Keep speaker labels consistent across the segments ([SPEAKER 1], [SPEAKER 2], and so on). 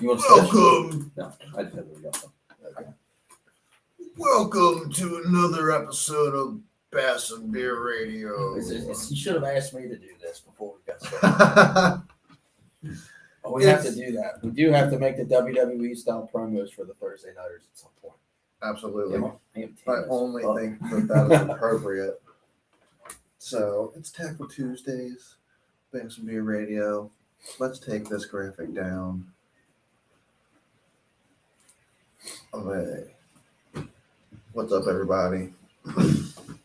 [SPEAKER 1] You want to
[SPEAKER 2] Welcome.
[SPEAKER 1] No, I just haven't got some.
[SPEAKER 2] Okay. Welcome to another episode of Bass and Beer Radio.
[SPEAKER 1] You should have asked me to do this before we got started. Oh, we have to do that. We do have to make the WWE style promos for the Thursday Nighters at some point.
[SPEAKER 2] Absolutely.
[SPEAKER 1] Yeah,
[SPEAKER 2] I only think that is appropriate. So it's Tackle Tuesdays, Bass and Beer Radio. Let's take this graphic down. Okay. What's up, everybody?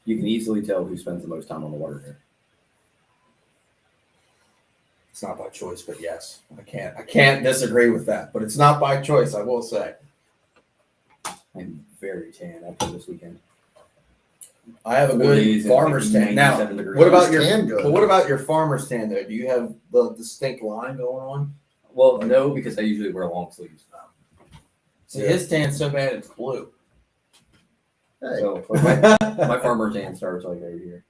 [SPEAKER 1] You can easily tell who spends the most time on the water here. It's not by choice, but yes, I can't disagree with that. But it's not by choice, I will say. I'm very tan after this weekend. I have a good farmer's tan. Now, what about your farmer's tan though? Do you have the distinct line going on? Well, no, because I usually wear long sleeves. See, his tan's so bad it's blue.
[SPEAKER 2] Hey.
[SPEAKER 1] So my farmer's tan starts like right here.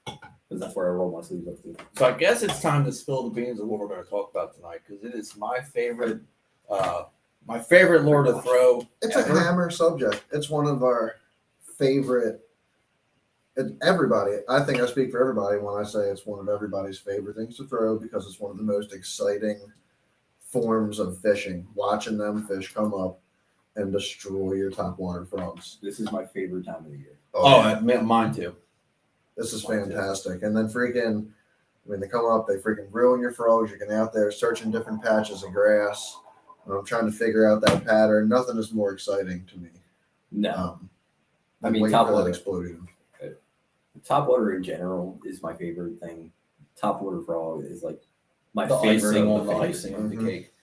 [SPEAKER 1] Because that's where I roll my sleeves up to. So I guess it's time to spill the beans of what we're going to talk about tonight, because it is my favorite lure to throw.
[SPEAKER 2] It's ever. A hammer subject. It's one of our favorite. Everybody, I think I speak for everybody when I say it's one of everybody's favorite things to throw, because it's one of the most exciting forms of fishing. Watching them fish come up and destroy your topwater frogs.
[SPEAKER 1] This is my favorite time of the year.
[SPEAKER 2] Mine too. This is fantastic. And then when they come up, they freaking ruin your frogs. You're getting out there searching different patches of grass. And I'm trying to figure out that pattern. Nothing is more exciting to me.
[SPEAKER 1] No.
[SPEAKER 2] Topwater explosion.
[SPEAKER 1] Topwater in general is my favorite thing. Topwater frog is like my
[SPEAKER 2] the
[SPEAKER 1] favorite
[SPEAKER 2] icing
[SPEAKER 1] on the
[SPEAKER 2] icing
[SPEAKER 1] of the cake.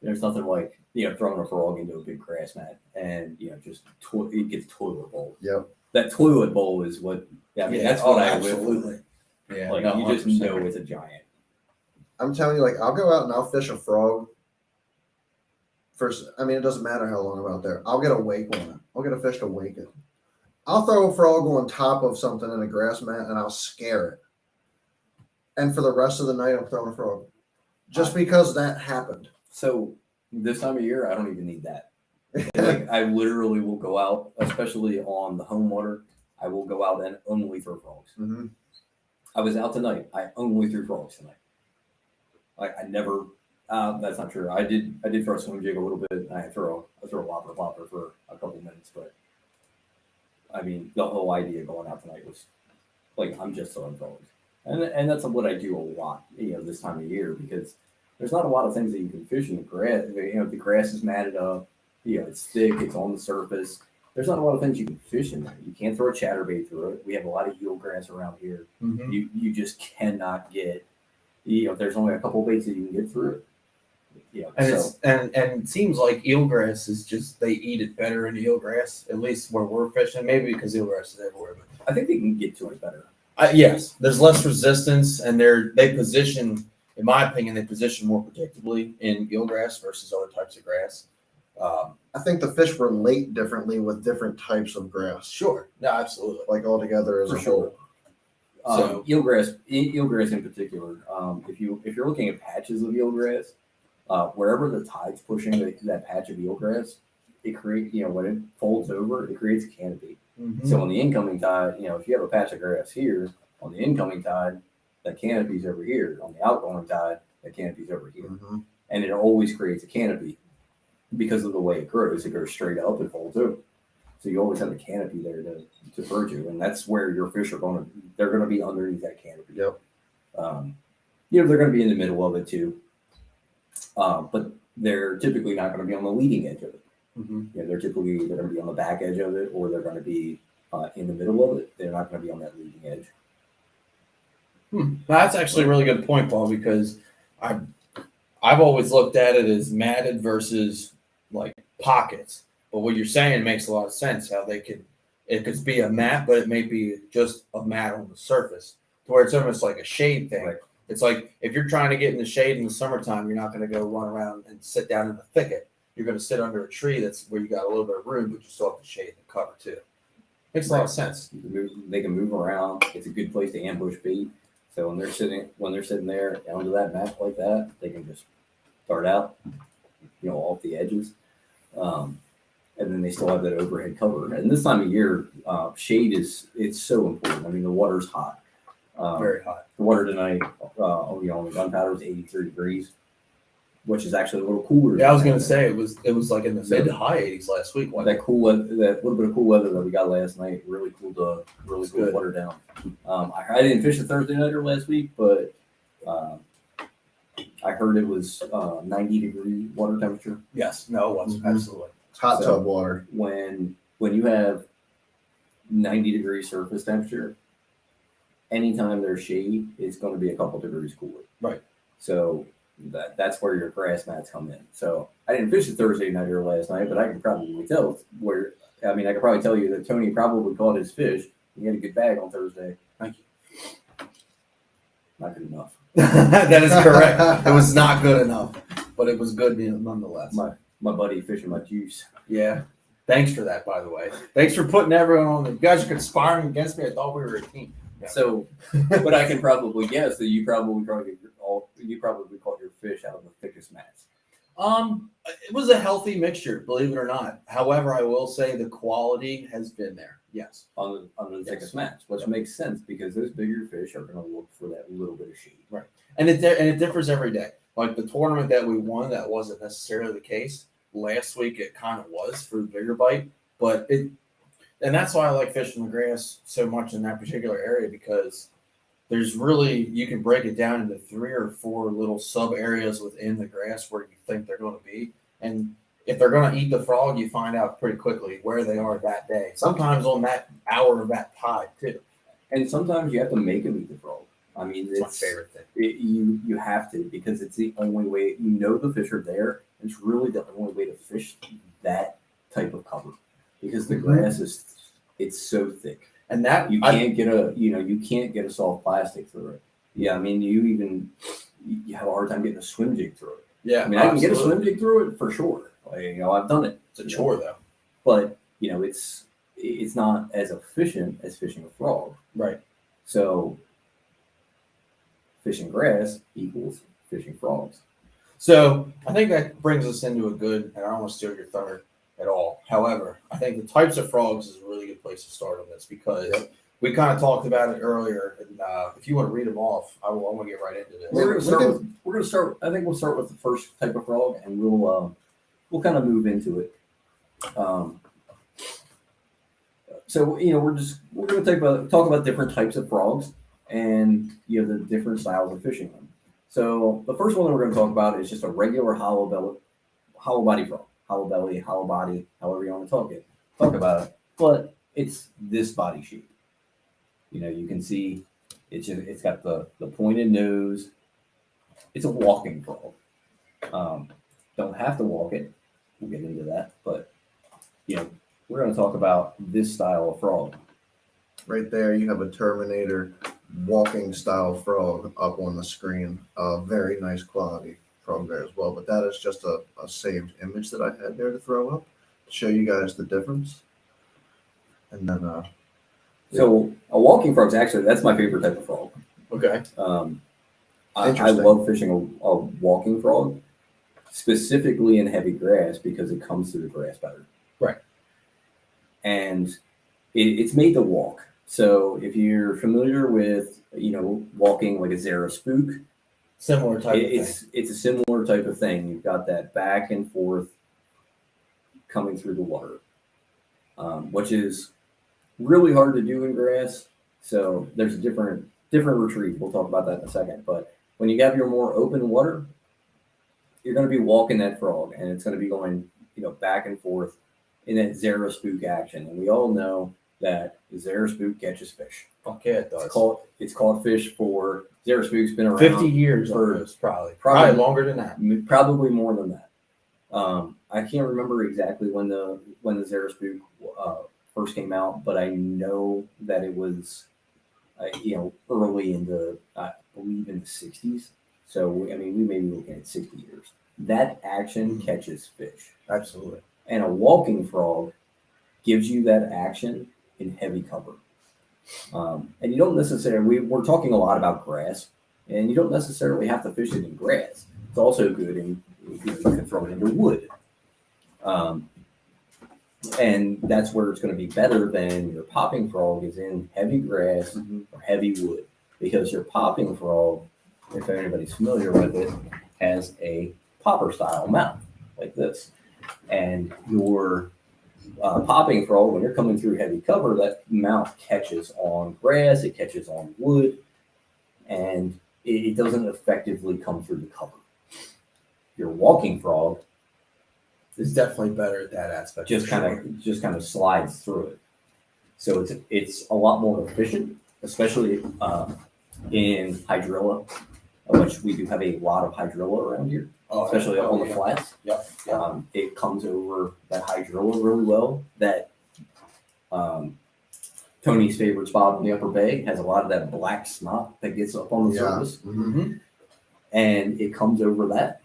[SPEAKER 1] There's nothing like throwing a frog into a big grass mat and just it gets toilet bowl.
[SPEAKER 2] Yep.
[SPEAKER 1] That toilet bowl is what. That's what I live with. Yeah. Like you just 100%. Know it's a giant.
[SPEAKER 2] I'm telling you, I'll go out and I'll fish a frog. First, it doesn't matter how long I'm out there. I'll get a wake on it. I'll get a fish to wake it. I'll throw a frog on top of something in a grass mat and I'll scare it. And for the rest of the night, I'm throwing a frog. Just because that happened.
[SPEAKER 1] So this time of year, I don't even need that. I literally will go out, especially on the home water. I will go out and only throw frogs.
[SPEAKER 2] Mm-hmm.
[SPEAKER 1] I was out tonight. I only threw frogs tonight. I never. That's not true. I did throw a swing jig a little bit. I throw a whopper for a couple minutes, but the whole idea going out tonight was I'm just throwing frogs, and that's what I do a lot. This time of year, because there's not a lot of things that you can fish in the grass. The grass is matted up. It's thick. It's on the surface. There's not a lot of things you can fish in there. You can't throw a chatterbait through it. We have a lot of eelgrass around here.
[SPEAKER 2] Mm-hmm.
[SPEAKER 1] You just cannot get. There's only a couple baits that you can get through it.
[SPEAKER 3] And it seems like eelgrass is just they eat it better in eelgrass, at least where we're fishing. Maybe because eelgrass is everywhere, but
[SPEAKER 1] I think they can get to it better.
[SPEAKER 3] Yes, there's less resistance, and they position, in my opinion, more predictably in eelgrass versus other types of grass.
[SPEAKER 2] I think the fish relate differently with different types of grass.
[SPEAKER 3] Sure. No, absolutely.
[SPEAKER 2] All together as a whole.
[SPEAKER 1] So eelgrass in particular, if you're looking at patches of eelgrass, wherever the tide's pushing that patch of eelgrass, it creates, when it folds over, it creates a canopy.
[SPEAKER 3] Mm-hmm.
[SPEAKER 1] So on the incoming tide, if you have a patch of grass here, on the incoming tide, that canopy's over here. On the outgoing tide, that canopy's over here.
[SPEAKER 2] Mm-hmm.
[SPEAKER 1] And it always creates a canopy because of the way it grows. It goes straight up and folds over. So you always have a canopy there to bird you, and that's where your fish are they're going to be underneath that canopy.
[SPEAKER 2] Yep.
[SPEAKER 1] They're going to be in the middle of it too. But they're typically not going to be on the leading edge of it.
[SPEAKER 2] Mm-hmm.
[SPEAKER 1] They're typically either going to be on the back edge of it, or they're going to be in the middle of it. They're not going to be on that leading edge.
[SPEAKER 3] That's actually a really good point, Paul, because I've always looked at it as matted versus pockets. But what you're saying makes a lot of sense. How it could be a mat, but it may be just a mat on the surface, to where it's almost like a shade thing.
[SPEAKER 1] Right.
[SPEAKER 3] It's like if you're trying to get in the shade in the summertime, you're not going to go run around and sit down in the thicket. You're going to sit under a tree that's where you got a little bit of room, but you still have the shade and cover too. Makes a lot of sense.
[SPEAKER 1] They can move around. It's a good place to ambush bait. So when they're sitting there under that mat like that, they can just start out, off the edges. And then they still have that overhead cover. And this time of year, shade it's so important. I mean, the water's hot.
[SPEAKER 3] Very hot.
[SPEAKER 1] The water tonight, on the gunpowder was 83 degrees, which is actually a little cooler.
[SPEAKER 3] Yeah, I was gonna say it was like in the mid to high 80s last week.
[SPEAKER 1] That little bit of cool weather that we got last night really cooled the water down. I didn't fish a Thursday nighter last week, but I heard it was 90-degree water temperature.
[SPEAKER 3] Yes, no, it wasn't.
[SPEAKER 2] Mhm.
[SPEAKER 3] Absolutely.
[SPEAKER 2] It's hot
[SPEAKER 1] So-
[SPEAKER 2] tub water.
[SPEAKER 1] When you have 90-degree surface temperature, anytime there's shade, it's going to be a couple degrees cooler.
[SPEAKER 3] Right.
[SPEAKER 1] So that's where your grass mats come in. So I didn't fish a Thursday nighter last night, but I can probably tell I could probably tell you that Tony probably caught his fish. He had a good bag on Thursday.
[SPEAKER 3] Thank you.
[SPEAKER 1] Not good enough.
[SPEAKER 3] That is correct. It was not good enough, but it was good nonetheless.
[SPEAKER 1] My buddy fishing my juice.
[SPEAKER 3] Yeah. Thanks for that, by the way. Thanks for putting everyone on. You guys are conspiring against me. I thought we were a team. Yeah.
[SPEAKER 1] So, but I can probably guess that you probably caught your fish out of the thickest mats.
[SPEAKER 3] It was a healthy mixture, believe it or not. However, I will say the quality has been there. Yes.
[SPEAKER 1] On the thickest mats, which makes sense because those bigger fish are going to look for that little bit of shade.
[SPEAKER 3] Right. And it differs every day. Like the tournament that we won, that wasn't necessarily the case. Last week, it kind of was for the bigger bite, and that's why I like fishing the grass so much in that particular area, because there's really, you can break it down into 3 or 4 little sub areas within the grass where you think they're going to be. And if they're going to eat the frog, you find out pretty quickly where they are that day. Sometimes on that hour of that tide too.
[SPEAKER 1] And sometimes you have to make them eat the frog. I mean,
[SPEAKER 3] It's my favorite thing.
[SPEAKER 1] You have to, because it's the only way. The fish are there. It's really the only way to fish that type of cover, because the grass it's so thick,
[SPEAKER 3] And that
[SPEAKER 1] you can't get a soft plastic through it. Yeah, I mean, you have a hard time getting a swim jig through it.
[SPEAKER 3] Yeah,
[SPEAKER 1] I mean, I can get a swim jig through it for sure. I've done it.
[SPEAKER 3] It's a chore though.
[SPEAKER 1] But it's not as efficient as fishing a frog.
[SPEAKER 3] Right.
[SPEAKER 1] So fishing grass equals fishing frogs.
[SPEAKER 3] So I think that brings us into a good, and I don't want to steal your thunder at all. However, I think the types of frogs is a really good place to start on this, because we kind of talked about it earlier. And if you want to read them off, I want to get right into this.
[SPEAKER 1] We're going to start. I think we'll start with the first type of frog, and we'll kind of move into it. So we're going to talk about different types of frogs and the different styles of fishing them. So the first one that we're going to talk about is just a regular hollow body frog, hollow belly, hollow body, however you want to talk about it. But it's this body shape. You can see it's got the pointed nose. It's a walking frog. Don't have to walk it. We'll get into that, but we're going to talk about this style of frog.
[SPEAKER 2] Right there, you have a Terminator walking style frog up on the screen. Very nice quality frog there as well. But that is just a saved image that I had there to throw up to show you guys the difference. And then,
[SPEAKER 1] So a walking frog's that's my favorite type of frog.
[SPEAKER 3] Okay.
[SPEAKER 1] I love fishing a walking frog, specifically in heavy grass, because it comes through the grass better.
[SPEAKER 3] Right.
[SPEAKER 1] And it's made to walk. So if you're familiar with, walking like a Zara spook,
[SPEAKER 3] Similar type of thing.
[SPEAKER 1] It's a similar type of thing. You've got that back and forth coming through the water, which is really hard to do in grass. So there's a different retrieve. We'll talk about that in a second. But when you have your more open water, you're going to be walking that frog, and it's going to be going, back and forth in that Zara spook action. And we all know that the Zara spook catches fish.
[SPEAKER 3] Fuck yeah, it does.
[SPEAKER 1] It's caught fish for Zara spook's been around
[SPEAKER 3] 50 years
[SPEAKER 1] for
[SPEAKER 3] almost, probably longer than that.
[SPEAKER 1] Probably more than that. I can't remember exactly when the Zara spook first came out, but I know that it was early in I believe in the 60s. So we may be looking at 60 years. That action catches fish.
[SPEAKER 3] Absolutely.
[SPEAKER 1] And a walking frog gives you that action in heavy cover. And you don't necessarily, we're talking a lot about grass, and you don't necessarily have to fish it in grass. It's also good in You can throw it into wood. And that's where it's going to be better than your popping frog is in heavy grass or heavy wood, because your popping frog, if anybody's familiar with it, has a popper style mouth like this. And your popping frog, when you're coming through heavy cover, that mouth catches on grass, it catches on wood, and it doesn't effectively come through the cover. Your walking frog
[SPEAKER 3] It's definitely better at that aspect.
[SPEAKER 1] just kind of slides through it. So it's a lot more efficient, especially in hydrilla, which we do have a lot of hydrilla around here, especially up on the flats.
[SPEAKER 3] Yep.
[SPEAKER 1] It comes over that hydrilla really well. That Tony's favorite spot in the Upper Bay has a lot of that black snot that gets up on the surface,
[SPEAKER 3] Mm-hmm.
[SPEAKER 1] and it comes over that.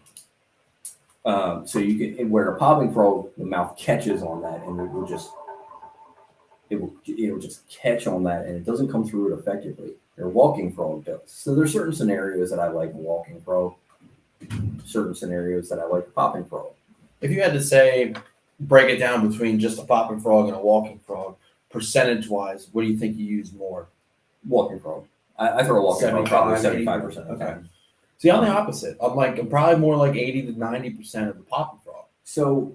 [SPEAKER 1] So you can, where a popping frog, the mouth catches on that, and it'll just catch on that, and it doesn't come through it effectively. Your walking frog does. So there's certain scenarios that I like a walking frog, certain scenarios that I like a popping frog.
[SPEAKER 3] If you had to say, break it down between just a popping frog and a walking frog, percentage-wise, what do you think you use more?
[SPEAKER 1] Walking frog. I throw a walking frog probably 75% of the
[SPEAKER 3] Okay.
[SPEAKER 1] time.
[SPEAKER 3] See, I'm the opposite. I'm probably more like 80 to 90% of the popping frog.
[SPEAKER 1] So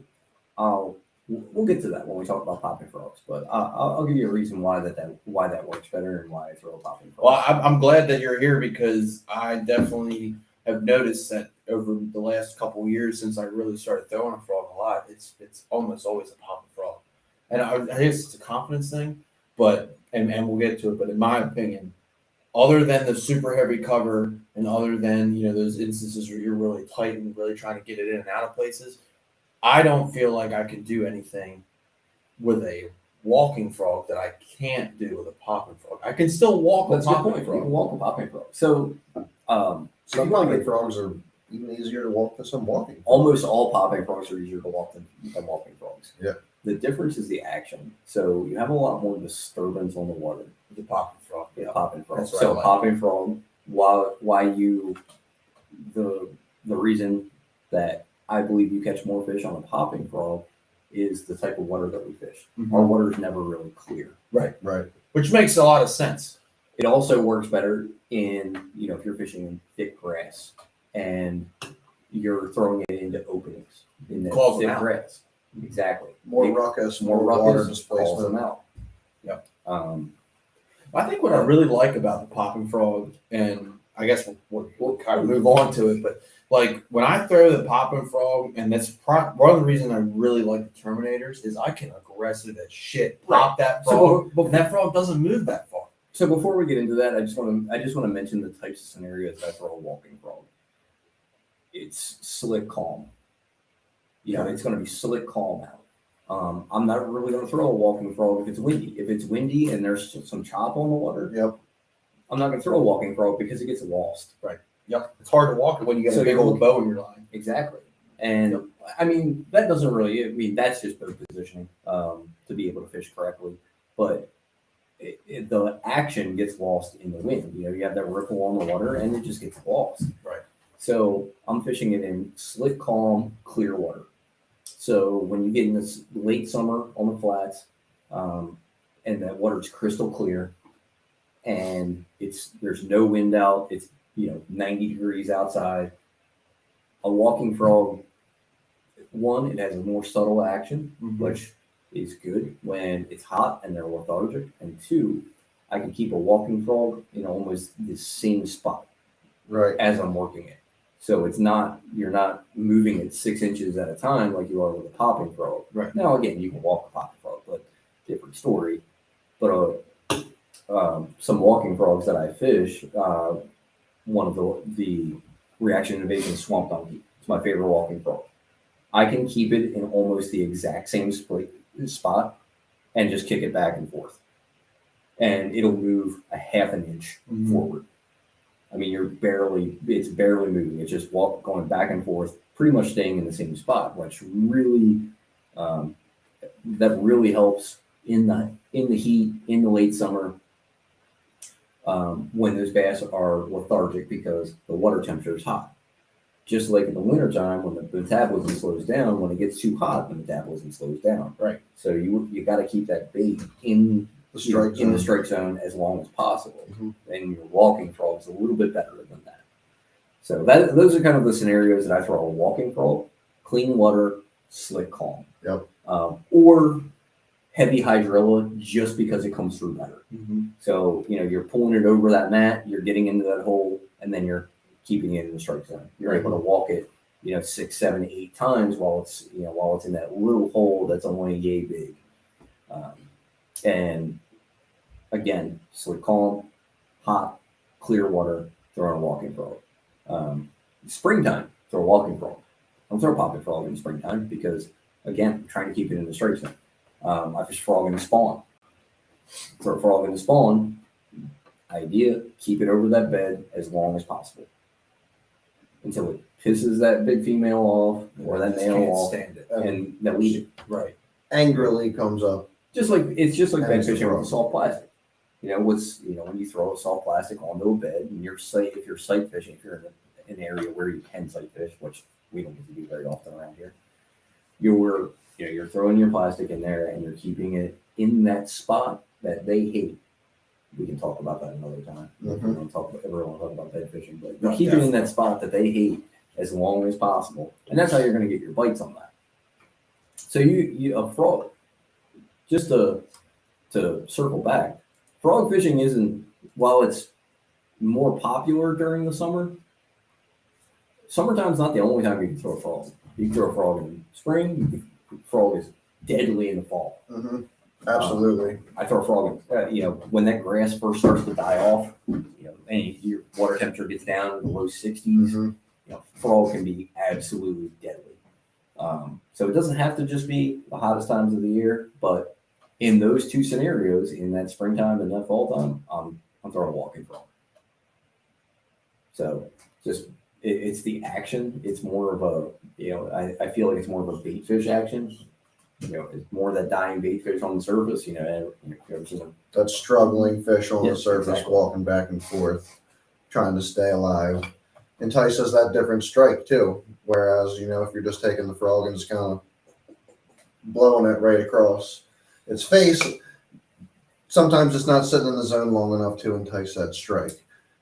[SPEAKER 1] we'll get to that when we talk about popping frogs, but I'll give you a reason why that works better and why I throw a popping frog.
[SPEAKER 3] Well, I'm glad that you're here, because I definitely have noticed that over the last couple of years, since I really started throwing a frog a lot, it's almost always a popping frog. And I guess it's a confidence thing, but and we'll get to it. But in my opinion, other than the super heavy cover, and other than those instances where you're really tight and really trying to get it in and out of places, I don't feel like I can do anything with a walking frog that I can't do with a popping frog. I can still walk
[SPEAKER 1] That's
[SPEAKER 3] a
[SPEAKER 1] a good
[SPEAKER 3] popping
[SPEAKER 1] point. You
[SPEAKER 3] frog.
[SPEAKER 1] can walk a popping frog. So
[SPEAKER 2] Some popping frogs are even easier to walk than some walking frogs.
[SPEAKER 1] almost all popping frogs are easier to walk than walking frogs.
[SPEAKER 2] Yeah.
[SPEAKER 1] The difference is the action. So you have a lot more disturbance on the water.
[SPEAKER 3] The popping frog.
[SPEAKER 1] Yeah, popping frog.
[SPEAKER 3] That's what
[SPEAKER 1] So
[SPEAKER 3] I like.
[SPEAKER 1] popping frog, the reason that I believe you catch more fish on a popping frog is the type of water that we fish.
[SPEAKER 3] Mhm.
[SPEAKER 1] Our water is never really clear.
[SPEAKER 2] Right.
[SPEAKER 3] Which makes a lot of sense.
[SPEAKER 1] It also works better in, if you're fishing in thick grass and you're throwing it into openings in that
[SPEAKER 3] Calls them
[SPEAKER 1] thick
[SPEAKER 3] out.
[SPEAKER 1] grass. Exactly.
[SPEAKER 2] More
[SPEAKER 1] It-
[SPEAKER 2] ruckus,
[SPEAKER 1] more
[SPEAKER 2] more
[SPEAKER 1] ruckus
[SPEAKER 2] water
[SPEAKER 1] calls
[SPEAKER 2] displacement.
[SPEAKER 1] them out.
[SPEAKER 3] Yep.
[SPEAKER 1] I
[SPEAKER 3] I think what I really like about the popping frog, and I guess we'll kind of move on to it, but like when I throw the popping frog, and that's one of the reasons I really like the Terminators, is I can aggressive as shit pop that frog, and that frog doesn't move that far.
[SPEAKER 1] So before we get into that, I just want to mention the types of scenarios that I throw a walking frog. It's slick calm. It's going to be slick calm out. I'm not really going to throw a walking frog if it's windy. If it's windy and there's some chop on the water,
[SPEAKER 2] Yep.
[SPEAKER 1] I'm not going to throw a walking frog because it gets lost.
[SPEAKER 3] Yep, it's hard to walk it when you get
[SPEAKER 1] So
[SPEAKER 3] a big
[SPEAKER 1] you're
[SPEAKER 3] old bow in your line.
[SPEAKER 1] Exactly. And I mean, that doesn't really, that's just boat positioning to be able to fish correctly. But the action gets lost in the wind. You have that ripple on the water and it just gets lost.
[SPEAKER 3] Right.
[SPEAKER 1] So I'm fishing it in slick, calm, clear water. So when you get in this late summer on the flats, and that water is crystal clear, and there's no wind out, it's 90 degrees outside. A walking frog, one, it has a more subtle action, which is good when it's hot and they're lethargic, and two, I can keep a walking frog in almost the same spot
[SPEAKER 2] Right.
[SPEAKER 1] as I'm working it. So you're not moving it 6 inches at a time like you are with a popping frog.
[SPEAKER 3] Right.
[SPEAKER 1] Now, again, you can walk a popping frog, but different story. But some walking frogs that I fish, one of the reaction invasion swamp donkey. It's my favorite walking frog. I can keep it in almost the exact same spot and just kick it back and forth. And it'll move a half an inch forward. I mean, it's barely moving. It's just going back and forth, pretty much staying in the same spot, which really, that really helps in the heat, in the late summer, when those bass are lethargic because the water temperature is hot. just like in the wintertime when the metabolism slows down, when it gets too hot, the metabolism slows down.
[SPEAKER 3] Right.
[SPEAKER 1] So you got to keep that bait in
[SPEAKER 2] The strike
[SPEAKER 1] in the
[SPEAKER 2] zone.
[SPEAKER 1] strike zone as long as possible.
[SPEAKER 2] Mhm.
[SPEAKER 1] And your walking frog is a little bit better than that. So those are kind of the scenarios that I throw a walking frog, clean water, slick calm.
[SPEAKER 2] Yep.
[SPEAKER 1] Or heavy hydrilla just because it comes through better.
[SPEAKER 3] Mm-hmm.
[SPEAKER 1] So, you're pulling it over that mat, you're getting into that hole, and then you're keeping it in the strike zone. You're able to walk it, 6, 7, 8 times while it's in that little hole that's only yay big. And again, slick calm, hot, clear water, throw in a walking frog. Springtime, throw a walking frog. Don't throw a popping frog in springtime because, again, I'm trying to keep it in the strike zone. I fish frog in the spawn. Throw a frog in the spawn. Idea, keep it over that bed as long as possible until it pisses that big female off or that male
[SPEAKER 3] Can't
[SPEAKER 1] off,
[SPEAKER 3] stand it.
[SPEAKER 1] and they'll eat it.
[SPEAKER 3] Right.
[SPEAKER 2] Angrily comes up.
[SPEAKER 1] Just like bed
[SPEAKER 2] And
[SPEAKER 1] fishing
[SPEAKER 2] frog.
[SPEAKER 1] with a soft plastic. When you throw a soft plastic onto a bed and if you're sight fishing, if you're in an area where you can sight fish, which we don't get to do very often around here, you're throwing your plastic in there and you're keeping it in that spot that they hate. We can talk about that another time.
[SPEAKER 2] Mhm.
[SPEAKER 1] Everyone talk about bed fishing, but
[SPEAKER 3] No,
[SPEAKER 1] you're keeping it in
[SPEAKER 3] definitely.
[SPEAKER 1] that spot that they hate as long as possible, and that's how you're going to get your bites on that. So a frog, just to circle back, frog fishing isn't, while it's more popular during the summertime's not the only time you can throw a frog. You can throw a frog in spring. Frog is deadly in the fall.
[SPEAKER 2] Mm-hmm. Absolutely.
[SPEAKER 1] I throw a frog in, when that grass first starts to die off, and your water temperature gets down to the low 60s,
[SPEAKER 2] Mhm.
[SPEAKER 1] frog can be absolutely deadly. So it doesn't have to just be the hottest times of the year, but in those two scenarios, in that springtime and that fall time, I'm throwing a walking frog. So it's the action. It's more of a, I feel like it's more of a bait fish action. It's more that dying bait fish on the surface. If you ever seen them.
[SPEAKER 2] That struggling fish on the
[SPEAKER 1] Yes,
[SPEAKER 2] surface,
[SPEAKER 1] exactly.
[SPEAKER 2] walking back and forth, trying to stay alive. Entices that different strike too. Whereas, if you're just taking the frog and just kind of blowing it right across its face, sometimes it's not sitting in the zone long enough to entice that strike.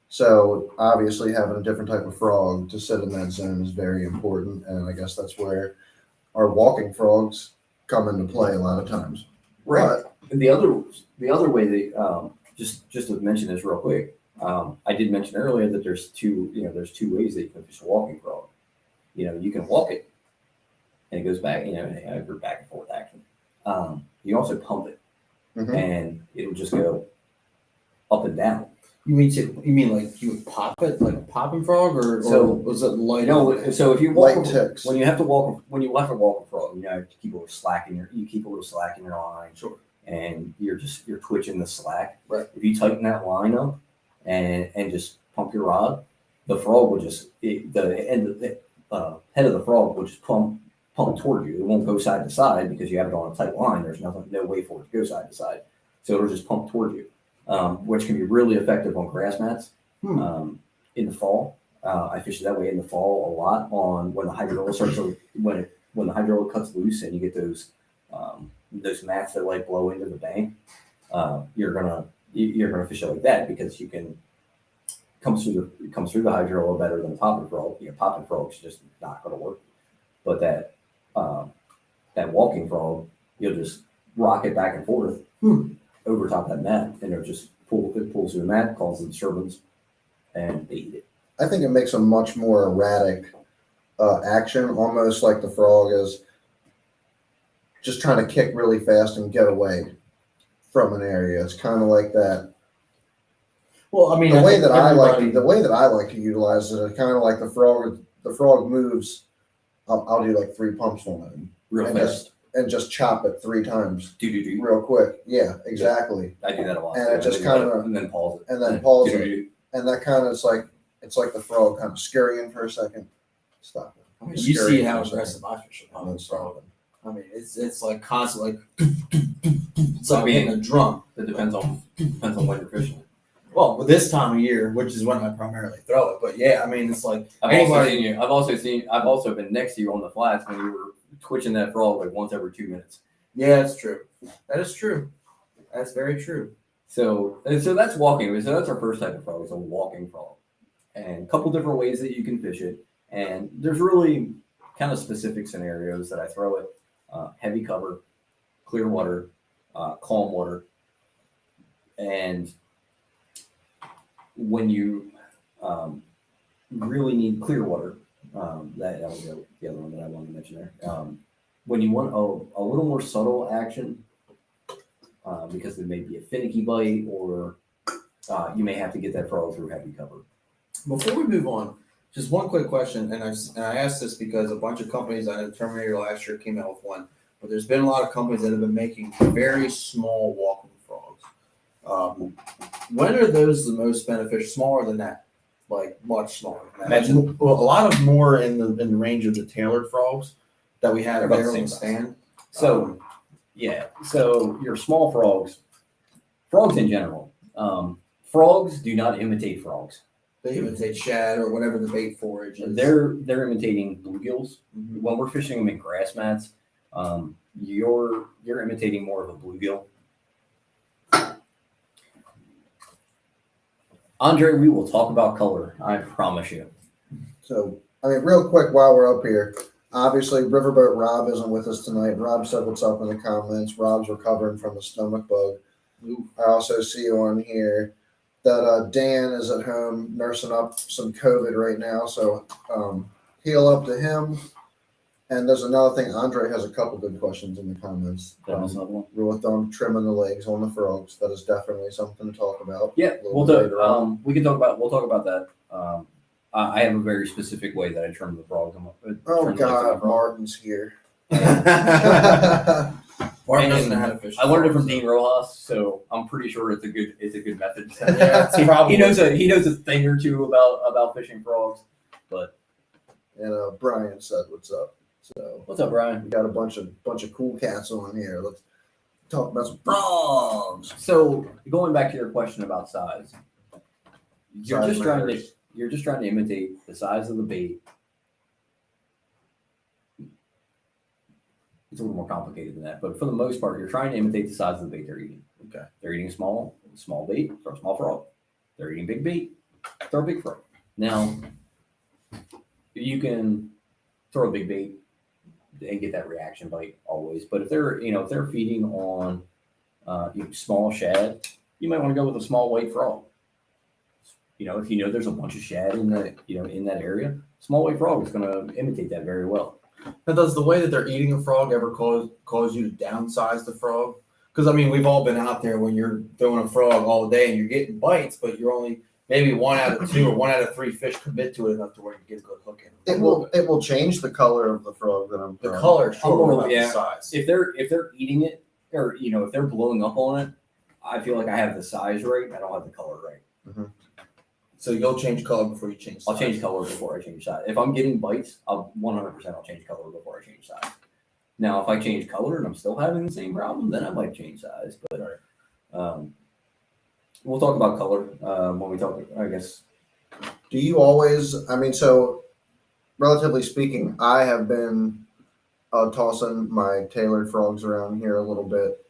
[SPEAKER 2] So obviously having a different type of frog to sit in that zone is very important. And I guess that's where our walking frogs come into play a lot of times.
[SPEAKER 1] Right. And the other way that just to mention this real quick, I did mention earlier that there's two ways that you can fish a walking frog. You can walk it, and it goes back. For back and forth action. You can also pump it,
[SPEAKER 2] Mhm.
[SPEAKER 1] and it'll just go up and down.
[SPEAKER 3] You mean like you would pop it like a popping frog, or was it light?
[SPEAKER 1] So if you walk
[SPEAKER 2] Light ticks.
[SPEAKER 1] when you have to walk a frog, you have to keep a little slack in your line.
[SPEAKER 3] Sure.
[SPEAKER 1] And you're twitching the slack.
[SPEAKER 3] Right.
[SPEAKER 1] If you tighten that line up and just pump your rod, the frog will the head of the frog will just pump toward you. It won't go side to side because you have it on a tight line. There's no way for it to go side to side. So it'll just pump toward you, which can be really effective on grass mats in the fall. I fish it that way in the fall a lot on when the hydrilla when the hydrilla cuts loose and you get those mats that blow into the bank. You're gonna fish it like that because you can comes through the hydrilla better than a popping frog. Popping frog's just not gonna work. But that walking frog, you'll just rock it back and forth over top that mat, and it pulls through the mat, causes disturbance, and they eat it.
[SPEAKER 2] I think it makes a much more erratic action, almost like the frog is just trying to kick really fast and get away from an area. It's kind of like that.
[SPEAKER 3] Well, I mean,
[SPEAKER 2] The
[SPEAKER 3] I
[SPEAKER 2] way
[SPEAKER 3] think
[SPEAKER 2] that I
[SPEAKER 3] everybody-
[SPEAKER 2] like to utilize it is kind of like the frog. The frog moves. I'll do like 3 pumps on it
[SPEAKER 1] Real
[SPEAKER 2] and
[SPEAKER 1] fast.
[SPEAKER 2] just chop it 3 times
[SPEAKER 1] Do.
[SPEAKER 2] real quick. Yeah, exactly.
[SPEAKER 1] I do that a lot.
[SPEAKER 2] And
[SPEAKER 1] too.
[SPEAKER 2] it just
[SPEAKER 1] I do that
[SPEAKER 2] kinda-
[SPEAKER 1] and then pause it.
[SPEAKER 2] and then pause it.
[SPEAKER 1] Do-do-do.
[SPEAKER 2] And that kind of it's like the frog kind of scurrying for a second. Stop it.
[SPEAKER 3] I mean, you see
[SPEAKER 2] Scurrying
[SPEAKER 3] how
[SPEAKER 2] for a second,
[SPEAKER 3] aggressive I fish a
[SPEAKER 2] and
[SPEAKER 3] popping
[SPEAKER 2] then
[SPEAKER 3] frog.
[SPEAKER 2] stop it.
[SPEAKER 3] I mean, it's like constantly like it's like
[SPEAKER 1] I mean,
[SPEAKER 3] hitting a drum.
[SPEAKER 1] It depends on when you're fishing.
[SPEAKER 3] Well, this time of year, which is when I primarily throw it. But yeah, I mean, it's like
[SPEAKER 1] I've also been next to you on the flats when you were twitching that frog like once every 2 minutes.
[SPEAKER 3] Yeah, that's true. That is true. That's very true.
[SPEAKER 1] So that's walking. So that's our first type of frog. It's a walking frog, and a couple different ways that you can fish it. And there's really kind of specific scenarios that I throw it: heavy cover, clear water, calm water, and when you really need clear water, that was the other one that I wanted to mention there. When you want a little more subtle action, because there may be a finicky bite, or you may have to get that frog through heavy cover.
[SPEAKER 3] Before we move on, just one quick question, and I asked this because a bunch of companies, I know Terminator last year came out with one, but there's been a lot of companies that have been making very small walking frogs. When are those the most beneficial? Smaller than that, like much smaller than that. Well, a lot of more in the range of the tailored frogs that we have
[SPEAKER 1] About the
[SPEAKER 3] there on
[SPEAKER 1] same
[SPEAKER 3] the
[SPEAKER 1] size.
[SPEAKER 3] stand.
[SPEAKER 1] So so your small frogs in general, frogs do not imitate frogs.
[SPEAKER 3] They imitate shad or whatever the bait forage is.
[SPEAKER 1] They're imitating bluegills.
[SPEAKER 3] Mhm.
[SPEAKER 1] When we're fishing them in grass mats, you're imitating more of a bluegill. Andre, we will talk about color. I promise you.
[SPEAKER 2] So, I mean, real quick while we're up here, obviously Riverboat Rob isn't with us tonight. Rob said what's up in the comments. Rob's recovering from a stomach bug.
[SPEAKER 3] Ooh.
[SPEAKER 2] I also see on here that Dan is at home nursing up some COVID right now. So heal up to him. And there's another thing. Andre has a couple good questions in the comments.
[SPEAKER 1] That was another one.
[SPEAKER 2] Rule of thumb, trimming the legs on the frogs. That is definitely something to talk about.
[SPEAKER 1] Yeah,
[SPEAKER 2] a little
[SPEAKER 1] we'll
[SPEAKER 2] bit
[SPEAKER 1] do.
[SPEAKER 2] later on.
[SPEAKER 1] We'll talk about that. I have a very specific way that I trim the frogs.
[SPEAKER 2] Oh God, Martin's here.
[SPEAKER 3] Martin
[SPEAKER 1] And
[SPEAKER 3] doesn't know how to fish.
[SPEAKER 1] I learned it from
[SPEAKER 3] frogs,
[SPEAKER 1] Dean Rojas, so I'm pretty sure it's a good method.
[SPEAKER 3] Yeah, it's probably-
[SPEAKER 1] he knows a thing or two about fishing frogs. But
[SPEAKER 2] And Brian said, "What's up?" So
[SPEAKER 1] what's up, Brian?
[SPEAKER 2] we got a bunch of cool cats on here. Let's talk about some frogs.
[SPEAKER 1] So going back to your question about size, you're
[SPEAKER 2] Size
[SPEAKER 1] just trying
[SPEAKER 2] matters.
[SPEAKER 1] to imitate the size of the bait. It's a little more complicated than that, but for the most part, you're trying to imitate the size of the bait they're eating.
[SPEAKER 3] Okay.
[SPEAKER 1] They're eating small bait, throw a small frog. They're eating big bait, throw a big frog. Now, you can throw a big bait and get that reaction bite always, but if they're feeding on small shad, you might want to go with a small white frog. If there's a bunch of shad in that area, small white frog is going to imitate that very well.
[SPEAKER 3] Now, does the way that they're eating a frog ever cause you to downsize the frog? Because I mean, we've all been out there when you're throwing a frog all day and you're getting bites, but you're only maybe 1 out of 2 or 1 out of 3 fish commit to it enough to where you get a good hook in.
[SPEAKER 2] It will change the color of the frog that I'm
[SPEAKER 3] The
[SPEAKER 2] throwing.
[SPEAKER 3] color, sure,
[SPEAKER 1] Oh,
[SPEAKER 3] not
[SPEAKER 1] yeah.
[SPEAKER 3] the size.
[SPEAKER 1] If they're eating it, or if they're blowing up on it, I feel like I have the size right. I don't have the color right.
[SPEAKER 3] So you'll change color before you change size.
[SPEAKER 1] I'll change color before I change size. If I'm getting bites, I'll 100% change color before I change size. Now, if I change color and I'm still having the same problem, then I might change size. But we'll talk about color when we talk, I guess.
[SPEAKER 2] Do you always? I mean, so relatively speaking, I have been tossing my tailored frogs around here a little bit.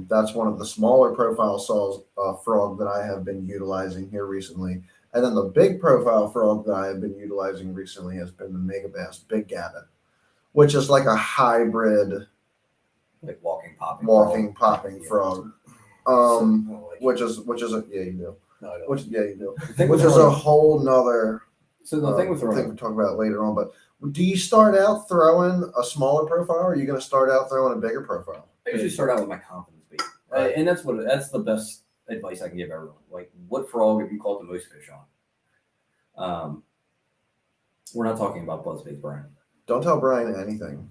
[SPEAKER 2] That's one of the smaller profile saws frog that I have been utilizing here recently. And then the big profile frog that I have been utilizing recently has been the Mega Bass Big Gabbin, which is like a hybrid
[SPEAKER 1] Like walking
[SPEAKER 2] popping frog. Which is yeah, you do.
[SPEAKER 3] No, I don't.
[SPEAKER 2] Which yeah, you do.
[SPEAKER 1] thing
[SPEAKER 2] Which
[SPEAKER 1] with
[SPEAKER 2] is a whole nother
[SPEAKER 1] So the thing with
[SPEAKER 2] thing
[SPEAKER 1] throwing,
[SPEAKER 2] we'll talk about later on. But do you start out throwing a smaller profile, or are you going to start out throwing a bigger profile?
[SPEAKER 1] I usually start out with my confidence bait,
[SPEAKER 2] Right.
[SPEAKER 1] and that's the best advice I can give everyone. Like, what frog have you caught the most fish on? We're not talking about Buzzbait, Brian.
[SPEAKER 2] Don't tell Brian anything.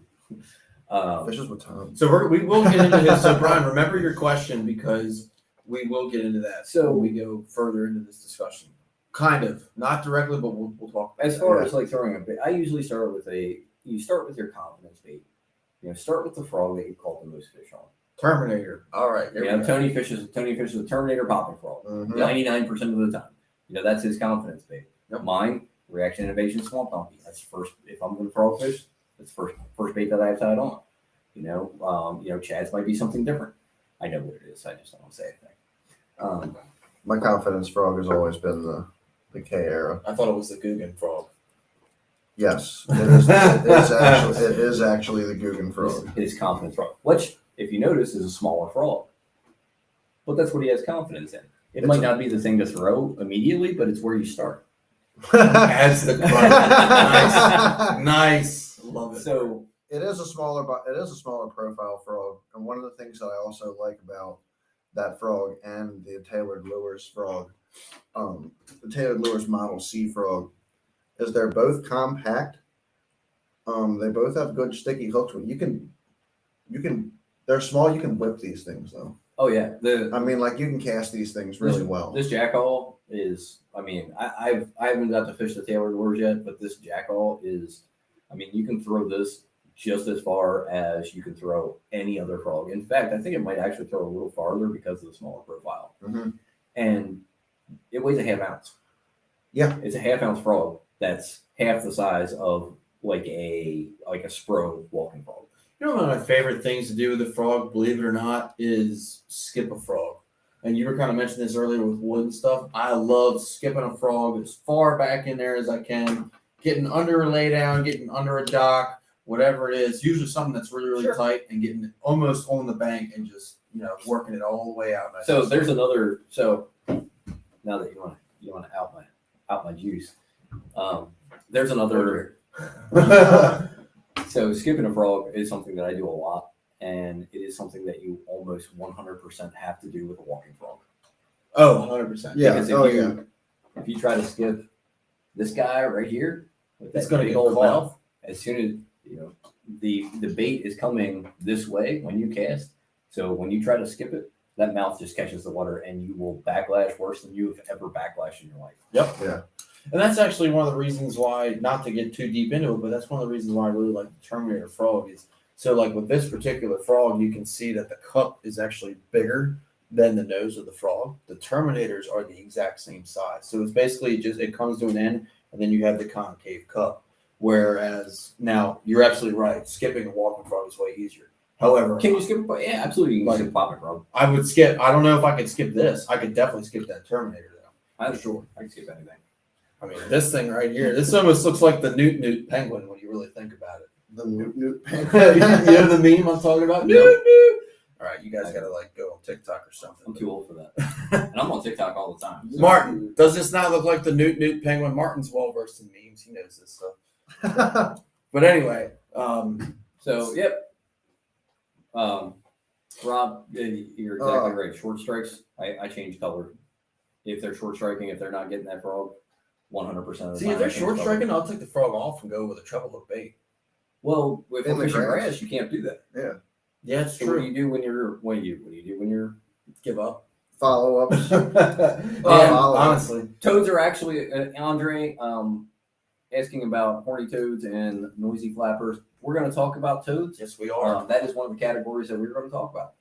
[SPEAKER 2] Fishes with Tom.
[SPEAKER 3] So we will get into this. So Brian, remember your question because we will get into that.
[SPEAKER 1] So-
[SPEAKER 3] when we go further into this discussion. Kind of, not directly, but we'll talk about
[SPEAKER 1] As
[SPEAKER 3] that.
[SPEAKER 1] far as like throwing a bait, I usually start with you start with your confidence bait. Start with the frog that you caught the most fish on.
[SPEAKER 3] Terminator. All right. Here
[SPEAKER 1] You
[SPEAKER 3] we
[SPEAKER 1] know,
[SPEAKER 3] go.
[SPEAKER 1] Tony fishes a Terminator popping frog.
[SPEAKER 2] Mhm.
[SPEAKER 1] 99% of the time. You know, that's his confidence bait.
[SPEAKER 3] Yep.
[SPEAKER 1] Mine, reaction innovation swamp donkey. That's first. If I'm going to frog fish, that's first bait that I have tied on. You know, Chad's might be something different. I know what it is. I just don't want to say anything.
[SPEAKER 2] My confidence frog has always been the K era.
[SPEAKER 3] I thought it was the Guggen frog.
[SPEAKER 2] Yes, it is actually the Guggen frog.
[SPEAKER 1] His confidence frog, which, if you notice, is a smaller frog. But that's what he has confidence in. It might not be the thing to throw immediately, but it's where you start.
[SPEAKER 3] Adds the nice. Nice. Love it.
[SPEAKER 1] So
[SPEAKER 2] it is a smaller profile frog, and one of the things that I also like about that frog and the tailored lures frog, the tailored lures model C frog, is they're both compact. They both have good sticky hooks. You can they're small. You can whip these things though.
[SPEAKER 1] oh yeah,
[SPEAKER 2] I mean, like you can cast these things really well.
[SPEAKER 1] This jackall is. I mean, I haven't got to fish the tailored lures yet, but this jackall is. I mean, you can throw this just as far as you can throw any other frog. In fact, I think it might actually throw a little farther because of the smaller profile.
[SPEAKER 2] Mm-hmm.
[SPEAKER 1] And it weighs a half ounce.
[SPEAKER 2] Yeah,
[SPEAKER 1] it's a half ounce frog that's half the size of like a Spro walking frog.
[SPEAKER 3] You know, one of my favorite things to do with a frog, believe it or not, is skip a frog. And you were kind of mentioning this earlier with wood and stuff. I love skipping a frog as far back in there as I can, getting under a laydown, getting under a dock, whatever it is. Usually something that's really, really tight, and getting it almost on the bank and just, you know, working it all the way out.
[SPEAKER 1] So there's another. So now that you want to out my juice, there's another. So skipping a frog is something that I do a lot, and it is something that you almost 100% have to do with a walking frog.
[SPEAKER 3] Oh, 100%.
[SPEAKER 2] Yeah.
[SPEAKER 1] Because if you try to skip this guy right here, with
[SPEAKER 3] It's
[SPEAKER 1] that
[SPEAKER 3] gonna
[SPEAKER 1] big
[SPEAKER 3] get
[SPEAKER 1] old
[SPEAKER 3] caught.
[SPEAKER 1] mouth, as soon as the bait is coming this way when you cast. So when you try to skip it, that mouth just catches the water, and you will backlash worse than you have ever backlashed in your life.
[SPEAKER 3] Yep.
[SPEAKER 2] Yeah.
[SPEAKER 3] And that's actually one of the reasons why, not to get too deep into it, but that's one of the reasons why I really like the Terminator frog is, so like with this particular frog, you can see that the cup is actually bigger than the nose of the frog. The Terminators are the exact same size. So it's basically just, it comes to an end, and then you have the concave cup. Whereas now, you're absolutely right. Skipping a walking frog is way easier. However,
[SPEAKER 1] Can you skip it? Yeah, absolutely. You can skip a popping frog.
[SPEAKER 3] I would skip, I don't know if I could skip this. I could definitely skip that Terminator though.
[SPEAKER 1] I'm sure I can skip anything.
[SPEAKER 3] I mean, this thing right here, this almost looks like the Newt penguin when you really think about it.
[SPEAKER 2] The Newt
[SPEAKER 3] You know the meme I'm talking about? Newt. All right, you guys got to like go on TikTok or something.
[SPEAKER 1] I'm too old for that. And I'm on TikTok all the time. So.
[SPEAKER 3] Martin, does this not look like the Newt penguin? Martin's well versed in memes. He knows this stuff. But anyway,
[SPEAKER 1] So, yep. Rob, you're exactly right. Short strikes, I change color. If they're short striking, if they're not getting that frog, 100% of the time.
[SPEAKER 3] see, if they're
[SPEAKER 1] I change
[SPEAKER 3] short
[SPEAKER 1] color.
[SPEAKER 3] striking, I'll take the frog off and go with a treble hook bait.
[SPEAKER 1] Well, if
[SPEAKER 2] In
[SPEAKER 1] we're
[SPEAKER 2] the
[SPEAKER 1] fishing
[SPEAKER 2] grass.
[SPEAKER 1] grass, you can't do that.
[SPEAKER 3] Yeah, it's
[SPEAKER 1] So what do
[SPEAKER 3] true.
[SPEAKER 1] you do when you're
[SPEAKER 3] Give up.
[SPEAKER 2] Follow ups.
[SPEAKER 3] Honestly,
[SPEAKER 1] toads are actually Andre asking about horny toads and noisy flappers. We're going to talk about toads.
[SPEAKER 3] yes, we are.
[SPEAKER 1] That is one of the categories that we're going to talk about.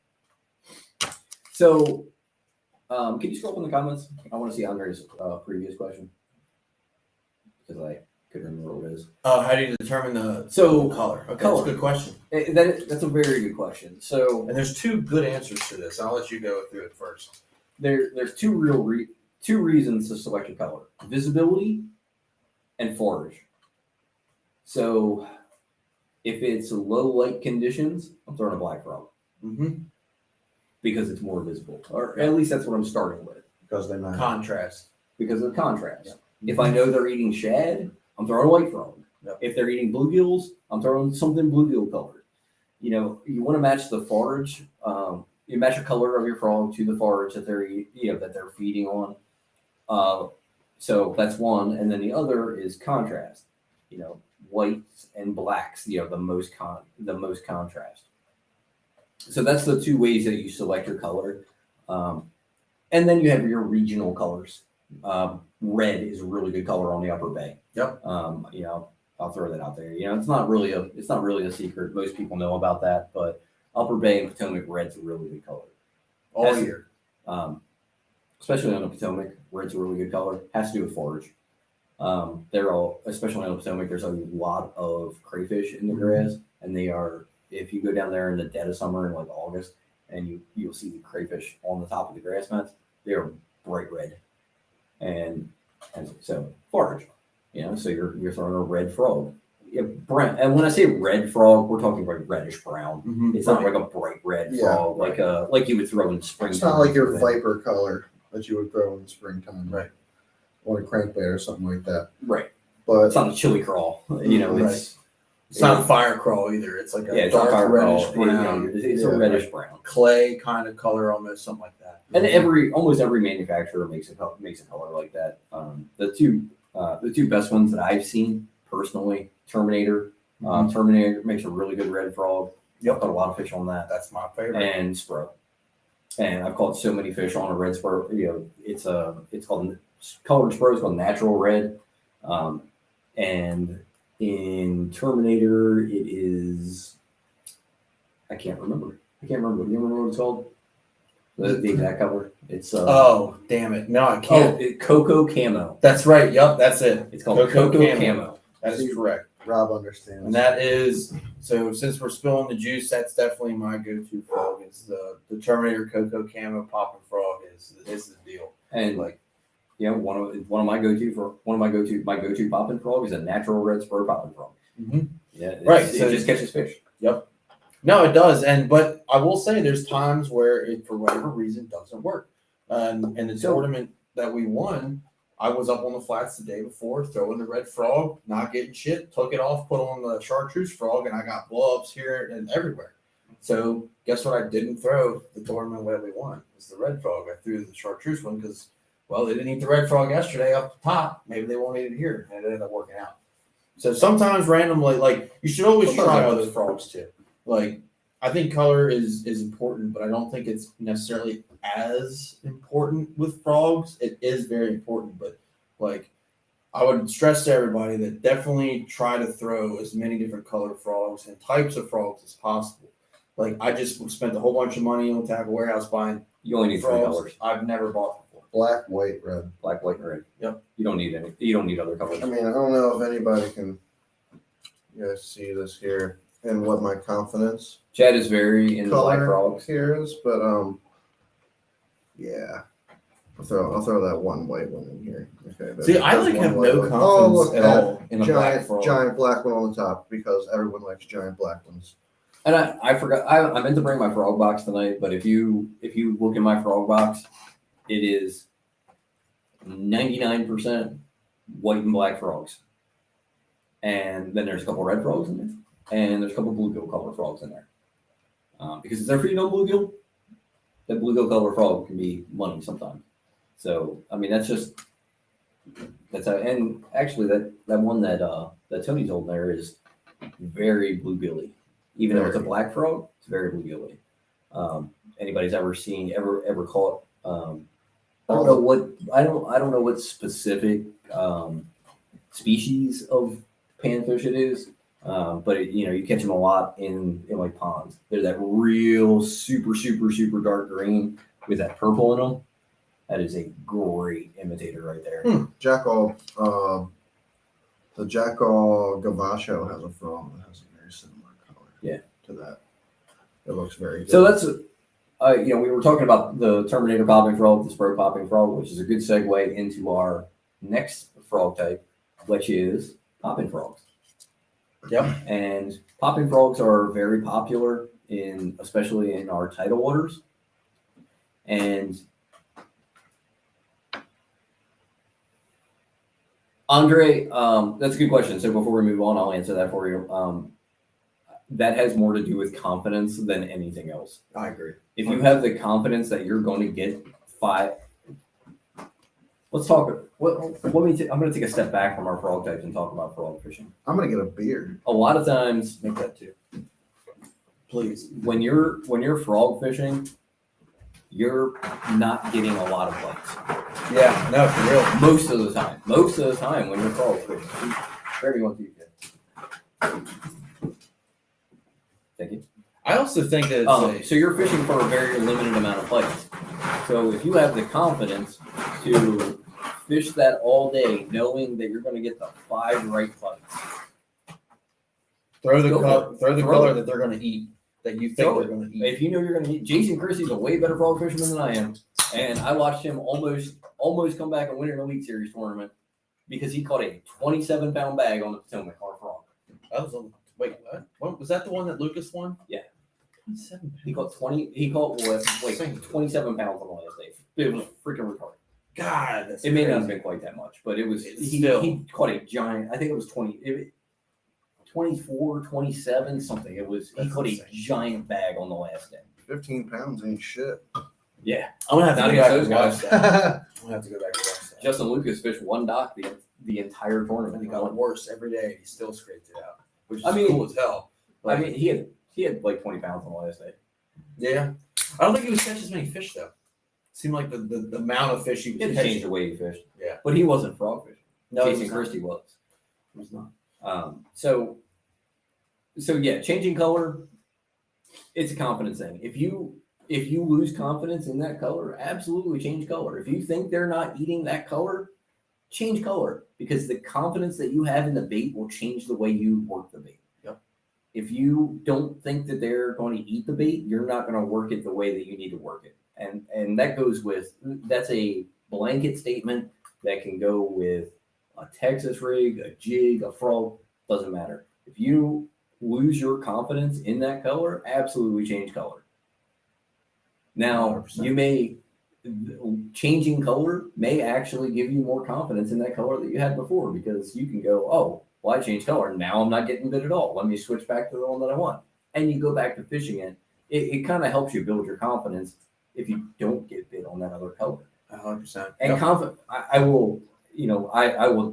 [SPEAKER 1] So, can you scroll up in the comments? I want to see Andre's previous question because I couldn't remember what it is.
[SPEAKER 3] How do you determine the color? Okay,
[SPEAKER 1] Color.
[SPEAKER 3] that's a good question.
[SPEAKER 1] That's a very good question. So
[SPEAKER 3] And there's two good answers to this. I'll let you go through it first.
[SPEAKER 1] there's two reasons to select a color: visibility and forage. So if it's low light conditions, I'm throwing a black frog
[SPEAKER 3] Mm-hmm.
[SPEAKER 1] because it's more visible, or at least that's what I'm starting with
[SPEAKER 2] Because they matter.
[SPEAKER 3] Contrast.
[SPEAKER 1] because of the contrast.
[SPEAKER 3] Yeah.
[SPEAKER 1] If I know they're eating shad, I'm throwing a white frog.
[SPEAKER 3] Yep.
[SPEAKER 1] If they're eating bluegills, I'm throwing something bluegill colored. You know, you want to match the forage. You match the color of your frog to the forage that they're feeding on. So that's one, and then the other is contrast. You know, whites and blacks. You know, the most contrast. So that's the two ways that you select your color. And then you have your regional colors. Red is a really good color on the Upper Bay.
[SPEAKER 3] Yep.
[SPEAKER 1] You know, I'll throw that out there. You know, it's not really a secret. Most people know about that, but Upper Bay and Potomac, red's a really good color.
[SPEAKER 3] All
[SPEAKER 1] Has-
[SPEAKER 3] year.
[SPEAKER 1] Especially on the Potomac, red's a really good color. Has to do with forage. Especially on the Potomac, there's a lot of crayfish in the grass, and they are. If you go down there in the dead of summer in like August, and you'll see the crayfish on the top of the grass mats, they are bright red, and so forage. So you're throwing a red frog. Yeah, brown. And when I say red frog, we're talking like reddish brown.
[SPEAKER 3] Mhm.
[SPEAKER 1] It's not like a bright red
[SPEAKER 2] Yeah,
[SPEAKER 1] frog, like you would throw in spring.
[SPEAKER 2] It's not like your viper color that you would throw in the springtime,
[SPEAKER 3] Right.
[SPEAKER 2] On a crankbait or something like that.
[SPEAKER 1] Right.
[SPEAKER 2] But
[SPEAKER 1] It's not a chili crawl.
[SPEAKER 3] It's not a fire crawl either. It's like a
[SPEAKER 1] it's not
[SPEAKER 3] dark
[SPEAKER 1] fire
[SPEAKER 3] reddish
[SPEAKER 1] crawl.
[SPEAKER 3] brown,
[SPEAKER 1] It's a reddish brown.
[SPEAKER 3] clay kind of color, almost something like that.
[SPEAKER 1] And almost every manufacturer makes a color like that. The two best ones that I've seen personally, Terminator. Terminator makes a really good red frog.
[SPEAKER 3] Yep.
[SPEAKER 1] Caught a lot of fish on that.
[SPEAKER 3] That's my favorite.
[SPEAKER 1] And Spro. And I've caught so many fish on a red Spro. It's called colored Spro. It's called natural red. And in Terminator, it is. I can't remember. You remember what it's called? The exact color. It's
[SPEAKER 3] oh, damn it! No, I can't.
[SPEAKER 1] Cocoa Camo.
[SPEAKER 3] That's right. Yep, that's it.
[SPEAKER 1] It's called Cocoa Camo.
[SPEAKER 3] That is correct.
[SPEAKER 2] Rob understands.
[SPEAKER 3] And that is so. Since we're spilling the juice, that's definitely my go-to frog. Is the Terminator Cocoa Camo popping frog is the deal.
[SPEAKER 1] And one of my go-to popping frog is a natural red spur popping frog.
[SPEAKER 3] Mm-hmm.
[SPEAKER 1] Yeah,
[SPEAKER 3] right.
[SPEAKER 1] So it just catches fish.
[SPEAKER 3] Yep. No, it does. But I will say there's times where it, for whatever reason, doesn't work. And the tournament that we won, I was up on the flats the day before, throwing the red frog, not getting shit, took it off, put on the chartreuse frog, and I got blow-ups here and everywhere. So guess what I didn't throw the tournament where we won? It was the red frog. I threw the chartreuse one because, well, they didn't eat the red frog yesterday up the top. Maybe they won't eat it here. And it ended up working out. So sometimes randomly, like, you should always try other frogs too. Like, I think color is important, but I don't think it's necessarily as important with frogs. It is very important, but like I would stress to everybody that definitely try to throw as many different color frogs and types of frogs as possible. Like I just spent a whole bunch of money on Tackle Warehouse buying.
[SPEAKER 1] You only need
[SPEAKER 3] frogs
[SPEAKER 1] 3 colors.
[SPEAKER 3] I've never bought before.
[SPEAKER 2] Black, white, red.
[SPEAKER 1] Black, white, and red.
[SPEAKER 3] Yep.
[SPEAKER 1] You don't need any. You don't need other colors.
[SPEAKER 2] I mean, I don't know if anybody can you guys see this here and what my confidence
[SPEAKER 1] Chad is very into black
[SPEAKER 2] color
[SPEAKER 1] frogs.
[SPEAKER 2] here is, but yeah. I'll throw that one white one in here. Okay.
[SPEAKER 3] See, I
[SPEAKER 2] there's one
[SPEAKER 3] have
[SPEAKER 2] white
[SPEAKER 3] no
[SPEAKER 2] one.
[SPEAKER 3] confidence
[SPEAKER 2] look,
[SPEAKER 3] at
[SPEAKER 2] that
[SPEAKER 3] all in a black frog.
[SPEAKER 2] giant black one on the top because everyone likes giant black ones.
[SPEAKER 1] And I forgot. I meant to bring my frog box tonight, but if you look in my frog box, it is 99% white and black frogs. And then there's a couple red frogs in there, and there's a couple bluegill color frogs in there. Because if you know bluegill, that bluegill color frog can be money sometimes. So I mean that's how. And actually that one that Tony's holding there is very bluegilly. Even though it's a black frog, it's very bluegilly. Anybody's ever caught? I don't know what specific species of panfish it is, but you catch them a lot in like ponds. They're that real super dark green with that purple in them. That is a great imitator right there.
[SPEAKER 2] Jackal, the Jackal Gavacho has a frog that has a very similar color to that. It looks very good.
[SPEAKER 1] So that's we were talking about the Terminator popping frog, the Spro popping frog, which is a good segue into our next frog type, which is popping frogs.
[SPEAKER 3] Yep.
[SPEAKER 1] And popping frogs are very popular especially in our tidal waters. And Andre, that's a good question. So before we move on, I'll answer that for you. That has more to do with confidence than anything else.
[SPEAKER 3] I agree.
[SPEAKER 1] If you have the confidence that you're going to get 5, let's talk. I'm going to take a step back from our frog types and talk about frog fishing.
[SPEAKER 2] I'm gonna get a beer.
[SPEAKER 1] A lot of times,
[SPEAKER 3] Make that too, please.
[SPEAKER 1] when you're frog fishing, you're not getting a lot of bites.
[SPEAKER 3] Yeah, no, for real.
[SPEAKER 1] Most of the time when you're frog fishing. Where do you want to get? Thank you.
[SPEAKER 3] I also think that
[SPEAKER 1] So you're fishing for a very limited amount of bites. So if you have the confidence to fish that all day, knowing that you're going to get the 5 right bites,
[SPEAKER 3] throw the
[SPEAKER 1] Go for it.
[SPEAKER 3] throw the
[SPEAKER 1] Throw
[SPEAKER 3] color
[SPEAKER 1] it.
[SPEAKER 3] that they're going to eat, that you think
[SPEAKER 1] Throw
[SPEAKER 3] they're
[SPEAKER 1] it.
[SPEAKER 3] going to eat.
[SPEAKER 1] if you know you're going to eat, Jason Christie's a way better frog fisherman than I am, and I watched him almost come back and win an Elite Series tournament because he caught a 27-pound bag on the Potomac on a frog.
[SPEAKER 3] That was wait, what was that? The one that Lucas won?
[SPEAKER 1] Yeah.
[SPEAKER 3] 27
[SPEAKER 1] He caught 27 pounds on the last day. It was freaking retarded.
[SPEAKER 3] God, that's
[SPEAKER 1] It may not
[SPEAKER 3] crazy.
[SPEAKER 1] have been quite that much, but it was.
[SPEAKER 3] It's
[SPEAKER 1] He
[SPEAKER 3] still-
[SPEAKER 1] he caught a giant. I think it was 24, 27, something. It was. He
[SPEAKER 3] That's
[SPEAKER 1] caught
[SPEAKER 3] insane.
[SPEAKER 1] a giant bag on the last day.
[SPEAKER 2] 15 pounds ain't shit.
[SPEAKER 1] Yeah,
[SPEAKER 3] I'm gonna have to
[SPEAKER 1] Not
[SPEAKER 3] go back
[SPEAKER 1] even
[SPEAKER 3] and
[SPEAKER 1] those
[SPEAKER 3] watch
[SPEAKER 1] guys.
[SPEAKER 3] that. I'm gonna have to go back and watch that.
[SPEAKER 1] Justin Lucas fished one dock the entire
[SPEAKER 3] And
[SPEAKER 1] tournament.
[SPEAKER 3] he got worse every day. He still scraped it out, which is
[SPEAKER 1] I mean-
[SPEAKER 3] cool as hell.
[SPEAKER 1] I mean, he had like 20 pounds on the last day.
[SPEAKER 3] Yeah, I don't think he was catching as many fish though. Seemed like the amount of fish he
[SPEAKER 1] He
[SPEAKER 3] was
[SPEAKER 1] had to change
[SPEAKER 3] catching.
[SPEAKER 1] the way he fished.
[SPEAKER 3] Yeah.
[SPEAKER 1] But he wasn't frog fishing.
[SPEAKER 3] No, he
[SPEAKER 1] Jason
[SPEAKER 3] was not.
[SPEAKER 1] Christie was.
[SPEAKER 3] He was not.
[SPEAKER 1] So yeah, changing color, it's a confidence thing. If you lose confidence in that color, absolutely change color. If you think they're not eating that color, change color, because the confidence that you have in the bait will change the way you work the bait.
[SPEAKER 3] Yep.
[SPEAKER 1] If you don't think that they're going to eat the bait, you're not going to work it the way that you need to work it. And that goes with, that's a blanket statement that can go with a Texas rig, a jig, a frog, doesn't matter. If you lose your confidence in that color, absolutely change color. Now,
[SPEAKER 3] 100%.
[SPEAKER 1] changing color may actually give you more confidence in that color that you had before, because you can go, oh, well, I changed color. Now I'm not getting bit at all. Let me switch back to the one that I want. And you go back to fishing it. It kind of helps you build your confidence if you don't get bit on that other color.
[SPEAKER 3] 100%.
[SPEAKER 1] And I will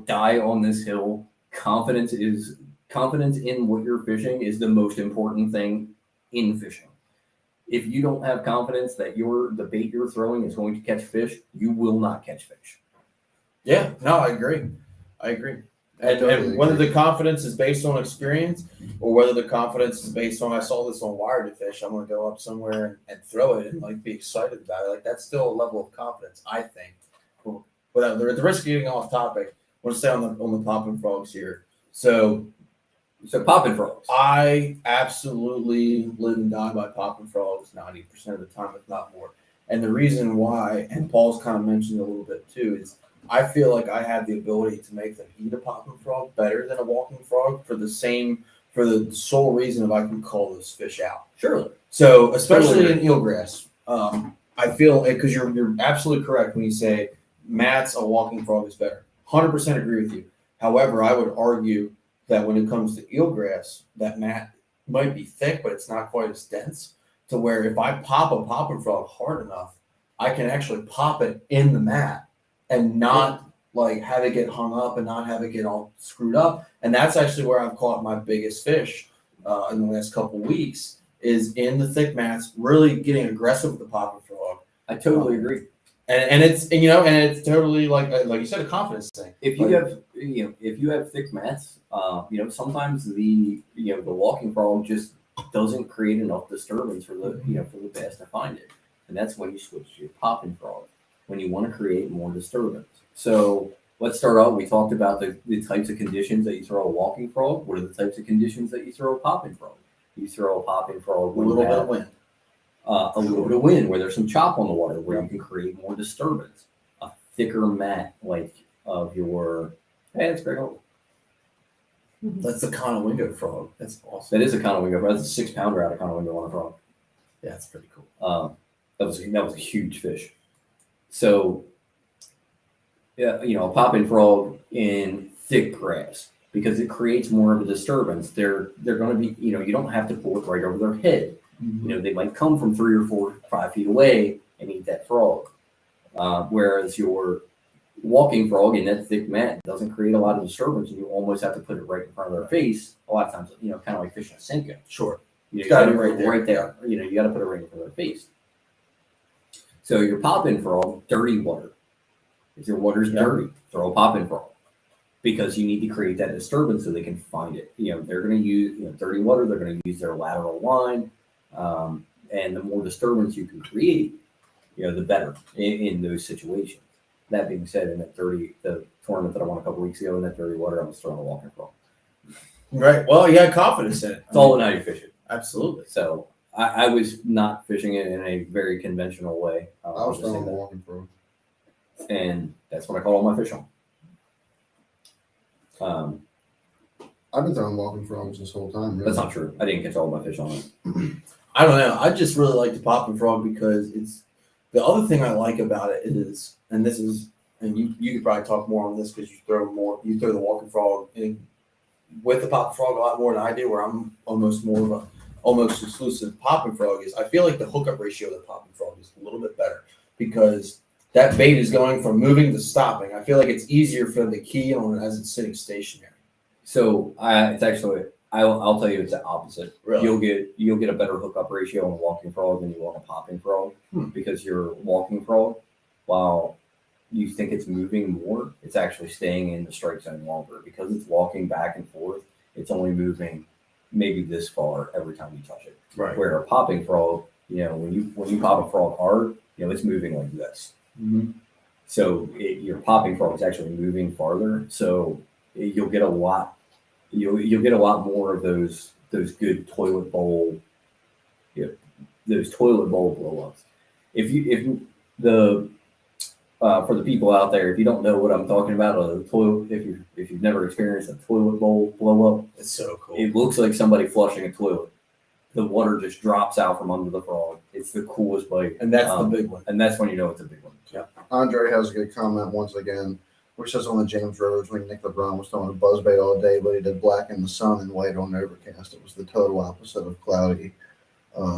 [SPEAKER 1] die on this hill. Confidence in what you're fishing is the most important thing in fishing. If you don't have confidence that the bait you're throwing is going to catch fish, you will not catch fish.
[SPEAKER 3] Yeah, no, I agree. And whether the confidence is based on experience or whether the confidence is based on, I saw this on Wire to Fish, I'm going to go up somewhere and throw it and like be excited about it. Like that's still a level of confidence, I think. But at the risk of getting off topic, I want to stay on the popping frogs here. So
[SPEAKER 1] popping frogs.
[SPEAKER 3] I absolutely live and die by popping frogs 90% of the time, if not more. And the reason why, and Paul's kind of mentioned a little bit too, is I feel like I have the ability to make them eat a popping frog better than a walking frog for the sole reason of I can call those fish out.
[SPEAKER 1] Surely.
[SPEAKER 3] So especially in eelgrass, I feel because you're absolutely correct when you say Matt's a walking frog is better. 100% agree with you. However, I would argue that when it comes to eelgrass, that mat might be thick, but it's not quite as dense. To where if I pop a popping frog hard enough, I can actually pop it in the mat and not like have it get hung up and not have it get all screwed up. And that's actually where I've caught my biggest fish in the last couple of weeks is in the thick mats, really getting aggressive with the popping frog.
[SPEAKER 1] I totally agree.
[SPEAKER 3] And it's totally like you said, a confidence thing.
[SPEAKER 1] If you have thick mats, sometimes the walking frog just doesn't create enough disturbance for the bass to find it, and that's when you switch to your popping frog when you want to create more disturbance. So let's start out. We talked about the types of conditions that you throw a walking frog. What are the types of conditions that you throw a popping frog? You throw a popping frog when
[SPEAKER 3] A little
[SPEAKER 1] you
[SPEAKER 3] bit
[SPEAKER 1] have
[SPEAKER 3] of wind.
[SPEAKER 1] a little bit of wind, where there's some chop on the water, where you can create more disturbance. A thicker mat like of your, hey, that's great.
[SPEAKER 3] That's the Conowingo frog. That's awesome.
[SPEAKER 1] That is a Conowingo. That's a 6-pounder out of Conowingo on a frog.
[SPEAKER 3] Yeah, that's pretty cool.
[SPEAKER 1] That was a huge fish. So, yeah, a popping frog in thick grass, because it creates more of a disturbance. They're going to be, you don't have to pull it right over their head. They might come from 3 or 4, 5 feet away and eat that frog. Whereas your walking frog in that thick mat doesn't create a lot of disturbance, and you almost have to put it right in front of their face. A lot of times, kind of like fishing a Senko.
[SPEAKER 3] Sure.
[SPEAKER 1] You
[SPEAKER 3] Gotta
[SPEAKER 1] got
[SPEAKER 3] be
[SPEAKER 1] to
[SPEAKER 3] right there.
[SPEAKER 1] right there. You got to put it right in front of their face. So your popping frog, dirty water. If your water's dirty, throw a popping frog. because you need to create that disturbance so they can find it. They're going to use dirty water. They're going to use their lateral line, and the more disturbance you can create, the better in those situations. That being said, in the tournament that I won a couple weeks ago in that dirty water, I was throwing a walking frog.
[SPEAKER 3] Right. Well, you had confidence in it.
[SPEAKER 1] It's all in how you fish it.
[SPEAKER 3] Absolutely.
[SPEAKER 1] So I was not fishing it in a very conventional way.
[SPEAKER 2] I was throwing a walking frog.
[SPEAKER 1] And that's what I caught all my fish on.
[SPEAKER 2] I've been throwing walking frogs this whole time. Really.
[SPEAKER 1] That's not true. I didn't catch all my fish on it.
[SPEAKER 3] I don't know. I just really like the popping frog because it's the other thing I like about it is, and you could probably talk more on this because you throw the walking frog in with the popping frog a lot more than I do, where I'm almost more of a almost exclusive popping frog is. I feel like the hookup ratio of the popping frog is a little bit better because that bait is going from moving to stopping. I feel like it's easier for the key on as it's sitting stationary.
[SPEAKER 1] So it's actually, I'll tell you, it's the opposite.
[SPEAKER 3] Really?
[SPEAKER 1] You'll get a better hookup ratio on a walking frog than you will on a popping frog because your walking frog, while you think it's moving more, it's actually staying in the strike zone longer because it's walking back and forth. It's only moving maybe this far every time you touch it.
[SPEAKER 3] Right.
[SPEAKER 1] Where a popping frog, when you pop a frog hard, it's moving like this.
[SPEAKER 3] Mm-hmm.
[SPEAKER 1] So your popping frog is actually moving farther. So you'll get a lot. You'll get a lot more of those good toilet bowl, those toilet bowl blow-ups. For the people out there, if you don't know what I'm talking about, if you've never experienced a toilet bowl blow-up,
[SPEAKER 3] It's so cool.
[SPEAKER 1] it looks like somebody flushing a toilet. The water just drops out from under the frog. It's the coolest bite,
[SPEAKER 3] And that's the big one.
[SPEAKER 1] and that's when you know it's a big one.
[SPEAKER 3] Yeah.
[SPEAKER 2] Andre has a good comment once again, which says on the James Rivers when Nick LeBron was throwing a buzzbait all day, but he did black in the sun and white on overcast. It was the total opposite of cloudy,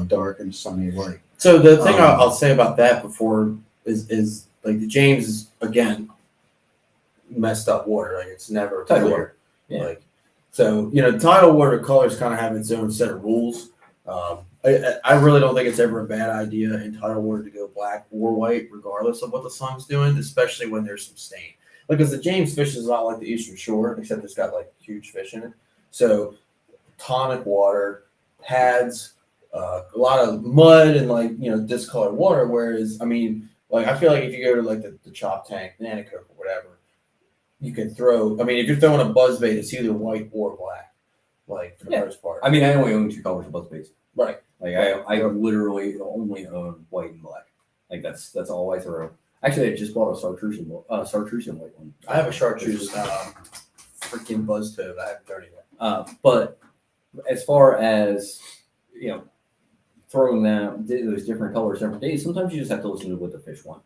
[SPEAKER 2] dark and sunny white.
[SPEAKER 3] So the thing I'll say about that before is like the James is again messed up water. Like it's never
[SPEAKER 1] Tidal
[SPEAKER 3] clear.
[SPEAKER 1] water. Yeah.
[SPEAKER 3] Like so, tidal water colors kind of have its own set of rules. I really don't think it's ever a bad idea in tidal water to go black or white, regardless of what the sun's doing, especially when there's some stain. Like, because the James fish is a lot like the Eastern Shore, except it's got like huge fish in it. So, tonic water, pads, a lot of mud and discolored water. Whereas, I feel like if you go to like the Chop Tank, Nanacoke, or whatever, you can throw. If you're throwing a buzzbait, it's either white or black. Like for the most part.
[SPEAKER 1] I only own 2 colors of buzzbaits.
[SPEAKER 3] Right.
[SPEAKER 1] Like I literally only own white and black. Like that's all I throw. Actually, I just bought a chartreuse and white one.
[SPEAKER 3] I have a chartreuse freaking buzz toad. I haven't thrown it yet.
[SPEAKER 1] But as far as throwing those different colors different days, sometimes you just have to listen to what the fish want.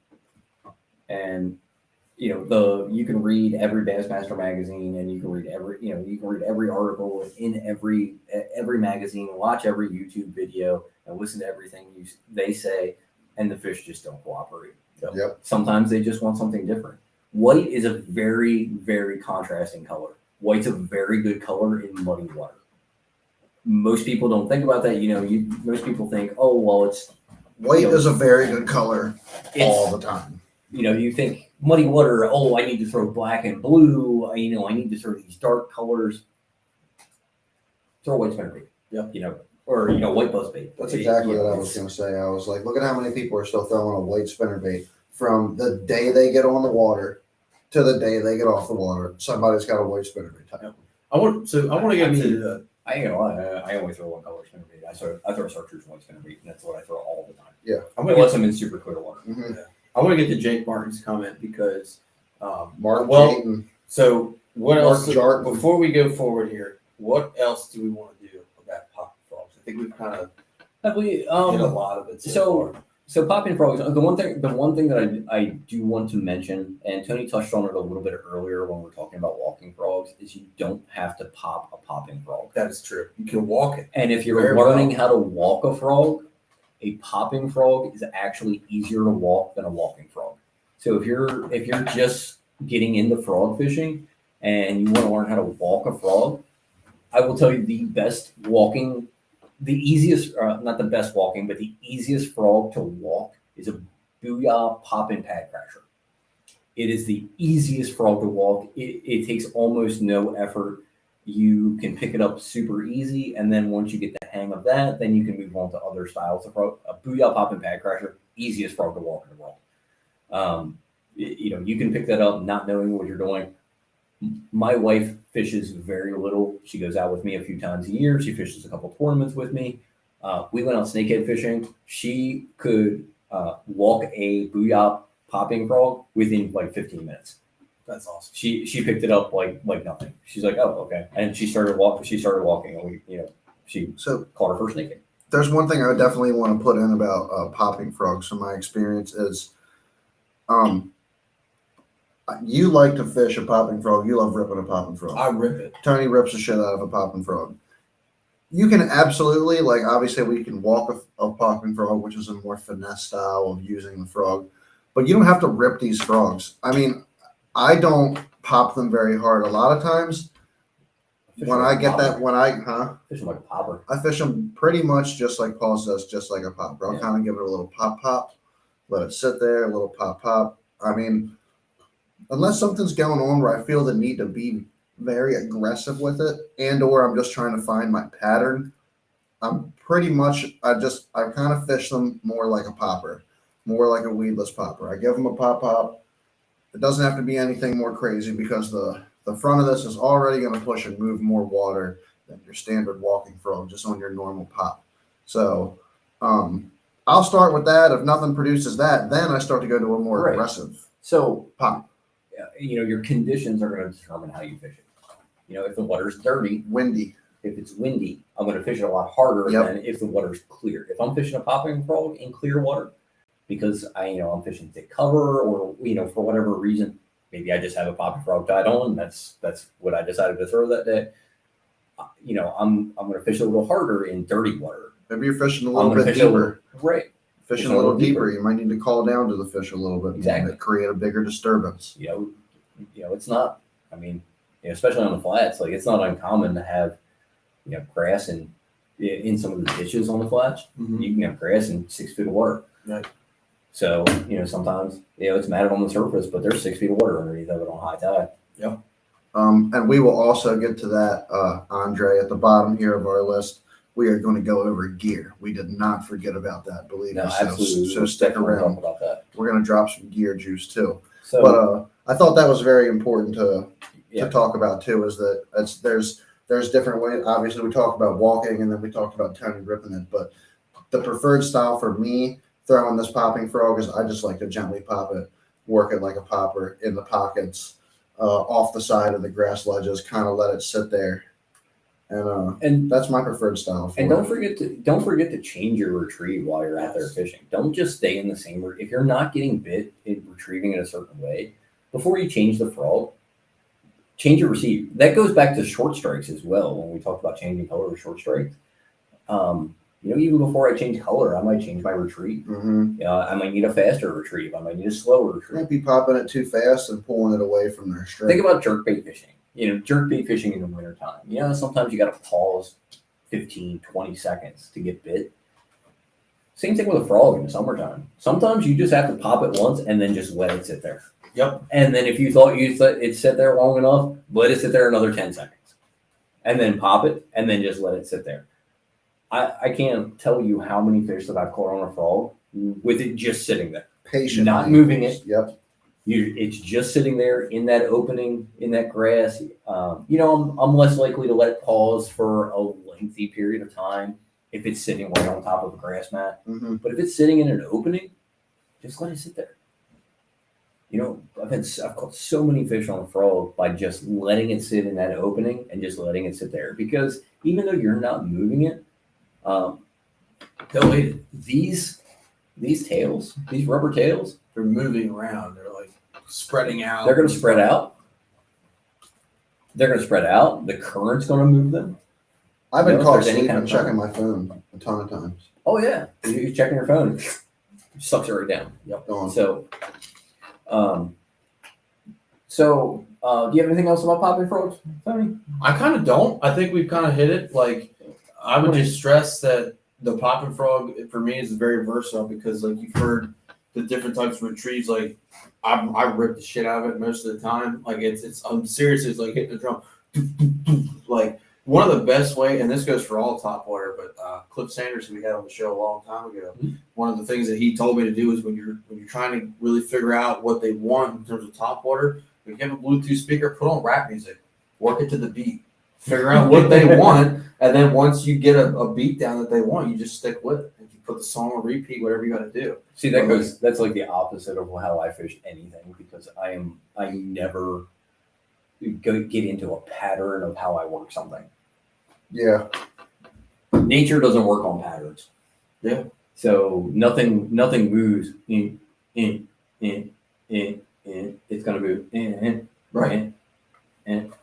[SPEAKER 1] And you can read every Bassmaster magazine, and you can read every article in every magazine, watch every YouTube video, and listen to everything they say, and the fish just don't cooperate.
[SPEAKER 2] Yep.
[SPEAKER 1] Sometimes they just want something different. White is a very, very contrasting color. White's a very good color in muddy water. Most people don't think about that. Most people think, oh, well, it's
[SPEAKER 2] white is a very good color all the time.
[SPEAKER 1] You think muddy water, oh, I need to throw black and blue. I need to throw these dark colors. Throw white spinnerbait.
[SPEAKER 3] Yep.
[SPEAKER 1] Or white buzzbait.
[SPEAKER 2] That's exactly what I was going to say. I was like, look at how many people are still throwing a white spinnerbait from the day they get on the water to the day they get off the water. Somebody's got a white spinnerbait.
[SPEAKER 3] Yep. I want to get to the.
[SPEAKER 1] I ain't gonna lie. I only throw one color spinnerbait. I throw chartreuse white spinnerbait, and that's what I throw all the time.
[SPEAKER 2] Yeah.
[SPEAKER 1] Unless I'm in super clear water.
[SPEAKER 2] Mm-hmm.
[SPEAKER 3] Yeah. I want to get to Jake Martin's comment because
[SPEAKER 2] Mark Jayton.
[SPEAKER 3] So what else?
[SPEAKER 2] Jarton.
[SPEAKER 3] Before we go forward here, what else do we want to do about popping frogs? I think we've kind of hit a lot of it.
[SPEAKER 1] So popping frogs. The one thing that I do want to mention, and Tony touched on it a little bit earlier when we were talking about walking frogs, is you don't have to pop a popping frog.
[SPEAKER 3] That is true. You can walk it.
[SPEAKER 1] And if you're learning how to walk a frog, a popping frog is actually easier to walk than a walking frog. So if you're just getting into frog fishing and you want to learn how to walk a frog, I will tell you the easiest, not the best walking, but the easiest frog to walk is a Booyah popping pad crasher. It is the easiest frog to walk. It takes almost no effort. You can pick it up super easy, and then once you get the hang of that, then you can move on to other styles of frog. A booyah pop and pad crasher, easiest frog to walk in the world. You can pick that up not knowing what you're doing. My wife fishes very little. She goes out with me a few times a year. She fishes a couple tournaments with me. We went out snakehead fishing. She could walk a booyah popping frog within like 15 minutes.
[SPEAKER 3] That's awesome.
[SPEAKER 1] She picked it up like nothing. She's like, oh, okay. And she started walking, and she caught her first snakehead.
[SPEAKER 2] There's one thing I would definitely want to put in about popping frogs from my experience is you like to fish a popping frog. You love ripping a popping frog.
[SPEAKER 3] I rip it.
[SPEAKER 2] Tony rips the shit out of a popping frog. You can absolutely, obviously we can walk a popping frog, which is a more finesse style of using the frog, but you don't have to rip these frogs. I mean, I don't pop them very hard. A lot of times when I get that,
[SPEAKER 1] Fish them like a popper.
[SPEAKER 2] I fish them pretty much just like Paul says, just like a popper. I'll kind of give it a little pop, let it sit there, a little pop. I mean, unless something's going on where I feel the need to be very aggressive with it, and or I'm just trying to find my pattern, I'm pretty much I kind of fish them more like a popper, more like a weedless popper. I give them a pop. It doesn't have to be anything more crazy because the front of this is already going to push and move more water than your standard walking frog just on your normal pop. So I'll start with that. If nothing produces that, then I start to go to a more aggressive pop.
[SPEAKER 1] Your conditions are going to determine how you fish it. If the water's dirty,
[SPEAKER 2] windy.
[SPEAKER 1] If it's windy, I'm going to fish it a lot harder than if the water's clear. If I'm fishing a popping frog in clear water, because I'm fishing thick cover, or for whatever reason, maybe I just have a popping frog tied on. That's what I decided to throw that day. I'm going to fish a little harder in dirty water.
[SPEAKER 2] Maybe you're fishing a little bit deeper.
[SPEAKER 1] Right.
[SPEAKER 2] Fishing a little deeper, you might need to call down to the fish a little bit.
[SPEAKER 1] Exactly.
[SPEAKER 2] Create a bigger disturbance.
[SPEAKER 1] It's not. I mean, especially on the flats, it's not uncommon to have grass in some of the ditches on the flats.
[SPEAKER 3] Mm-hmm.
[SPEAKER 1] You can have grass in 6 feet of water.
[SPEAKER 3] Right.
[SPEAKER 1] So sometimes it's matted on the surface, but there's 6 feet of water underneath of it on high tide.
[SPEAKER 3] Yep.
[SPEAKER 2] And we will also get to that, Andre, at the bottom here of our list. We are going to go over gear. We did not forget about that, believe me. So stick around.
[SPEAKER 1] About that.
[SPEAKER 2] We're going to drop some gear juice too.
[SPEAKER 1] So,
[SPEAKER 2] but I thought that was very important to talk about too. Is that there's different ways. Obviously, we talked about walking, and then we talked about Tony ripping it. But the preferred style for me throwing this popping frog is I just like to gently pop it, work it like a popper in the pockets, off the side of the grass ledges, kind of let it sit there. And that's my preferred style.
[SPEAKER 1] Don't forget to change your retrieve while you're out there fishing. Don't just stay in the same. If you're not getting bit in retrieving in a certain way, before you change the frog, change your receive. That goes back to short strikes as well. When we talked about changing color with short strikes, even before I change color, I might change my retrieve.
[SPEAKER 2] Mm-hmm.
[SPEAKER 1] I might need a faster retrieve. I might need a slower retrieve.
[SPEAKER 2] Might be popping it too fast and pulling it away from their strike.
[SPEAKER 1] Think about jerkbait fishing. Jerkbait fishing in the wintertime. Sometimes you got to pause 15, 20 seconds to get bit. Same thing with a frog in the summertime. Sometimes you just have to pop it once and then just let it sit there.
[SPEAKER 3] Yep.
[SPEAKER 1] And then if you thought it sit there long enough, let it sit there another 10 seconds. And then pop it and then just let it sit there. I can't tell you how many fish that I've caught on a frog with it just sitting there.
[SPEAKER 2] Patient.
[SPEAKER 1] Not moving it.
[SPEAKER 2] Yep.
[SPEAKER 1] It's just sitting there in that opening, in that grass. I'm less likely to let it pause for a lengthy period of time if it's sitting right on top of a grass mat.
[SPEAKER 2] Mm-hmm.
[SPEAKER 1] But if it's sitting in an opening, just let it sit there. I've caught so many fish on a frog by just letting it sit in that opening and just letting it sit there. Because even though you're not moving it, these tails, these rubber tails,
[SPEAKER 3] They're moving around. They're spreading out.
[SPEAKER 1] They're going to spread out. The current's going to move them.
[SPEAKER 2] I've been caught sleeping checking my phone a ton of times.
[SPEAKER 1] Oh, yeah. You're checking your phone. It sucks it right down.
[SPEAKER 2] Yep. Go on.
[SPEAKER 1] So, do you have anything else about popping frogs, Tony?
[SPEAKER 3] I kind of don't. I think we've kind of hit it. I would just stress that the popping frog for me is very versatile because, you've heard the different types of retrieves, like I rip the shit out of it most of the time. Like it's I'm serious. It's like hitting the drum. Like one of the best way, and this goes for all top water, but Cliff Sanders, who we had on the show a long time ago, one of the things that he told me to do is when you're trying to really figure out what they want in terms of top water, if you have a Bluetooth speaker, put on rap music, work it to the beat, figure out what they want, and then once you get a beat down that they want, you just stick with it. You put the song on repeat, whatever you got to do.
[SPEAKER 1] See, that's like the opposite of how I fish anything, because I never get into a pattern of how I work something.
[SPEAKER 2] Yeah.
[SPEAKER 1] Nature doesn't work on patterns.
[SPEAKER 3] Yeah.
[SPEAKER 1] So nothing moves in. It's gonna move in.
[SPEAKER 3] Right.
[SPEAKER 1] And.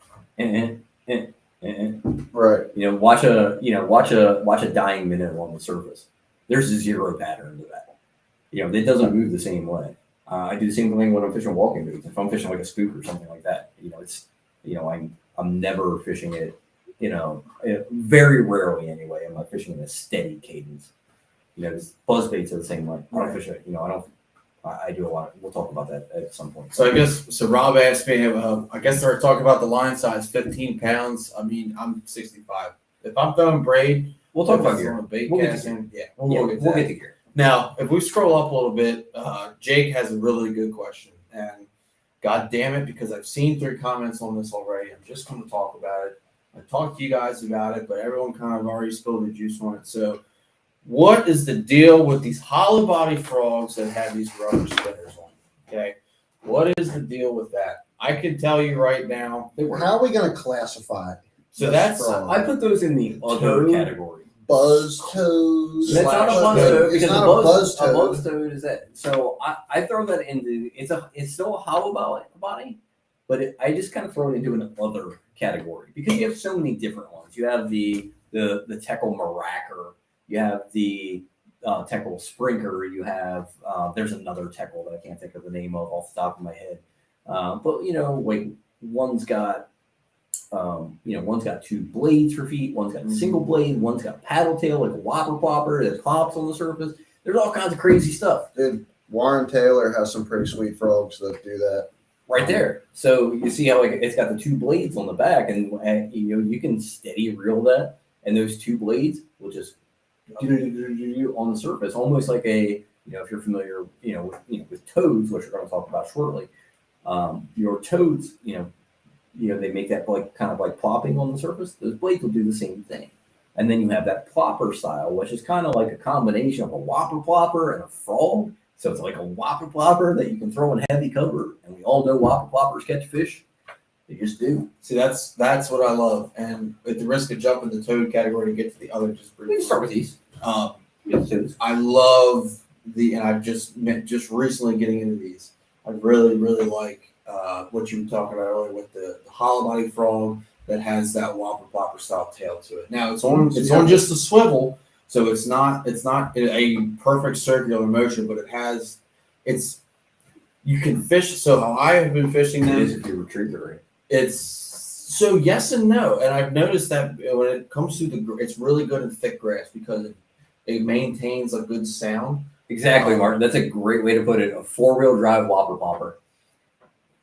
[SPEAKER 2] Right.
[SPEAKER 1] Watch a dying minnow on the surface. There's zero pattern to that. It doesn't move the same way. I do the same thing when I'm fishing walking baits. If I'm fishing like a spook or something like that, I'm never fishing it. Very rarely anyway am I fishing in a steady cadence. Buzzbaits are the same way. I don't fish it. I do a lot. We'll talk about that at some point.
[SPEAKER 3] So Rob asked me, I guess they're talking about the line size, 15 pounds. I mean, I'm 65. If I'm throwing braid,
[SPEAKER 1] we'll talk about
[SPEAKER 3] gear.
[SPEAKER 1] gear.
[SPEAKER 3] We'll get to gear.
[SPEAKER 1] We'll get to gear.
[SPEAKER 3] Now, if we scroll up a little bit, Jake has a really good question. And God damn it, because I've seen 3 comments on this already. I'm just going to talk about it. I talked to you guys about it, but everyone kind of already spilled the juice on it. So what is the deal with these hollow body frogs that have these rubber spinners on? Okay. What is the deal with that? I can tell you right now.
[SPEAKER 2] How are we going to classify it?
[SPEAKER 3] So that's,
[SPEAKER 1] I put those in the other category.
[SPEAKER 2] Buzz toes.
[SPEAKER 1] That's not a buzz toad, because
[SPEAKER 2] not
[SPEAKER 1] a
[SPEAKER 2] a
[SPEAKER 1] buzz
[SPEAKER 2] toad.
[SPEAKER 1] toad is that. So I throw that into it's still a hollow body, but I just kind of throw it into an other category because you have so many different ones. You have the Teckle Maracker, you have the Teckle Sprinker, you have there's another Teckle that I can't think of the name of off the top of my head, but like one's got. One's got 2 blades for feet, one's got a single blade, one's got paddle tail like a whopper plopper that pops on the surface. There's all kinds of crazy stuff.
[SPEAKER 2] Dude, Warren Taylor has some pretty sweet frogs that do that.
[SPEAKER 1] Right there. So you see how it's got the 2 blades on the back, and you can steady reel that, and those 2 blades will just on the surface, almost like a if you're familiar with toads, which we're going to talk about shortly. Your toads, they make that kind of like plopping on the surface. Those blades will do the same thing. And then you have that plopper style, which is kind of like a combination of a whopper plopper and a frog. So it's like a whopper plopper that you can throw in heavy cover. And we all know whopper ploppers catch fish. They just do.
[SPEAKER 3] See, that's what I love. And at the risk of jumping the toad category to get to the other, just briefly.
[SPEAKER 1] We can start with these.
[SPEAKER 3] I love and I've just recently getting into these. I really, really like what you were talking about earlier with the hollow body frog that has that whopper plopper style tail to it. Now it's on just the swivel, so it's not a perfect circular motion, but you can fish. So how I have been fishing them
[SPEAKER 1] is if you retrieve it right.
[SPEAKER 3] It's so yes and no, and I've noticed that when it comes to it's really good in thick grass because it maintains a good sound.
[SPEAKER 1] Exactly, Martin. That's a great way to put it. A 4-wheel drive whopper plopper.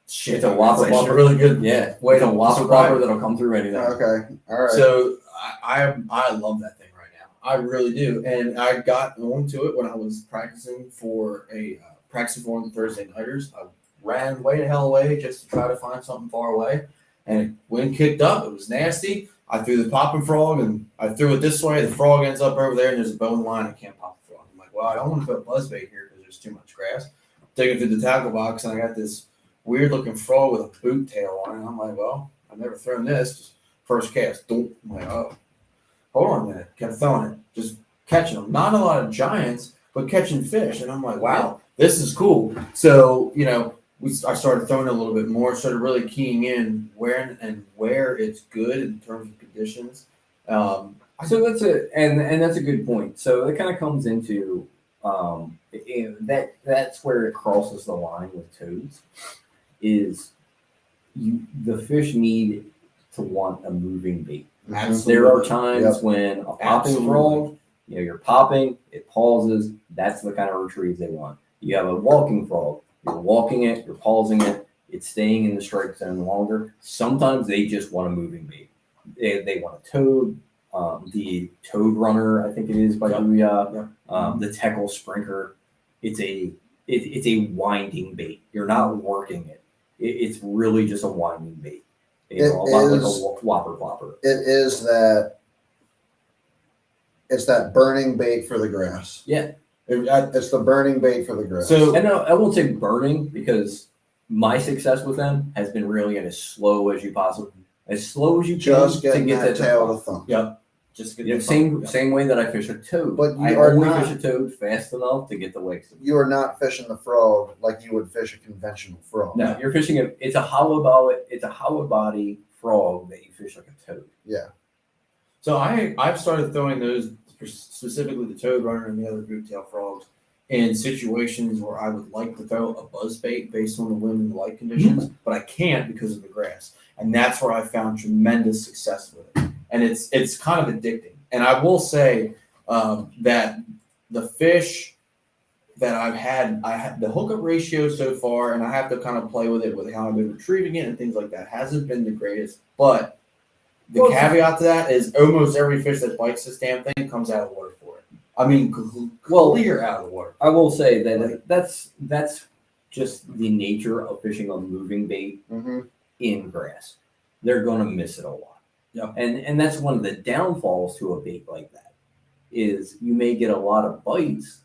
[SPEAKER 3] Shit,
[SPEAKER 1] it's a whopper plopper.
[SPEAKER 3] Really good.
[SPEAKER 1] Yeah, it's a whopper plopper that'll come through anything.
[SPEAKER 2] Okay, all right.
[SPEAKER 3] So I love that thing right now. I really do, and I got onto it when I was practicing for one of the Thursday nighters. I ran way the hell away just to try to find something far away, and wind kicked up. It was nasty. I threw the popping frog, and I threw it this way. The frog ends up over there, and there's a bone line. I can't pop the frog. I'm like, well, I don't want to put buzzbait here because there's too much grass. Take it through the tackle box, and I got this weird looking frog with a boot tail on it. I'm like, well, I've never thrown this. Just first cast. I'm like, oh, hold on a minute. Kept throwing it. Just catching them. Not a lot of giants, but catching fish. And I'm like, wow, this is cool. So, I started throwing it a little bit more, started really keying in where it's good in terms of conditions.
[SPEAKER 1] So that's that's a good point. So it kind of comes into that's where it crosses the line with toads. The fish need to want a moving bait.
[SPEAKER 2] Absolutely.
[SPEAKER 1] There are times when a popping frog, you're popping, it pauses. That's the kind of retrieve they want. You have a walking frog. You're walking it, you're pausing it, it's staying in the strike zone longer. Sometimes they just want a moving bait. They want a toad. The toad runner, I think it is by Booyah. The Teckle Sprinker. It's a winding bait. You're not working it. It's really just a winding bait. A lot like a whopper flopper.
[SPEAKER 2] It's that burning bait for the grass.
[SPEAKER 1] Yeah.
[SPEAKER 2] It's the burning bait for the grass.
[SPEAKER 3] So,
[SPEAKER 1] And I won't say burning because my success with them has been really as slow as you can
[SPEAKER 2] just
[SPEAKER 1] to
[SPEAKER 2] getting
[SPEAKER 1] get
[SPEAKER 2] that tail to thump.
[SPEAKER 3] yep. Just get
[SPEAKER 1] Same way that I fish a toad.
[SPEAKER 2] But you
[SPEAKER 1] I
[SPEAKER 2] are
[SPEAKER 1] only
[SPEAKER 2] not-
[SPEAKER 1] fish a toad fast enough to get the legs.
[SPEAKER 2] You are not fishing the frog like you would fish a conventional frog.
[SPEAKER 1] No, you're fishing it's a hollow body frog that you fish like a toad.
[SPEAKER 2] Yeah.
[SPEAKER 3] So I've started throwing those, specifically the toad runner and the other boobtail frogs, in situations where I would like to throw a buzzbait based on the wind and the light conditions, but I can't because of the grass. And that's where I found tremendous success with it. And it's kind of addicting. And I will say that the fish that I had the hookup ratio so far, and I have to kind of play with it with how I've been retrieving it and things like that, hasn't been the greatest. But the caveat to that is almost every fish that bites this damn thing comes out of the water for it. I mean, clear out of the water.
[SPEAKER 1] I will say that that's just the nature of fishing on moving bait in grass. They're going to miss it a lot.
[SPEAKER 3] Yeah.
[SPEAKER 1] And that's one of the downfalls to a bait like that is you may get a lot of bites,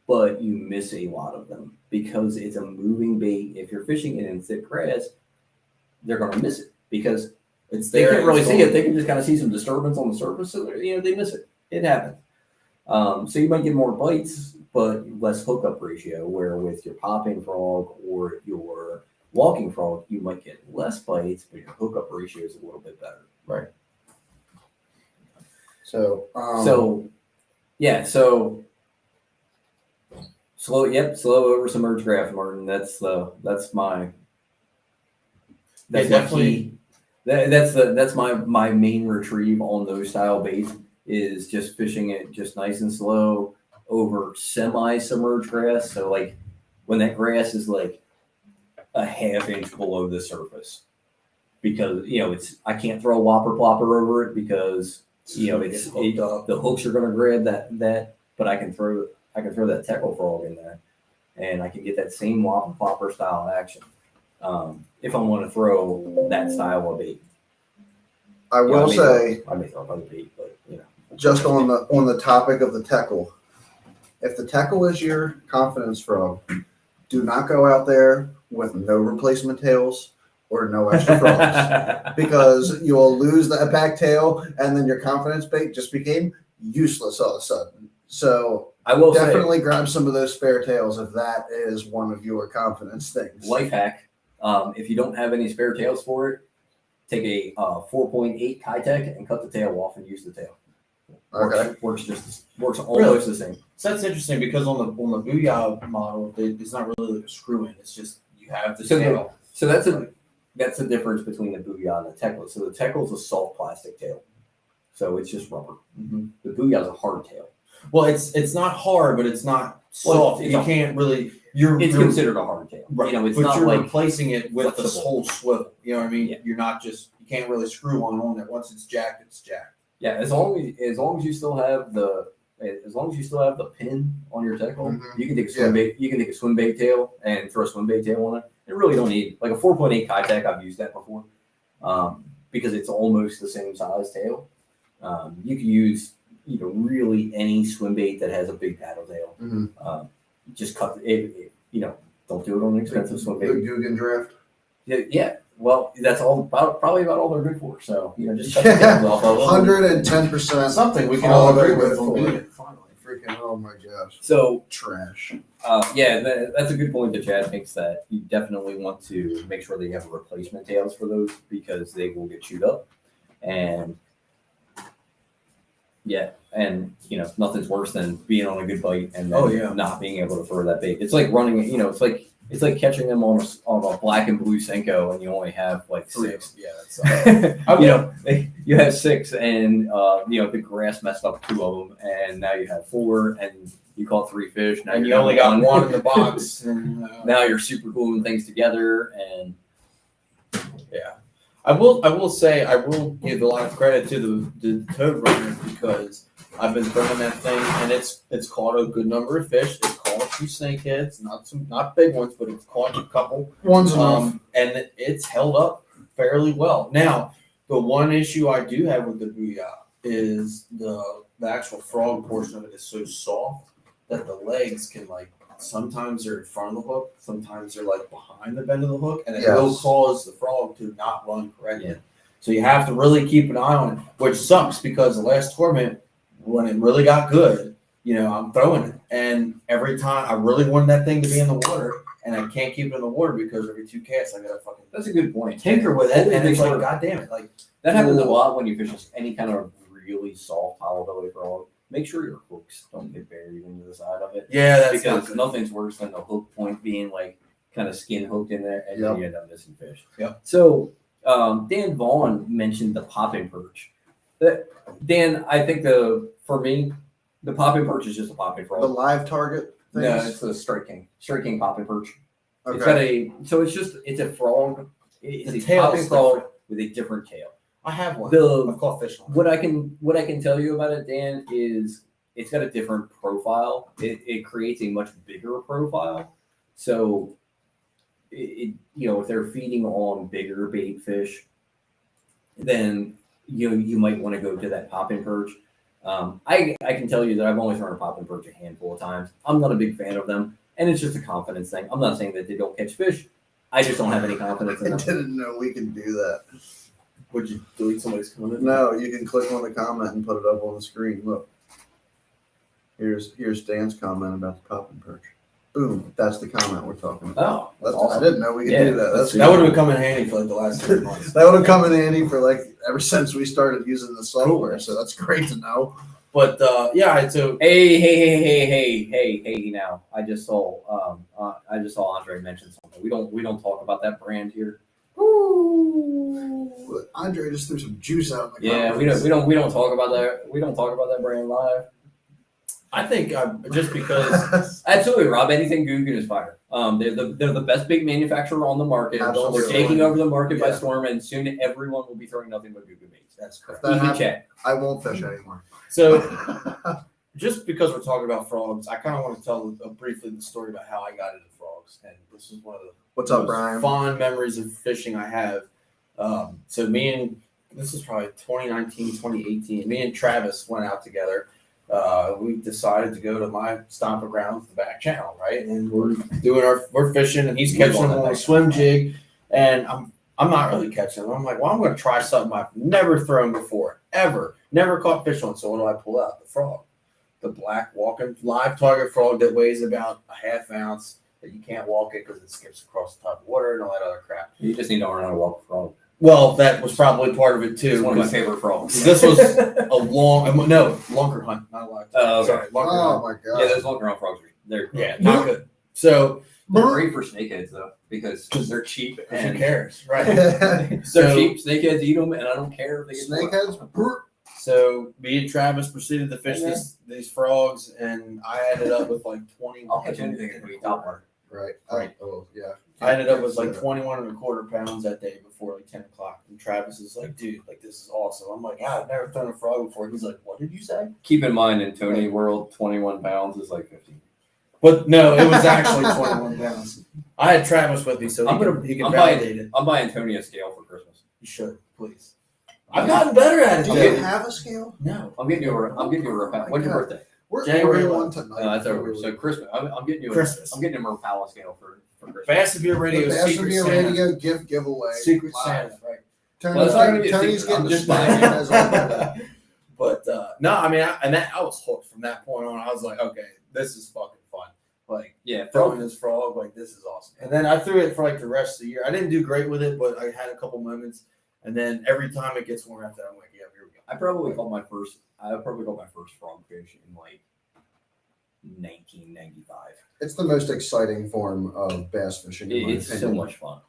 [SPEAKER 1] but you miss a lot of them because it's a moving bait. If you're fishing it in thick grass, they're going to miss it because they can't really see it. They can just kind of see some disturbance on the surface, so they miss it. It happens. So you might get more bites, but less hookup ratio. Where with your popping frog or your walking frog, you might get less bites, but your hookup ratio is a little bit better.
[SPEAKER 3] Right.
[SPEAKER 2] So
[SPEAKER 1] slow over submerged graph, Martin. That's my my main retrieve on those style baits is just fishing it just nice and slow over semi-submerged grass. So like when that grass is like a half inch below the surface, because I can't throw a whopper plopper over it because the hooks are going to grab that, but I can throw that Teckle frog in there, and I can get that same whopper plopper style action. If I want to throw that style of bait,
[SPEAKER 2] I will say,
[SPEAKER 1] I may throw other bait, but
[SPEAKER 2] just on the topic of the Teckle, if the Teckle is your confidence frog, do not go out there with no replacement tails or no extra frogs because you'll lose that back tail and then your confidence bait just became useless all of a sudden. So
[SPEAKER 1] I will
[SPEAKER 2] definitely grab some of those spare tails if that is one of your confidence things.
[SPEAKER 1] Life hack: if you don't have any spare tails for it, take a 4.8 Kitech and cut the tail off and use the tail.
[SPEAKER 2] Okay.
[SPEAKER 1] Works almost the same.
[SPEAKER 3] So that's interesting because on the Booyah model, it's not really like a screw in. It's just you have the tail.
[SPEAKER 1] So that's the difference between the Booyah and the Teckle. So the Teckle is a soft plastic tail, so it's just rubber.
[SPEAKER 3] Mm-hmm.
[SPEAKER 1] The Booyah is a hard tail.
[SPEAKER 3] Well, it's not hard, but it's not soft. You can't really.
[SPEAKER 1] It's considered a hard tail.
[SPEAKER 3] Right.
[SPEAKER 1] It's
[SPEAKER 3] but
[SPEAKER 1] not
[SPEAKER 3] you're
[SPEAKER 1] like
[SPEAKER 3] replacing it with this
[SPEAKER 1] flexible.
[SPEAKER 3] whole swivel. You know what I mean?
[SPEAKER 1] Yeah.
[SPEAKER 3] You're not just you can't really screw one on there. Once it's jacked, it's jacked.
[SPEAKER 1] Yeah, as long as you still have the pin on your Teckle, you can take a swim bait. You can take a swim bait tail and throw a swim bait tail on it. You really don't need like a 4.8 Kitech. I've used that before because it's almost the same size tail. You can use really any swim bait that has a big paddle tail. Just cut it. Don't do it on an expensive swim
[SPEAKER 2] The
[SPEAKER 1] bait.
[SPEAKER 2] Guggen drift.
[SPEAKER 1] Yeah. Well, that's probably about all they're good for. So just cut the tails off of them.
[SPEAKER 2] 110%.
[SPEAKER 3] Something we can
[SPEAKER 2] All
[SPEAKER 3] all agree
[SPEAKER 2] they're
[SPEAKER 3] with.
[SPEAKER 2] good for.
[SPEAKER 3] Finally.
[SPEAKER 2] Freaking, oh my gosh.
[SPEAKER 1] So
[SPEAKER 2] Trash.
[SPEAKER 1] that's a good point that Chad makes, that you definitely want to make sure that you have replacement tails for those because they will get chewed up. And nothing's worse than being on a good bite and then not being able to throw that bait. It's like running, it's like it's like catching them on a black and blue Senko, and you only have like 3.
[SPEAKER 3] 6. Yeah, that's
[SPEAKER 1] You know, you have 6, and you know the grass messed up 2 of them, and now you have 4, and you caught 3 fish. Now
[SPEAKER 3] and you
[SPEAKER 1] you're
[SPEAKER 3] only got 1 in the box. And,
[SPEAKER 1] now you're super gluing things together, and
[SPEAKER 3] yeah, I will say I will give a lot of credit to the toad runner because I've been throwing that thing and it's caught a good number of fish. It's caught a few snakeheads, not big ones, but it's caught a couple.
[SPEAKER 2] One's enough.
[SPEAKER 3] And it's held up fairly well. Now, the one issue I do have with the Booyah is the actual frog portion of it is so soft that the legs can sometimes they're in front of the hook, sometimes they're behind the bend of the hook, and it will cause the frog to not run correctly.
[SPEAKER 1] Yeah.
[SPEAKER 3] So you have to really keep an eye on it, which sucks because the last tournament, when it really got good, I'm throwing it. And every time I really wanted that thing to be in the water, and I can't keep it in the water because every 2 casts I gotta fucking
[SPEAKER 1] that's a good point.
[SPEAKER 3] tinker with it. And it's like, God damn it.
[SPEAKER 1] That happens a lot when you fish any kind of really soft hollow belly frog. Make sure your hooks don't get buried into the side of it.
[SPEAKER 3] Yeah, that's
[SPEAKER 1] because nothing's worse than the hook point being kind of skin hooked in there, and then you end up missing fish.
[SPEAKER 3] Yep.
[SPEAKER 1] So Dan Vaughn mentioned the popping perch. Dan, I think for me, the popping perch is just a popping frog.
[SPEAKER 2] The live target things?
[SPEAKER 1] No, it's the Strike King popping perch.
[SPEAKER 2] Okay.
[SPEAKER 1] It's a frog. It's
[SPEAKER 3] The
[SPEAKER 1] a
[SPEAKER 3] tail
[SPEAKER 1] popping
[SPEAKER 3] is
[SPEAKER 1] frog
[SPEAKER 3] different.
[SPEAKER 1] with a different tail.
[SPEAKER 3] I have one. I've caught fish on it.
[SPEAKER 1] What I can tell you about it, Dan, is it's got a different profile. It creates a much bigger profile. So, if they're feeding on bigger bait fish, then you might want to go to that popping perch. I can tell you that I've only thrown a popping perch a handful of times. I'm not a big fan of them, and it's just a confidence thing. I'm not saying that they don't catch fish. I just don't have any confidence in
[SPEAKER 2] I
[SPEAKER 1] them.
[SPEAKER 2] didn't know we could do that.
[SPEAKER 3] Would you delete somebody's comment?
[SPEAKER 2] No, you can click on the comment and put it up on the screen. Look. Here's Dan's comment about the popping perch. Boom. That's the comment we're talking about.
[SPEAKER 1] Oh, that's awesome.
[SPEAKER 2] I didn't know we could do that.
[SPEAKER 3] That would have come in handy for the last 3 months.
[SPEAKER 2] That would have come in handy for ever since we started using the software. So that's great to know.
[SPEAKER 3] But so
[SPEAKER 1] hey now. I just saw Andre mention something. We don't talk about that brand here.
[SPEAKER 2] Ooh, Andre just threw some juice out in the comments.
[SPEAKER 1] we don't talk about that. We don't talk about that brand live.
[SPEAKER 3] I think just because
[SPEAKER 1] Absolutely, Rob. Anything Guggen is fire. They're the best big manufacturer on the market.
[SPEAKER 2] Absolutely.
[SPEAKER 1] They're taking over the market by storm, and soon everyone will be throwing nothing but Guggen baits.
[SPEAKER 3] that's correct.
[SPEAKER 2] That
[SPEAKER 1] Easy
[SPEAKER 2] happens.
[SPEAKER 1] check.
[SPEAKER 2] I won't fish anymore.
[SPEAKER 3] So just because we're talking about frogs, I kind of want to tell briefly the story about how I got into frogs, and this is one of the
[SPEAKER 2] What's up,
[SPEAKER 3] most
[SPEAKER 2] Brian?
[SPEAKER 3] fond memories of fishing I have. So this is probably 2019, 2018. Me and Travis went out together. We decided to go to my stomping grounds, the back channel, right? And we're fishing, and he's catching them on a swim jig, and I'm not really catching them. I'm like, well, I'm going to try something I've never thrown before, ever, never caught fish on. So what do I pull out? The frog, the black walking live target frog that weighs about a half ounce. That you can't walk it because it skips across the top of water and all that other crap.
[SPEAKER 1] You just need to learn how to walk a frog.
[SPEAKER 3] Well, that was probably part of it too.
[SPEAKER 1] It's one of my favorite frogs.
[SPEAKER 3] This was a lunker hunt, not a live.
[SPEAKER 1] Okay.
[SPEAKER 3] Sorry, lunker
[SPEAKER 2] Oh
[SPEAKER 3] hunt.
[SPEAKER 2] my god.
[SPEAKER 1] Yeah, those walking around frogs they're
[SPEAKER 3] Yeah, not good. So
[SPEAKER 1] they're great for snakeheads though because they're cheap
[SPEAKER 3] who
[SPEAKER 1] and
[SPEAKER 3] cares, right?
[SPEAKER 1] they're
[SPEAKER 3] So-
[SPEAKER 1] cheap. Snakeheads eat them, and I don't care if they get
[SPEAKER 2] Snakeheads?
[SPEAKER 3] So me and Travis proceeded to fish these frogs, and I ended up with 21.
[SPEAKER 1] I'll catch anything if we top one.
[SPEAKER 2] Right.
[SPEAKER 3] Right.
[SPEAKER 2] Oh, yeah.
[SPEAKER 3] I ended up with 21 and a quarter pounds that day before 10 o'clock. And Travis is like, dude, this is awesome. I'm like, I've never thrown a frog before. He's like, what did you say?
[SPEAKER 1] Keep in mind, in Tony World, 21 pounds is like 15.
[SPEAKER 3] But no, it was actually 21 pounds. I had Travis with me, so he can validate it.
[SPEAKER 1] I'm buying Tony a scale for Christmas.
[SPEAKER 3] You should, please. I've gotten better at it.
[SPEAKER 2] Do
[SPEAKER 3] dude.
[SPEAKER 2] you have a scale?
[SPEAKER 3] No.
[SPEAKER 1] I'm getting you a When's your birthday?
[SPEAKER 2] We're
[SPEAKER 3] January
[SPEAKER 2] ordering
[SPEAKER 3] 1.
[SPEAKER 2] one tonight.
[SPEAKER 1] That's over. So Christmas. I'm getting you
[SPEAKER 3] Christmas.
[SPEAKER 1] I'm getting a Merpala scale for Christmas.
[SPEAKER 3] Fast to be a radio
[SPEAKER 2] The Best
[SPEAKER 3] secret
[SPEAKER 2] of Your
[SPEAKER 3] Santa.
[SPEAKER 2] Radio gift giveaway.
[SPEAKER 3] Secret
[SPEAKER 2] Live.
[SPEAKER 3] Santa, right?
[SPEAKER 1] Well, it's not gonna be a
[SPEAKER 2] Tony's
[SPEAKER 1] secret.
[SPEAKER 2] getting
[SPEAKER 1] I'm
[SPEAKER 2] the
[SPEAKER 1] just
[SPEAKER 2] spine as well.
[SPEAKER 3] But no, I mean, I was hooked from that point on. I was like, okay, this is fucking fun.
[SPEAKER 1] Yeah,
[SPEAKER 3] Throwing this frog, this is awesome. And then I threw it for the rest of the year. I didn't do great with it, but I had a couple moments. And then every time it gets warm after that, I'm like, yeah, here we go.
[SPEAKER 1] I probably caught my first frog fish in 1995.
[SPEAKER 2] It's the most exciting form of bass fishing. In my
[SPEAKER 1] It's so
[SPEAKER 2] opinion.
[SPEAKER 1] much fun.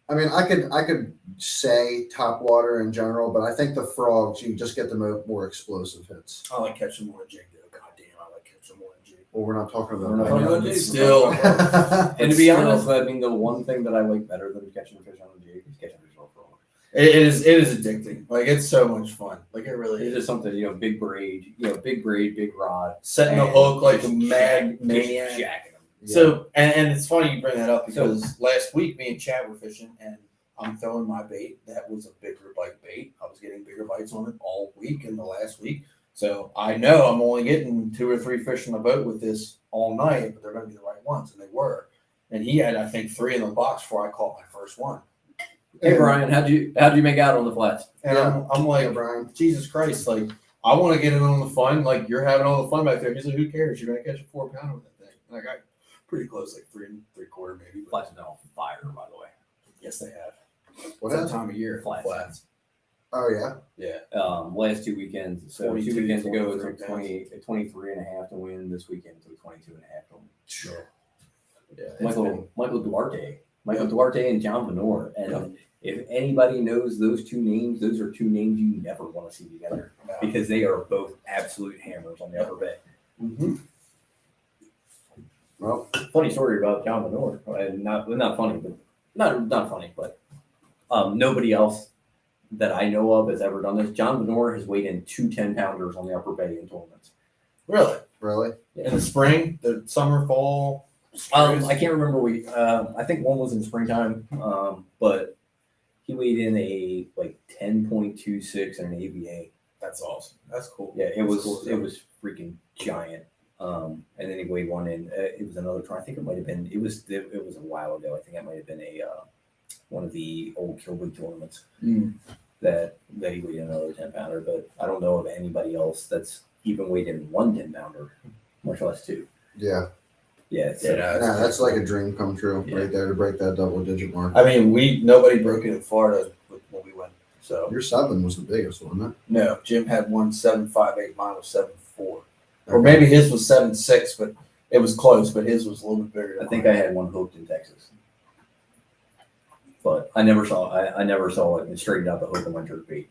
[SPEAKER 2] I mean, I could say top water in general, but I think the frogs, you just get the more explosive hits.
[SPEAKER 3] I like catching more jig though. God damn, I like catching more jig.
[SPEAKER 2] Well, we're not talking about
[SPEAKER 1] We're not
[SPEAKER 2] that.
[SPEAKER 1] talking
[SPEAKER 3] I know,
[SPEAKER 1] about
[SPEAKER 3] but
[SPEAKER 1] jigs.
[SPEAKER 3] still,
[SPEAKER 1] And to be
[SPEAKER 3] Still-
[SPEAKER 1] honest, I mean, the one thing that I like better than catching fish on a jig is catching fish on a frog.
[SPEAKER 3] it is addicting. Like it's so much fun. Like it really
[SPEAKER 1] It's
[SPEAKER 3] is.
[SPEAKER 1] just something, big braid, big rod.
[SPEAKER 3] Setting the
[SPEAKER 1] and
[SPEAKER 3] hook like a
[SPEAKER 1] just
[SPEAKER 3] mad
[SPEAKER 1] just
[SPEAKER 3] maniac.
[SPEAKER 1] jacking them.
[SPEAKER 3] So, and it's funny you bring that up because last week me and Chad were fishing and I'm throwing my bait. That was a bigger bite bait. I was getting bigger bites on it all week in the last week. So I know I'm only getting 2 or 3 fish in the boat with this all night, but they're going to be the right ones. And they were. And he had, I think, 3 in the box before I caught my first one.
[SPEAKER 1] Hey Brian, how'd you make out on the flats?
[SPEAKER 3] And
[SPEAKER 2] Yeah.
[SPEAKER 3] I'm like,
[SPEAKER 2] Yeah, Brian.
[SPEAKER 3] Jesus Christ, like I want to get in on the fun. Like you're having all the fun back there. He's like, who cares? You're going to catch a 4-pounder with that thing. And I got pretty close, like 3 3/4 maybe. But
[SPEAKER 1] Flats have been on fire, by the way.
[SPEAKER 3] yes, they have.
[SPEAKER 2] What
[SPEAKER 3] It's that
[SPEAKER 2] else?
[SPEAKER 3] time of year.
[SPEAKER 1] Flats.
[SPEAKER 3] Flats.
[SPEAKER 2] Oh yeah.
[SPEAKER 3] Yeah.
[SPEAKER 1] Last 2 weekends. So
[SPEAKER 3] 22,
[SPEAKER 1] 2 weekends ago, it
[SPEAKER 3] 23
[SPEAKER 1] took 23 and a half to win. This weekend, it took 22 and a half to win.
[SPEAKER 3] Sure. Yeah. it's
[SPEAKER 1] Michael Duarte. Michael
[SPEAKER 3] Yeah.
[SPEAKER 1] Duarte and John Venor. And if anybody knows those 2 names, those are 2 names you never want to see together
[SPEAKER 3] been-
[SPEAKER 1] because they are both absolute hammers on the upper bay.
[SPEAKER 3] Mhm.
[SPEAKER 2] Well,
[SPEAKER 1] Funny story about John Venor. Not funny, but not funny, but nobody else that I know of has ever done this. John Venor has weighed in 2 10-pounders on the upper bay in tournaments.
[SPEAKER 3] Really?
[SPEAKER 2] really?
[SPEAKER 3] In the spring, the summer, fall.
[SPEAKER 1] I can't remember. I think one was in springtime, but he weighed in a 10.26 and an AVA.
[SPEAKER 3] That's awesome. That's cool.
[SPEAKER 1] Yeah, it
[SPEAKER 3] That's
[SPEAKER 1] was
[SPEAKER 3] cool.
[SPEAKER 1] it was freaking giant. And then he weighed one in. It was another tournament. I think it might have been. It was a while ago. I think it might have been one of the old Kilby tournaments
[SPEAKER 3] Mm.
[SPEAKER 1] that he weighed in another 10-pounder. But I don't know of anybody else that's even weighed in 1 10-pounder, much less 2.
[SPEAKER 2] Yeah.
[SPEAKER 1] Yeah, so-
[SPEAKER 3] Yeah,
[SPEAKER 2] Yeah, that's like a dream come true
[SPEAKER 1] Yeah.
[SPEAKER 2] right there to break that double-digit mark.
[SPEAKER 3] I mean, nobody broke it in Florida when we went. So
[SPEAKER 2] Your 7 was the biggest, wasn't it?
[SPEAKER 3] no, Jim had 1.758. Mine was 7.4, or maybe his was 7.6, but it was close. But his was a little bit bigger.
[SPEAKER 1] I think I had one hooked in Texas, but I never saw it straightened out the hook on my jerk bait.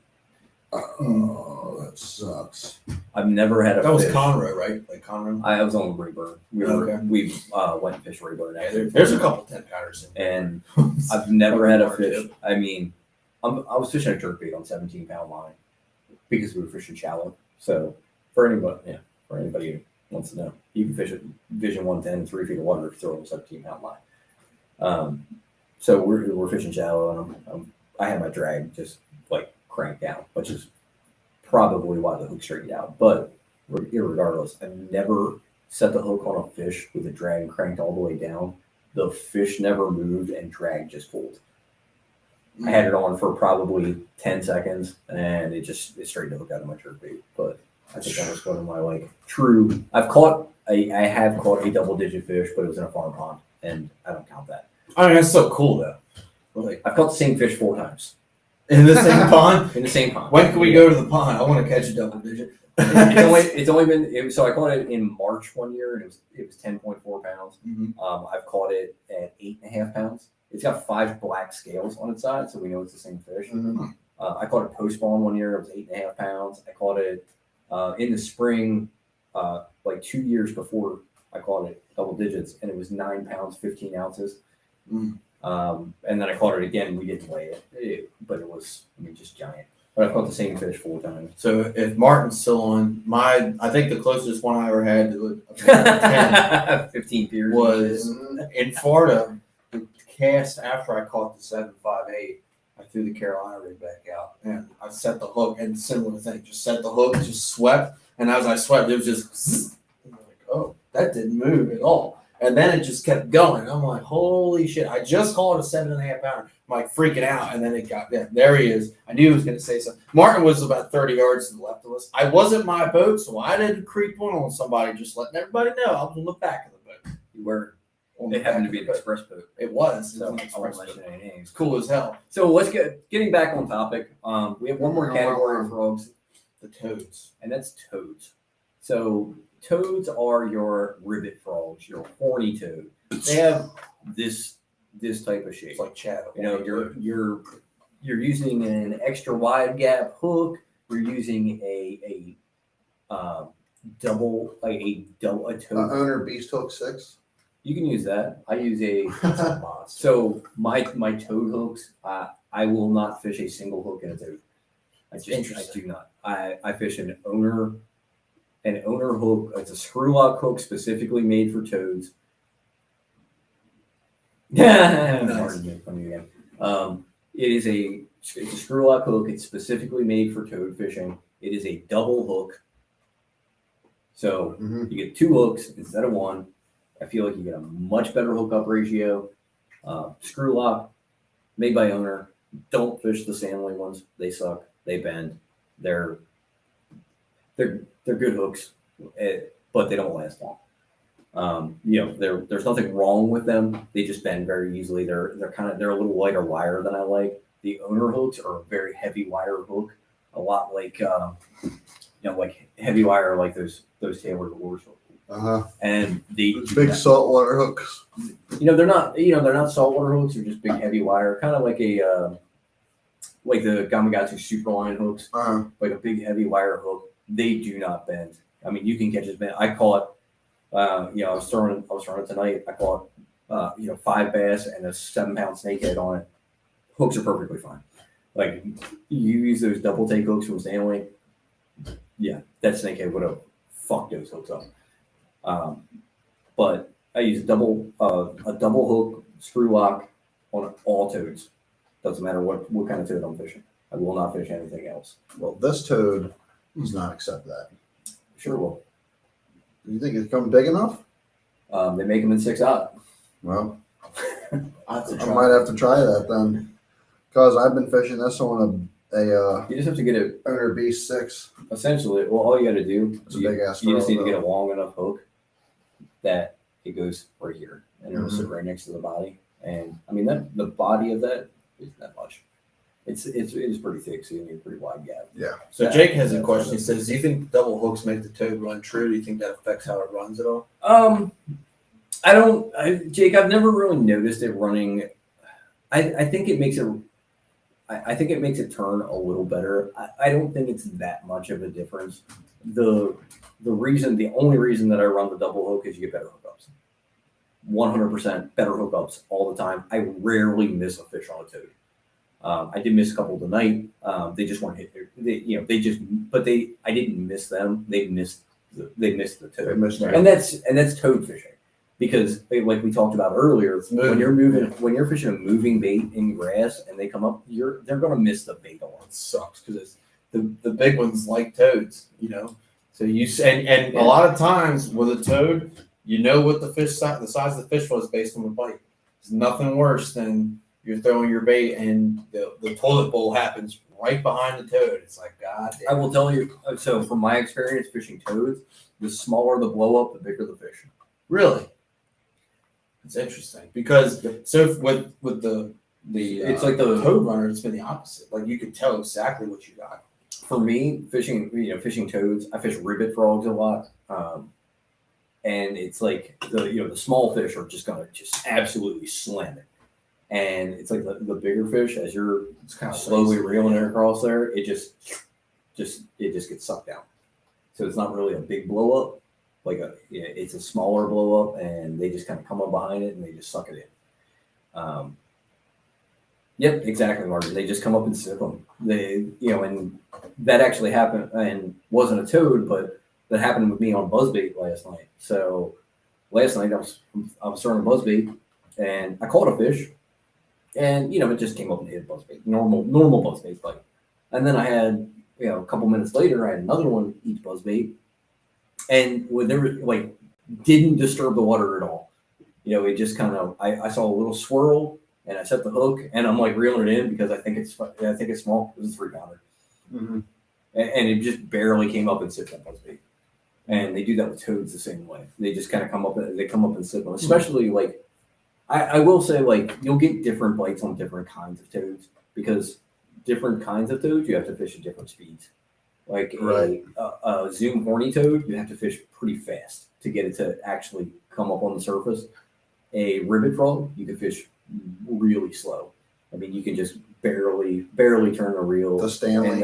[SPEAKER 2] Oh, that sucks.
[SPEAKER 1] I've never had a
[SPEAKER 3] that was
[SPEAKER 1] fish.
[SPEAKER 3] Conroe, right? Like Conroe.
[SPEAKER 1] I was on Rayburn. We
[SPEAKER 3] Okay.
[SPEAKER 1] went and fished Rayburn.
[SPEAKER 3] Yeah, there's a couple 10-pounders in there.
[SPEAKER 1] And I've never had a
[SPEAKER 3] Hard to
[SPEAKER 1] fish. I mean, I was fishing a jerk bait on 17-pound line because we were fishing shallow. So for anybody who wants to know, you can fish at Vision 110, 3 feet of water, throw on a 17-pound line. So we're fishing shallow, and I had my drag just cranked down, which is probably why the hook straightened out. But irregardless, I've never set the hook on a fish with the drag cranked all the way down. The fish never moved and drag just pulled. I had it on for probably 10 seconds and it straightened the hook out of my jerk bait. But I think that was one of my true. I have caught a double-digit fish, but it was in a farm pond, and I don't count that.
[SPEAKER 3] I mean, that's so cool though.
[SPEAKER 1] I've caught the same fish 4 times
[SPEAKER 3] In the same pond.
[SPEAKER 1] in the same pond.
[SPEAKER 3] When can we go to the pond? I want to catch a double digit.
[SPEAKER 1] It's only been so I caught it in March one year, and it was 10.4 pounds.
[SPEAKER 3] Mhm.
[SPEAKER 1] I've caught it at 8.5 pounds. It's got 5 black scales on its side, so we know it's the same fish.
[SPEAKER 2] Mhm.
[SPEAKER 1] I caught it post spawn one year. It was 8.5 pounds. I caught it in the spring, 2 years before I caught it double digits, and it was 9 pounds 15 ounces.
[SPEAKER 3] Mm.
[SPEAKER 1] And then I caught it again. We didn't weigh it, but it was just giant. But I've caught the same fish 4 times.
[SPEAKER 3] So if Martin's still on, I think the closest one I ever had to a
[SPEAKER 1] 15 piers
[SPEAKER 3] was
[SPEAKER 2] Mhm.
[SPEAKER 3] in Florida. The cast after I caught the 7.58, I threw the Carolina rig back out and I set the hook, and similar thing, just set the hook, just swept, and as I swept, it was just zzz, and I'm like, oh, that didn't move at all. And then it just kept going. I'm like, holy shit! I just caught a 7.5 pounder. I'm like freaking out, and then it got there. He is. I knew he was going to say something. Martin was about 30 yards to the left of us. I wasn't my boat, so I didn't creep on somebody. Just letting everybody know I was on the back of the boat.
[SPEAKER 1] You were.
[SPEAKER 3] On the
[SPEAKER 1] It happened to
[SPEAKER 3] back
[SPEAKER 1] be
[SPEAKER 3] of
[SPEAKER 1] an
[SPEAKER 3] the boat.
[SPEAKER 1] express boat.
[SPEAKER 3] It was.
[SPEAKER 1] So
[SPEAKER 3] an
[SPEAKER 1] I
[SPEAKER 3] express
[SPEAKER 1] won't
[SPEAKER 3] boat.
[SPEAKER 1] mention any names.
[SPEAKER 3] It's cool as hell.
[SPEAKER 1] So let's getting back on topic. We have one more category of frogs,
[SPEAKER 3] The toads.
[SPEAKER 1] and that's toads. So toads are your ribbit frogs, your horny toad. They have this type of shape.
[SPEAKER 3] It's like chat.
[SPEAKER 1] You know, you're using an extra wide gap hook. You're using a toad.
[SPEAKER 2] Owner Beast Hook 6.
[SPEAKER 1] You can use that. I use a so my toad hooks. I will not fish a single hook in a toad. I do not. I fish an owner hook. It's a screw lock hook specifically made for toads. Hard to make fun of you again. It's a screw lock hook. It's specifically made for toad fishing. It is a double hook. So you get 2 hooks instead of 1. I feel like you get a much better hookup ratio. Screw lock, made by owner. Don't fish the Stanley ones. They suck. They bend. They're good hooks, but they don't last long. There's nothing wrong with them. They just bend very easily. They're a little lighter wire than I like. The owner hooks are a very heavy wire hook, a lot like like heavy wire like those tailored lures. And the
[SPEAKER 2] big saltwater hooks.
[SPEAKER 1] They're not saltwater hooks. They're just big heavy wire, kind of like like the Gamakatsu Superline hooks, like a big heavy wire hook. They do not bend. I mean, you can catch it bend. I caught, I was throwing it tonight. I caught, 5 bass and a 7-pound snakehead on it. Hooks are perfectly fine. Like you use those double take hooks from Stanley. Yeah, that snakehead would have fucked those hooks up. But I use a double hook screw lock on all toads. Doesn't matter what kind of toad I'm fishing. I will not fish anything else.
[SPEAKER 2] Well, this toad does not accept that.
[SPEAKER 1] Sure will.
[SPEAKER 2] Do you think it's come big enough?
[SPEAKER 1] They make them in 6/0.
[SPEAKER 2] Well,
[SPEAKER 3] I
[SPEAKER 2] might have to try that then, because I've been fishing this on a
[SPEAKER 1] You just have to get it.
[SPEAKER 2] Owner Beast 6.
[SPEAKER 1] Essentially, well, all you got to do
[SPEAKER 2] It's a big ass.
[SPEAKER 1] you just need to get a long enough hook that it goes right here and it'll sit right next to the body. And I mean that the body of that isn't that much. It's pretty thick, so you need a pretty wide gap.
[SPEAKER 2] Yeah.
[SPEAKER 3] So Jake has a question. He says, "Do you think double hooks make the toad run true? Do you think that affects how it runs at all?"
[SPEAKER 1] I don't, Jake. I've never really noticed it running. I think it makes it. I think it makes it turn a little better. I don't think it's that much of a difference. The only reason that I run the double hook is you get better hookups. 100% better hookups all the time. I rarely miss a fish on a toad. I did miss a couple tonight. They just weren't hit. I didn't miss them. They missed the toad. And that's toad fishing, because like we talked about earlier, when you're fishing a moving bait in grass and they come up, they're gonna miss the bait a lot.
[SPEAKER 3] It sucks because the big ones like toads, So and a lot of times with a toad, what the size of the fish was based on the bite. There's nothing worse than you're throwing your bait and the toilet bowl happens right behind the toad. It's like, God damn.
[SPEAKER 1] I will tell you. So from my experience fishing toads, the smaller the blow up, the bigger the fish.
[SPEAKER 3] Really? It's interesting because with the
[SPEAKER 1] it's like the
[SPEAKER 3] toad runner, it's been the opposite. Like you can tell exactly what you got.
[SPEAKER 1] For me, fishing toads, I fish ribbit frogs a lot. And it's like the small fish are just gonna absolutely slam it. And it's like the bigger fish, as you're kind of slowly reeling it across there, it just gets sucked down. So it's not really a big blow up, it's a smaller blow up, and they just kind of come up behind it and they just suck it in. Yep, exactly, Martin. They just come up and sip them. And that actually happened, and wasn't a toad, but that happened with me on Buzzbait last night. So last night I was throwing a Buzzbait, and I caught a fish. And, it just came up and hit Buzzbait, normal Buzzbait bite. And then I had, a couple minutes later, I had another one eat Buzzbait. And didn't disturb the water at all. It just kind of, I saw a little swirl and I set the hook and I'm like reeling it in because I think it's small. It was a 3-pounder.
[SPEAKER 2] Mm-hmm.
[SPEAKER 1] And it just barely came up and sipped that Buzzbait. And they do that with toads the same way. They just kind of come up and sip them, especially I will say, you'll get different bites on different kinds of toads because different kinds of toads, you have to fish at different speeds. Like
[SPEAKER 2] Right.
[SPEAKER 1] a Zoom horny toad, you have to fish pretty fast to get it to actually come up on the surface. A ribbit frog, you can fish really slow. I mean, you can just barely turn the reel.
[SPEAKER 2] The Stanley.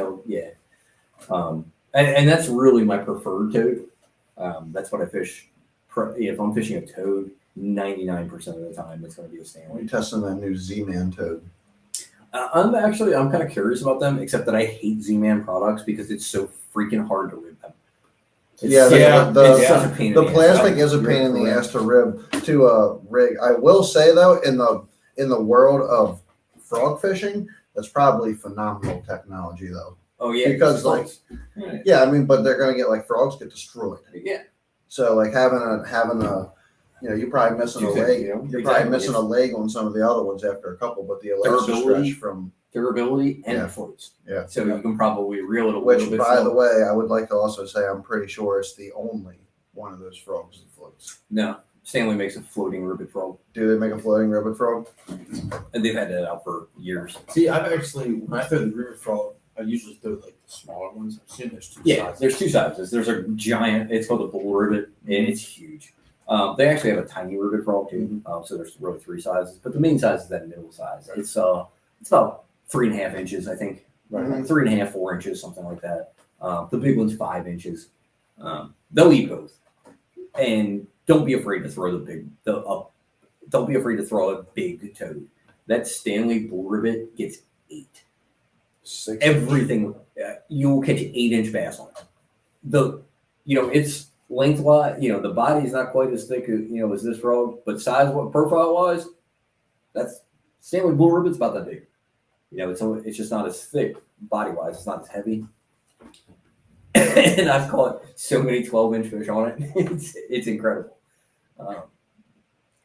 [SPEAKER 1] And that's really my preferred toad. That's what I fish. If I'm fishing a toad, 99% of the time it's going to be a Stanley.
[SPEAKER 2] You're testing that new Z-Man toad.
[SPEAKER 1] I'm kind of curious about them, except that I hate Z-Man products because it's so freaking hard to rib them.
[SPEAKER 2] It's such a pain in
[SPEAKER 1] the
[SPEAKER 2] the plastic is a pain in the ass to rig. I will say though, in the world of frog fishing, that's probably phenomenal technology though.
[SPEAKER 1] Oh yeah,
[SPEAKER 2] because I mean, but they're gonna get frogs get destroyed.
[SPEAKER 1] Yeah.
[SPEAKER 2] So having a you're probably missing a leg. You're probably missing a leg on some of the other ones after a couple, but the elastic stretch
[SPEAKER 1] durability and floats.
[SPEAKER 2] Yeah.
[SPEAKER 1] So you can probably reel it a
[SPEAKER 2] Which,
[SPEAKER 1] little bit.
[SPEAKER 2] by the way, I would like to also say I'm pretty sure it's the only one of those frogs that floats.
[SPEAKER 1] No, Stanley makes a floating ribbit frog.
[SPEAKER 2] Do they make a floating ribbit frog?
[SPEAKER 1] And they've had that out for years.
[SPEAKER 3] See, I've actually, when I throw the river frog, I usually throw the smaller ones. I've seen there's two sizes.
[SPEAKER 1] There's two sizes. There's a giant, it's called a bull ribbit, and it's huge. They actually have a tiny ribbit frog too. So there's really three sizes, but the main size is that middle size. It's about 3.5 inches, I think. Right, like 3.5, 4 inches, something like that. The big one's 5 inches. They'll eat both, and don't be afraid to throw don't be afraid to throw a big toad. That Stanley bull ribbit gets 8. Everything you will catch an 8-inch bass on it. It's lengthwise. The body's not quite as thick as this frog, but profile wise, that's Stanley bull ribbit's about that big. It's just not as thick body wise. It's not as heavy. And I've caught so many 12-inch fish on it. It's incredible.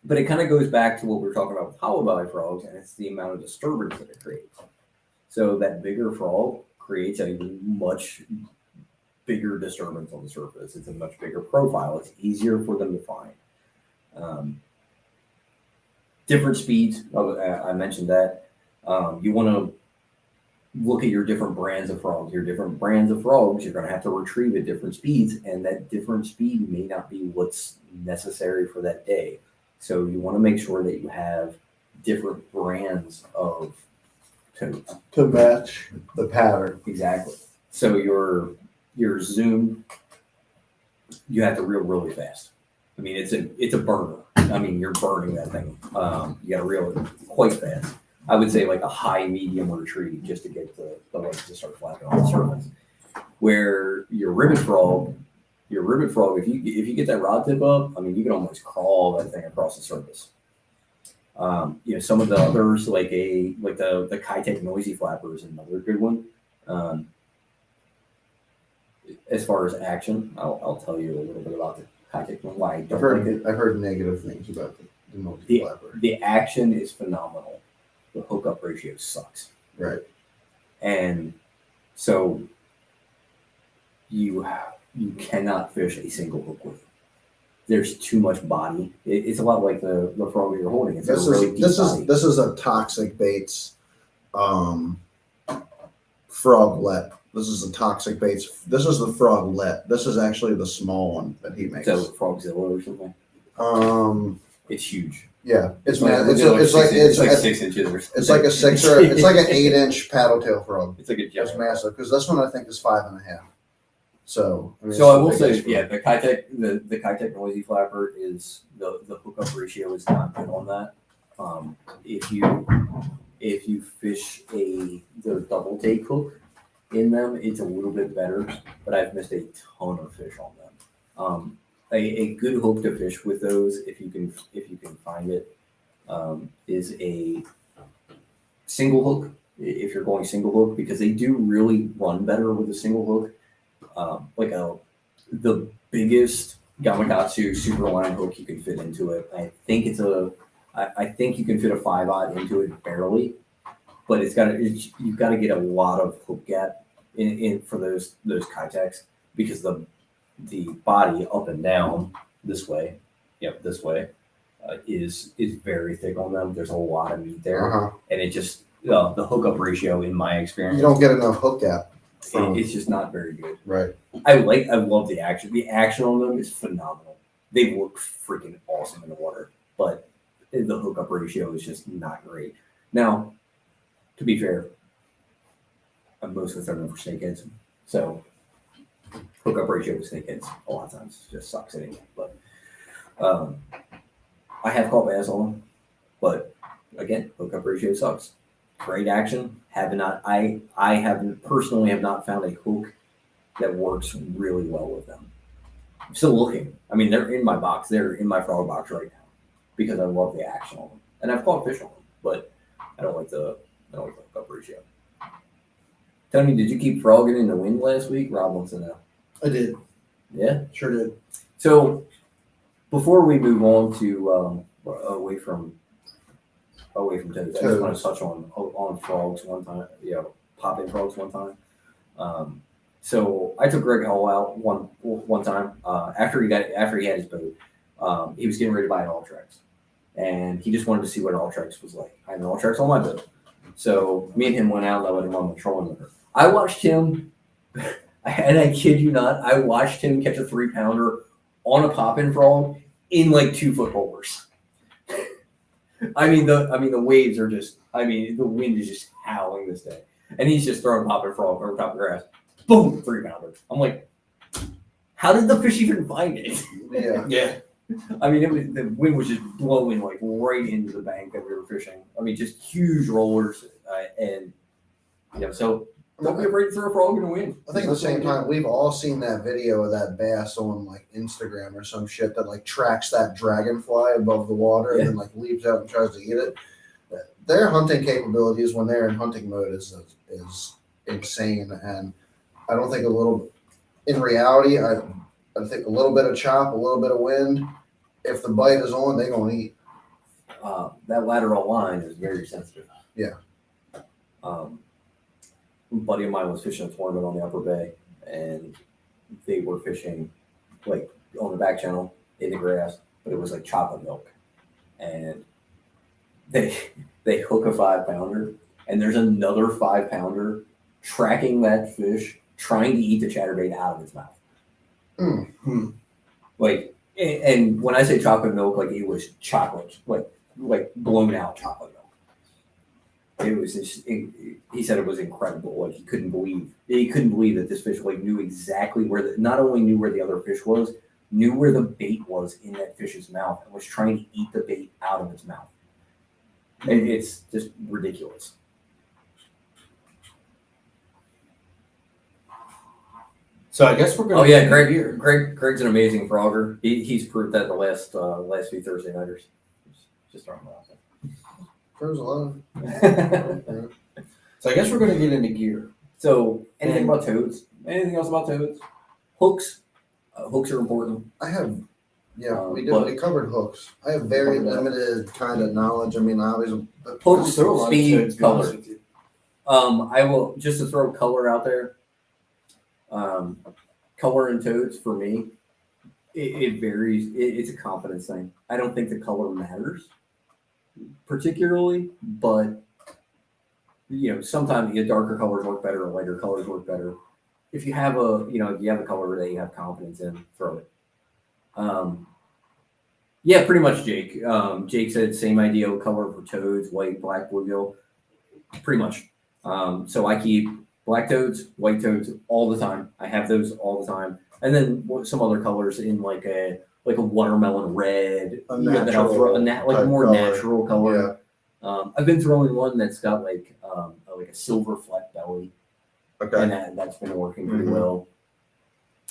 [SPEAKER 1] But it kind of goes back to what we were talking about with hollow belly frogs, and it's the amount of disturbance that it creates. So that bigger frog creates a much bigger disturbance on the surface. It's a much bigger profile. It's easier for them to find. Different speeds. I mentioned that. You want to look at your different brands of frogs. Your different brands of frogs, you're going to have to retrieve at different speeds, and that different speed may not be what's necessary for that day. So you want to make sure that you have different brands of toads
[SPEAKER 2] to match the pattern.
[SPEAKER 1] Exactly. So your zoom, you have to reel really fast. I mean, it's a burner. I mean, you're burning that thing. You got to reel it quite fast. I would say like a high medium retrieve just to get the legs to start flapping on the surface. Where your ribbit frog, if you get that rod tip up, I mean, you can almost crawl that thing across the surface. Some of the others like the Kitech noisy flapper is another good one. As far as action, I'll tell you a little bit about the Kitech one. Why I don't like it.
[SPEAKER 2] I've heard negative things about the noisy flapper.
[SPEAKER 1] The action is phenomenal. The hookup ratio sucks.
[SPEAKER 2] Right.
[SPEAKER 1] And so you cannot fish a single hook with it. There's too much body. It's a lot like the frog you're holding. It's
[SPEAKER 2] this is a toxic baits froglet. This is a toxic baits. This is the froglet. This is actually the small one that he makes.
[SPEAKER 1] So Frogzilla or something. It's huge.
[SPEAKER 2] Yeah, it's
[SPEAKER 1] like 6 inches.
[SPEAKER 2] It's like a 6 or it's like an 8-inch paddle tail frog.
[SPEAKER 1] It's like a giant.
[SPEAKER 2] It's massive because this one I think is 5.5. So
[SPEAKER 1] I will say, the Kitech noisy flapper is the hookup ratio is not good on that. If you fish the double take hook in them, it's a little bit better. But I've missed a ton of fish on them. A good hook to fish with those, if you can find it, is a single hook. If you're going single hook, because they do really run better with a single hook. The biggest Gamakatsu super line hook you can fit into it. I think you can fit a 5/0 into it barely, but you've got to get a lot of hook gap in for those Kitechs because the body up and down this way is very thick on them. There's a lot of meat there, and it just the hookup ratio in my experience.
[SPEAKER 2] You don't get enough hook gap.
[SPEAKER 1] It's just not very good.
[SPEAKER 2] Right.
[SPEAKER 1] I love the action. The action on them is phenomenal. They look freaking awesome in the water, but the hookup ratio is just not great. Now, to be fair, I'm mostly throwing for snakeheads, so hookup ratio with snakeheads a lot of times just sucks anyway. But I have caught bass on them, but again, hookup ratio sucks. Great action. I haven't personally have not found a hook that works really well with them. I'm still looking. I mean, they're in my box. They're in my frog box right now because I love the action on them, and I've caught fish on them, but I don't like the hookup ratio. Tony, did you keep frogging in the wind last week? Rob wants to know.
[SPEAKER 2] I did.
[SPEAKER 1] Yeah,
[SPEAKER 2] Sure did.
[SPEAKER 1] So before we move on to away from toads, I just want to touch on frogs one time. Pop-in frogs one time. So I took Greg Hall out one time after he had his boat. He was getting ready to buy an Ultrex, and he just wanted to see what an Ultrex was like. I had an Ultrex on my boat, so me and him went out and I let him on the trolling motor. I watched him, and I kid you not, I watched him catch a 3-pounder on a pop-in frog in like 2-foot boulders. I mean the waves are just. The wind is just howling this day, and he's just throwing pop-in frog over top of grass. Boom, 3-pounder. I'm like, how did the fish even find it?
[SPEAKER 2] Yeah.
[SPEAKER 1] The wind was just blowing like right into the bank that we were fishing. Just huge rollers, and so don't be afraid to throw a frog in the wind.
[SPEAKER 2] I think at the same time, we've all seen that video of that bass on like Instagram or some shit that like tracks that dragonfly above the water and then like leaps out and tries to eat it. Their hunting capabilities when they're in hunting mode is insane, and I don't think in reality, I think a little bit of chop, a little bit of wind. If the bite is on, they're gonna eat.
[SPEAKER 1] That lateral line is very sensitive.
[SPEAKER 2] Yeah.
[SPEAKER 1] A buddy of mine was fishing a tournament on the Upper Bay, and they were fishing like on the back channel in the grass, but it was like chocolate milk, and they hook a 5-pounder, and there's another 5-pounder tracking that fish, trying to eat the chatterbait out of its mouth.
[SPEAKER 2] Mm-hmm.
[SPEAKER 1] Like, and when I say chocolate milk, like it was chocolate, like blown out chocolate milk. It was just, he said it was incredible. Like he couldn't believe that this fish like knew exactly not only knew where the other fish was, knew where the bait was in that fish's mouth and was trying to eat the bait out of its mouth. And it's just ridiculous.
[SPEAKER 3] So I guess we're going.
[SPEAKER 1] Oh yeah, Greg's an amazing frogger. He's proved that the last few Thursday nighters. Just throwing it out there.
[SPEAKER 2] There's a lot of.
[SPEAKER 3] So I guess we're going to get into gear.
[SPEAKER 1] So anything about toads? Anything else about toads? Hooks. Hooks are important.
[SPEAKER 2] I have. Yeah, we covered hooks. I have very limited kind of knowledge. Obviously,
[SPEAKER 1] Hooks, speed, color.
[SPEAKER 3] With you.
[SPEAKER 1] I will just to throw color out there. Color in toads for me, it varies. It's a confidence thing. I don't think the color matters particularly, but sometimes darker colors work better, lighter colors work better. If you have a color that you have confidence in, throw it. Yeah, pretty much, Jake. Jake said same idea of color for toads: white, black, bluegill. Pretty much. So I keep black toads, white toads all the time. I have those all the time, and then some other colors in like a watermelon red,
[SPEAKER 2] a
[SPEAKER 1] that I'll throw a more
[SPEAKER 2] color.
[SPEAKER 1] natural color. Yeah. I've been throwing one that's got like a silver fleck belly,
[SPEAKER 2] okay,
[SPEAKER 1] and that's been working pretty well.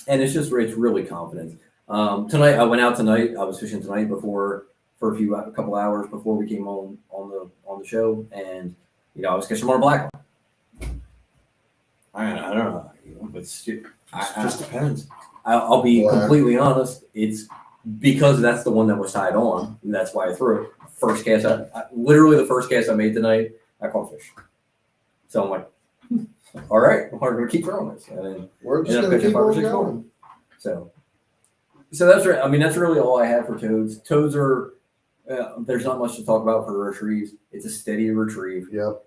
[SPEAKER 1] And it's really confident. Tonight I went out tonight. I was fishing tonight for a couple hours before we came on the show, and I was catching more black. I don't know. It
[SPEAKER 3] just depends.
[SPEAKER 1] I'll be completely honest. It's because that's the one that was tied on, and that's why I threw it. First cast, literally the first cast I made tonight, I caught fish. So I'm like, all right, I'm going to keep throwing this. And then
[SPEAKER 2] we're just going to keep on going.
[SPEAKER 1] So that's right. That's really all I have for toads. Toads are there's not much to talk about for retrieves. It's a steady retrieve.
[SPEAKER 2] Yep.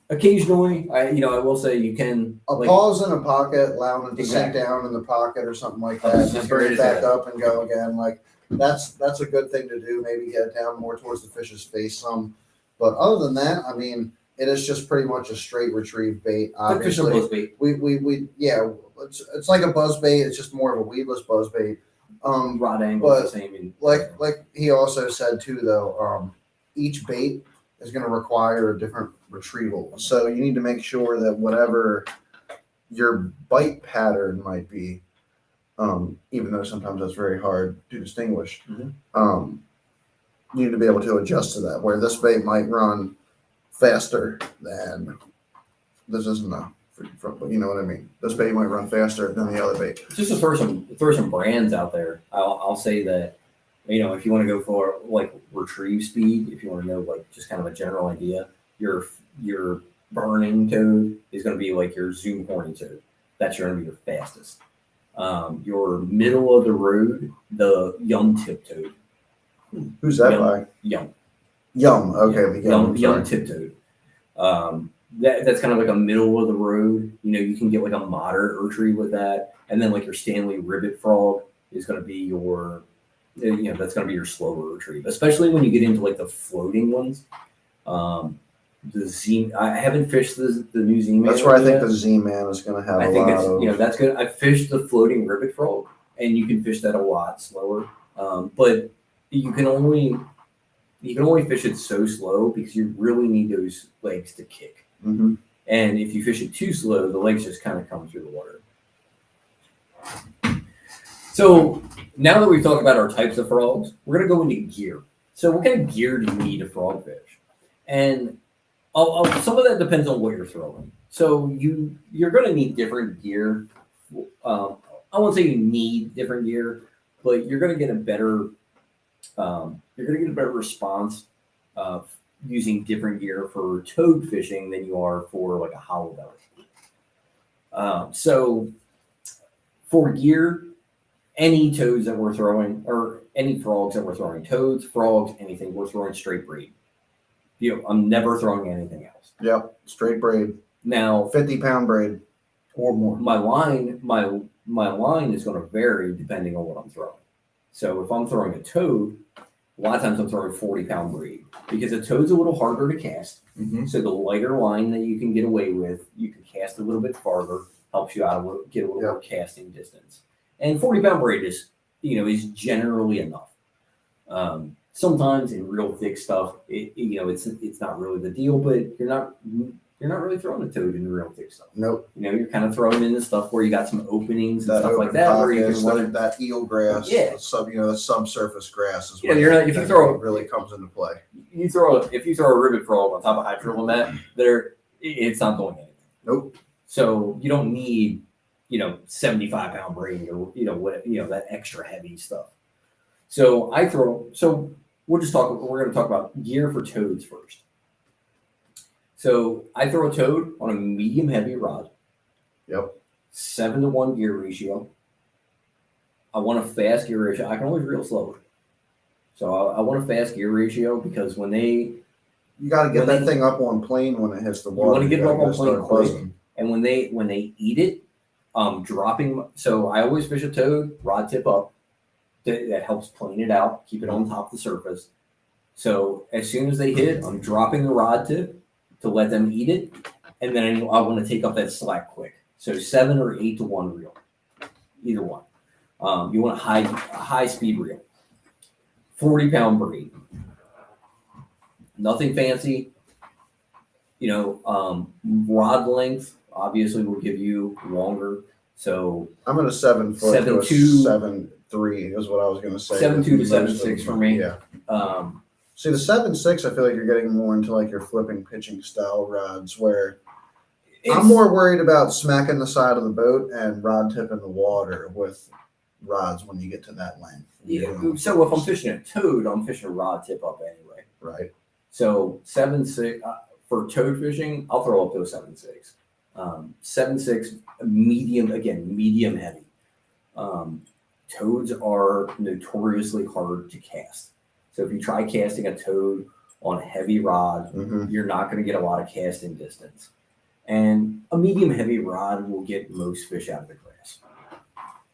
[SPEAKER 1] Occasionally, I will say you can
[SPEAKER 2] A pause in a pocket, allowing it to
[SPEAKER 1] Exactly.
[SPEAKER 2] sink down in the pocket or something like
[SPEAKER 1] I
[SPEAKER 2] that,
[SPEAKER 1] was
[SPEAKER 2] and then
[SPEAKER 1] just
[SPEAKER 2] bring
[SPEAKER 1] ready
[SPEAKER 2] it
[SPEAKER 1] to say
[SPEAKER 2] back
[SPEAKER 1] that.
[SPEAKER 2] up and go again. Like that's a good thing to do. Maybe get it down more towards the fish's face some. But other than that, I mean, it is just pretty much a straight retrieve bait.
[SPEAKER 1] Like fishing a
[SPEAKER 2] Obviously,
[SPEAKER 1] buzzbait.
[SPEAKER 2] we yeah, it's like a buzz bait. It's just more of a weedless buzz bait.
[SPEAKER 1] Rod angle is
[SPEAKER 2] But
[SPEAKER 1] the same. In,
[SPEAKER 2] like he also said too, though, each bait is going to require a different retrieval. So you need to make sure that whatever your bite pattern might be, even though sometimes that's very hard to distinguish,
[SPEAKER 1] Mhm.
[SPEAKER 2] you need to be able to adjust to that. Where this bait might run faster than this isn't a but you know what I mean. This bait might run faster than the other bait.
[SPEAKER 1] just to throw some brands out there, I'll say that if you want to go for like retrieve speed, if you want to know like just kind of a general idea, your burning toad is going to be like your zoom horny toad. That's going to be your fastest. Your middle of the road, the young tip toad.
[SPEAKER 2] Who's that
[SPEAKER 1] Yum.
[SPEAKER 2] by?
[SPEAKER 1] Young.
[SPEAKER 2] Yum. Okay, the yum.
[SPEAKER 1] Young tip toad. That's kind of like a middle of the road. You can get like a moderate retrieve with that, and then like your Stanley ribbit frog is going to be that's going to be your slower retrieve, especially when you get into like the floating ones. The Z, I haven't fished the new Z Man.
[SPEAKER 2] That's where I think the Z Man is going to have
[SPEAKER 1] I
[SPEAKER 2] a
[SPEAKER 1] think
[SPEAKER 2] lot
[SPEAKER 1] that's
[SPEAKER 2] of.
[SPEAKER 1] that's good. I fished the floating ribbit frog, and you can fish that a lot slower. But you can only fish it so slow because you really need those legs to kick.
[SPEAKER 2] Mm-hmm.
[SPEAKER 1] And if you fish it too slow, the legs just kind of come through the water. So now that we've talked about our types of frogs, we're going to go into gear. So what kind of gear do you need to frog fish? And some of that depends on what you're throwing. So you're going to need different gear. I won't say you need different gear, but you're going to get a better response using different gear for toad fishing than you are for like a hollow belly. So for gear, any toads that we're throwing or any frogs that we're throwing, toads, frogs, anything, we're throwing straight braid. I'm never throwing anything else.
[SPEAKER 2] Yep, straight braid.
[SPEAKER 1] Now,
[SPEAKER 2] 50-pound braid or more.
[SPEAKER 1] My line is going to vary depending on what I'm throwing. So if I'm throwing a toad, a lot of times I'm throwing 40-pound braid because a toad's a little harder to cast.
[SPEAKER 2] Mm-hmm.
[SPEAKER 1] So the lighter line that you can get away with, you can cast a little bit farther, helps you out get a little more casting distance. And 40-pound braid is generally enough. Sometimes in real thick stuff, it's not really the deal, but you're not really throwing a toad in real thick stuff.
[SPEAKER 2] Nope.
[SPEAKER 1] You're kind of throwing in the stuff where you got some openings and
[SPEAKER 2] That
[SPEAKER 1] stuff like that,
[SPEAKER 2] pockets,
[SPEAKER 1] where you can run
[SPEAKER 2] that eel grass.
[SPEAKER 1] Yeah.
[SPEAKER 2] The subsurface grass is
[SPEAKER 1] Yeah,
[SPEAKER 2] where
[SPEAKER 1] if you throw
[SPEAKER 2] really comes into play.
[SPEAKER 1] if you throw a ribbit frog on top of hydrophil mat, it's not doing anything.
[SPEAKER 2] Nope.
[SPEAKER 1] So you don't need 75-pound braid or that extra heavy stuff. So we're going to talk about gear for toads first. So I throw a toad on a medium heavy rod.
[SPEAKER 2] Yep.
[SPEAKER 1] 7-to-1 gear ratio. I want a fast gear ratio. I can always reel slower. So I want a fast gear ratio because you
[SPEAKER 2] got to get that thing up on plane when it hits the water.
[SPEAKER 1] You want to get it up on plane quick.
[SPEAKER 2] Buzzing.
[SPEAKER 1] And when they eat it, dropping. So I always fish a toad, rod tip up. That helps plane it out, keep it on top of the surface. So as soon as they hit, I'm dropping the rod tip to let them eat it, and then I want to take up that slack quick. So 7 or 8-to-1 reel, either one. You want a high speed reel. 40-pound braid. Nothing fancy. Rod length obviously will give you longer. So
[SPEAKER 2] I'm at a 7 foot to a
[SPEAKER 1] 7'2"
[SPEAKER 2] 7'3" is what I was going to say.
[SPEAKER 1] 7'2" to 7'6" for me.
[SPEAKER 2] Yeah.
[SPEAKER 1] Um,
[SPEAKER 2] See, the 7.6, I feel like you're getting more into like your flipping pitching style rods where I'm more worried about smacking the side of the boat and rod tip in the water with rods when you get to that length.
[SPEAKER 1] Yeah. So if I'm fishing a toad, I'm fishing a rod tip up anyway.
[SPEAKER 2] Right.
[SPEAKER 1] So 7.6 for toad fishing, I'll throw up to a 7.6. 7.6 medium heavy. Toads are notoriously hard to cast. So if you try casting a toad on a heavy rod,
[SPEAKER 2] Mhm.
[SPEAKER 1] you're not going to get a lot of casting distance. And a medium heavy rod will get most fish out of the grass.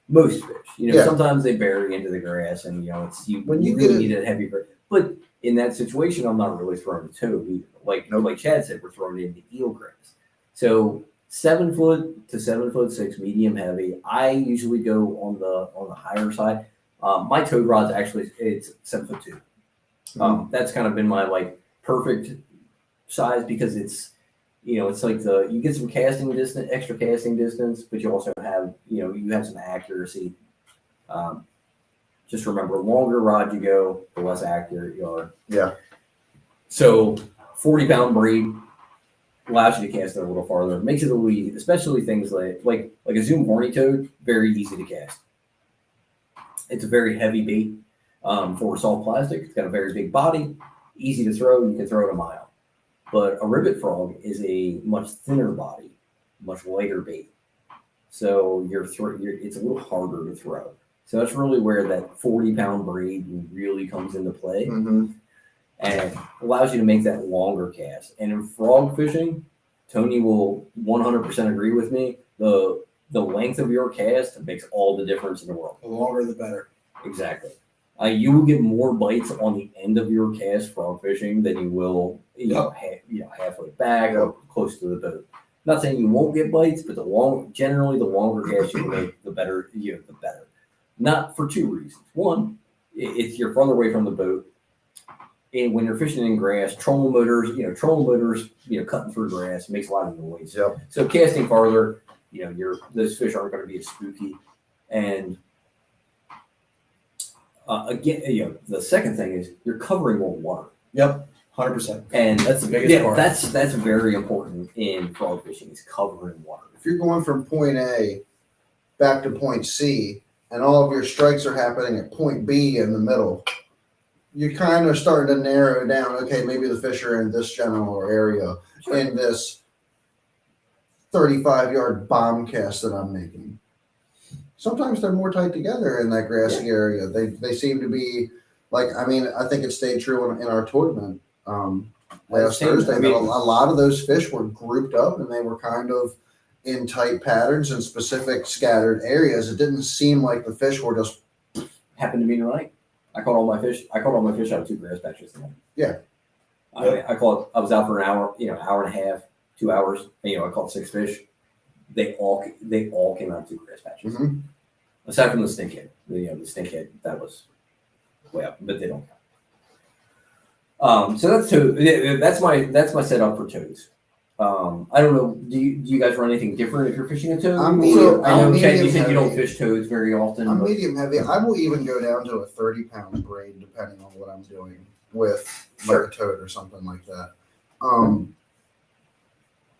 [SPEAKER 1] Most fish,
[SPEAKER 2] Yeah.
[SPEAKER 1] sometimes they bury into the grass, and you
[SPEAKER 2] When you
[SPEAKER 1] really
[SPEAKER 2] get
[SPEAKER 1] need a heavy. But in that situation, I'm not really throwing a toad either.
[SPEAKER 2] Nope.
[SPEAKER 1] Like Chad said, we're throwing it into eelgrass. So 7 foot to 7'6", medium heavy. I usually go on the higher side. My toad rod's actually it's 7'2". That's kind of been my perfect size because it's it's like you get some casting distance, extra casting distance, but you also have you have some accuracy. Just remember, the longer rod you go, the less accurate you are.
[SPEAKER 2] Yeah.
[SPEAKER 1] So 40-pound braid allows you to cast it a little farther. Makes it a little easy, especially things like a Zoom horny toad. Very easy to cast. It's a very heavy bait for soft plastic. It's got a very big body, easy to throw. You can throw it a mile. But a ribbit frog is a much thinner body, much lighter bait. So it's a little harder to throw. So that's really where that 40-pound braid really comes into play, and allows you to make that longer cast. And in frog fishing, Tony will 100% agree with me. The length of your cast makes all the difference in the world.
[SPEAKER 3] The longer, the better.
[SPEAKER 1] Exactly. You will get more bites on the end of your cast frog fishing than you will, halfway back or close to the boat. Not saying you won't get bites, but generally the longer cast you can make, the better. The better. Not for two reasons. One, it's you're farther away from the boat, and when you're fishing in grass, trolling motors, cutting through grass makes a lot of noise.
[SPEAKER 2] Yep.
[SPEAKER 1] So casting farther, those fish aren't going to be as spooky, and again, the second thing is you're covering more water.
[SPEAKER 3] Yep, 100%.
[SPEAKER 1] And
[SPEAKER 3] that's the biggest part.
[SPEAKER 1] That's very important in frog fishing is covering water.
[SPEAKER 2] If you're going from point A back to point C, and all of your strikes are happening at point B in the middle, you're kind of starting to narrow down. Okay, maybe the fish are in this general area in this 35-yard bomb cast that I'm making. Sometimes they're more tight together in that grassy area. They seem to be I think it stayed true in our tournament last Thursday. A lot of those fish were grouped up and they were kind of in tight patterns in specific scattered areas. It didn't seem like the fish were just
[SPEAKER 1] happened to me tonight. I caught all my fish out of 2 grass patches tonight.
[SPEAKER 2] Yeah.
[SPEAKER 1] I was out for an hour, hour and a half, 2 hours. And, I caught 6 fish. They all came out of 2 grass patches.
[SPEAKER 2] Mm-hmm.
[SPEAKER 1] Aside from the stinkhead. The stinkhead, that was way up, but they don't count. So that's my setup for toads. I don't know. Do you guys run anything different if you're fishing a toad?
[SPEAKER 2] I know,
[SPEAKER 1] Chad, you said you don't fish toads very often.
[SPEAKER 2] I'm medium heavy. I will even go down to a 30-pound braid depending on what I'm doing with a toad or something like that.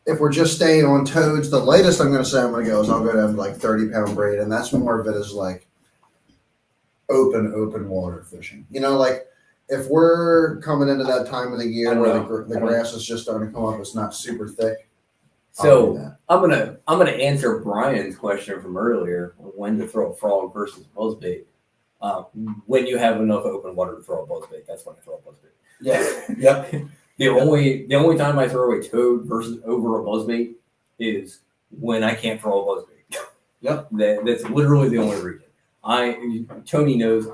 [SPEAKER 2] If we're just staying on toads, the latest I'm going to say I'm going to go is I'll go down to 30-pound braid, and that's more of it as open water fishing. If we're coming into that time of the year where the grass is just starting to come up, it's not super thick.
[SPEAKER 1] So I'm gonna answer Brian's question from earlier on when to throw a frog versus buzzbait. When you have enough open water to throw a buzzbait, that's when I throw a buzzbait.
[SPEAKER 2] Yeah.
[SPEAKER 1] Yep. The only time I throw a toad versus over a buzzbait is when I can't throw a buzzbait.
[SPEAKER 3] Yep.
[SPEAKER 1] That's literally the only reason. Tony knows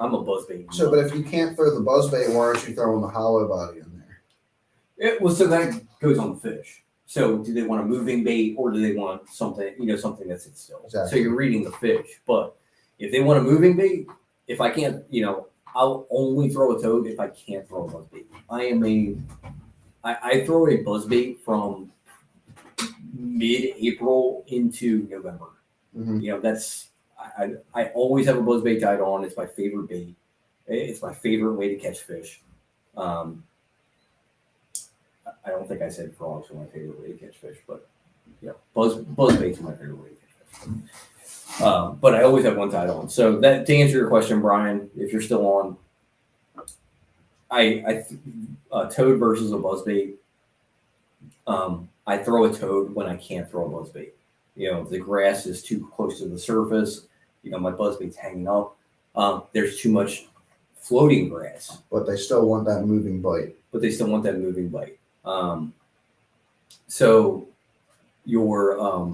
[SPEAKER 1] I'm a buzzbait.
[SPEAKER 2] So, but if you can't throw the buzzbait, why aren't you throwing the hollow body in there?
[SPEAKER 1] So that goes on the fish. So do they want a moving bait or do they want something that sits still?
[SPEAKER 2] Exactly.
[SPEAKER 1] So you're reading the fish. But if they want a moving bait, if I can't, I'll only throw a toad if I can't throw a buzzbait. I throw a buzzbait from mid-April into November.
[SPEAKER 2] Mm-hmm.
[SPEAKER 1] I always have a buzzbait tied on. It's my favorite bait. It's my favorite way to catch fish. I don't think I said frogs are my favorite way to catch fish, but buzzbaits are my favorite way to catch fish. But I always have one tied on. So that to answer your question, Brian, if you're still on, toad versus a buzzbait. I throw a toad when I can't throw a buzzbait. If the grass is too close to the surface, my buzzbait's hanging up. There's too much floating grass,
[SPEAKER 2] But they still want that moving bite.
[SPEAKER 1] but they still want that moving bite. So your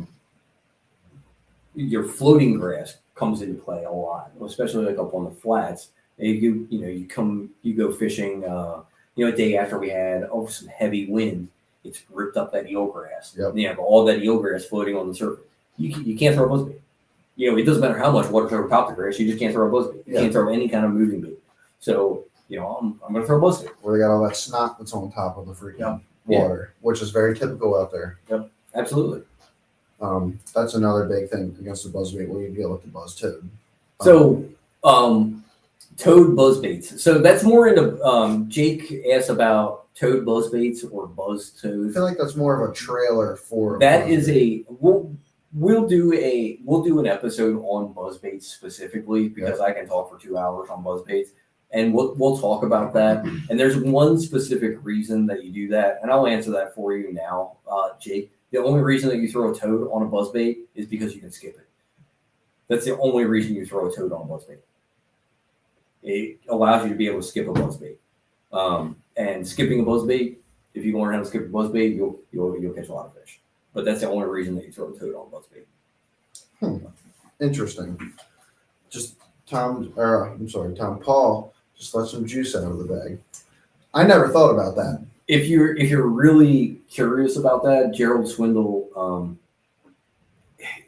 [SPEAKER 1] floating grass comes into play a lot, especially like up on the flats. And you go fishing. A day after we had some heavy wind, it's ripped up that eelgrass.
[SPEAKER 2] Yep.
[SPEAKER 1] And you have all that eelgrass floating on the surface. You can't throw a buzzbait. It doesn't matter how much water's over top the grass. You just can't throw a buzzbait. You can't throw any kind of moving bait. So I'm going to throw a buzzbait.
[SPEAKER 2] Where they got all that snot that's on top of the freaking water, which is very typical out there.
[SPEAKER 1] Yep, absolutely.
[SPEAKER 2] That's another big thing against the buzzbait where you deal with the buzz toad.
[SPEAKER 1] So, toad buzzbaits. So that's more into. Jake asked about toad buzzbaits or buzz
[SPEAKER 2] I
[SPEAKER 1] toads.
[SPEAKER 2] feel like that's more of a trailer for
[SPEAKER 1] That is we'll do an episode on buzzbaits specifically because I can talk for 2 hours on buzzbaits, and we'll talk about that. And there's one specific reason that you do that, and I'll answer that for you now, Jake. The only reason that you throw a toad on a buzzbait is because you can skip it. That's the only reason you throw a toad on a buzzbait. It allows you to be able to skip a buzzbait. And skipping a buzzbait, if you can learn how to skip a buzzbait, you'll catch a lot of fish. But that's the only reason that you throw a toad on a buzzbait.
[SPEAKER 2] Interesting. Tom Paul just let some juice out of the bag. I never thought about that.
[SPEAKER 1] If you're really curious about that, Gerald Swindle,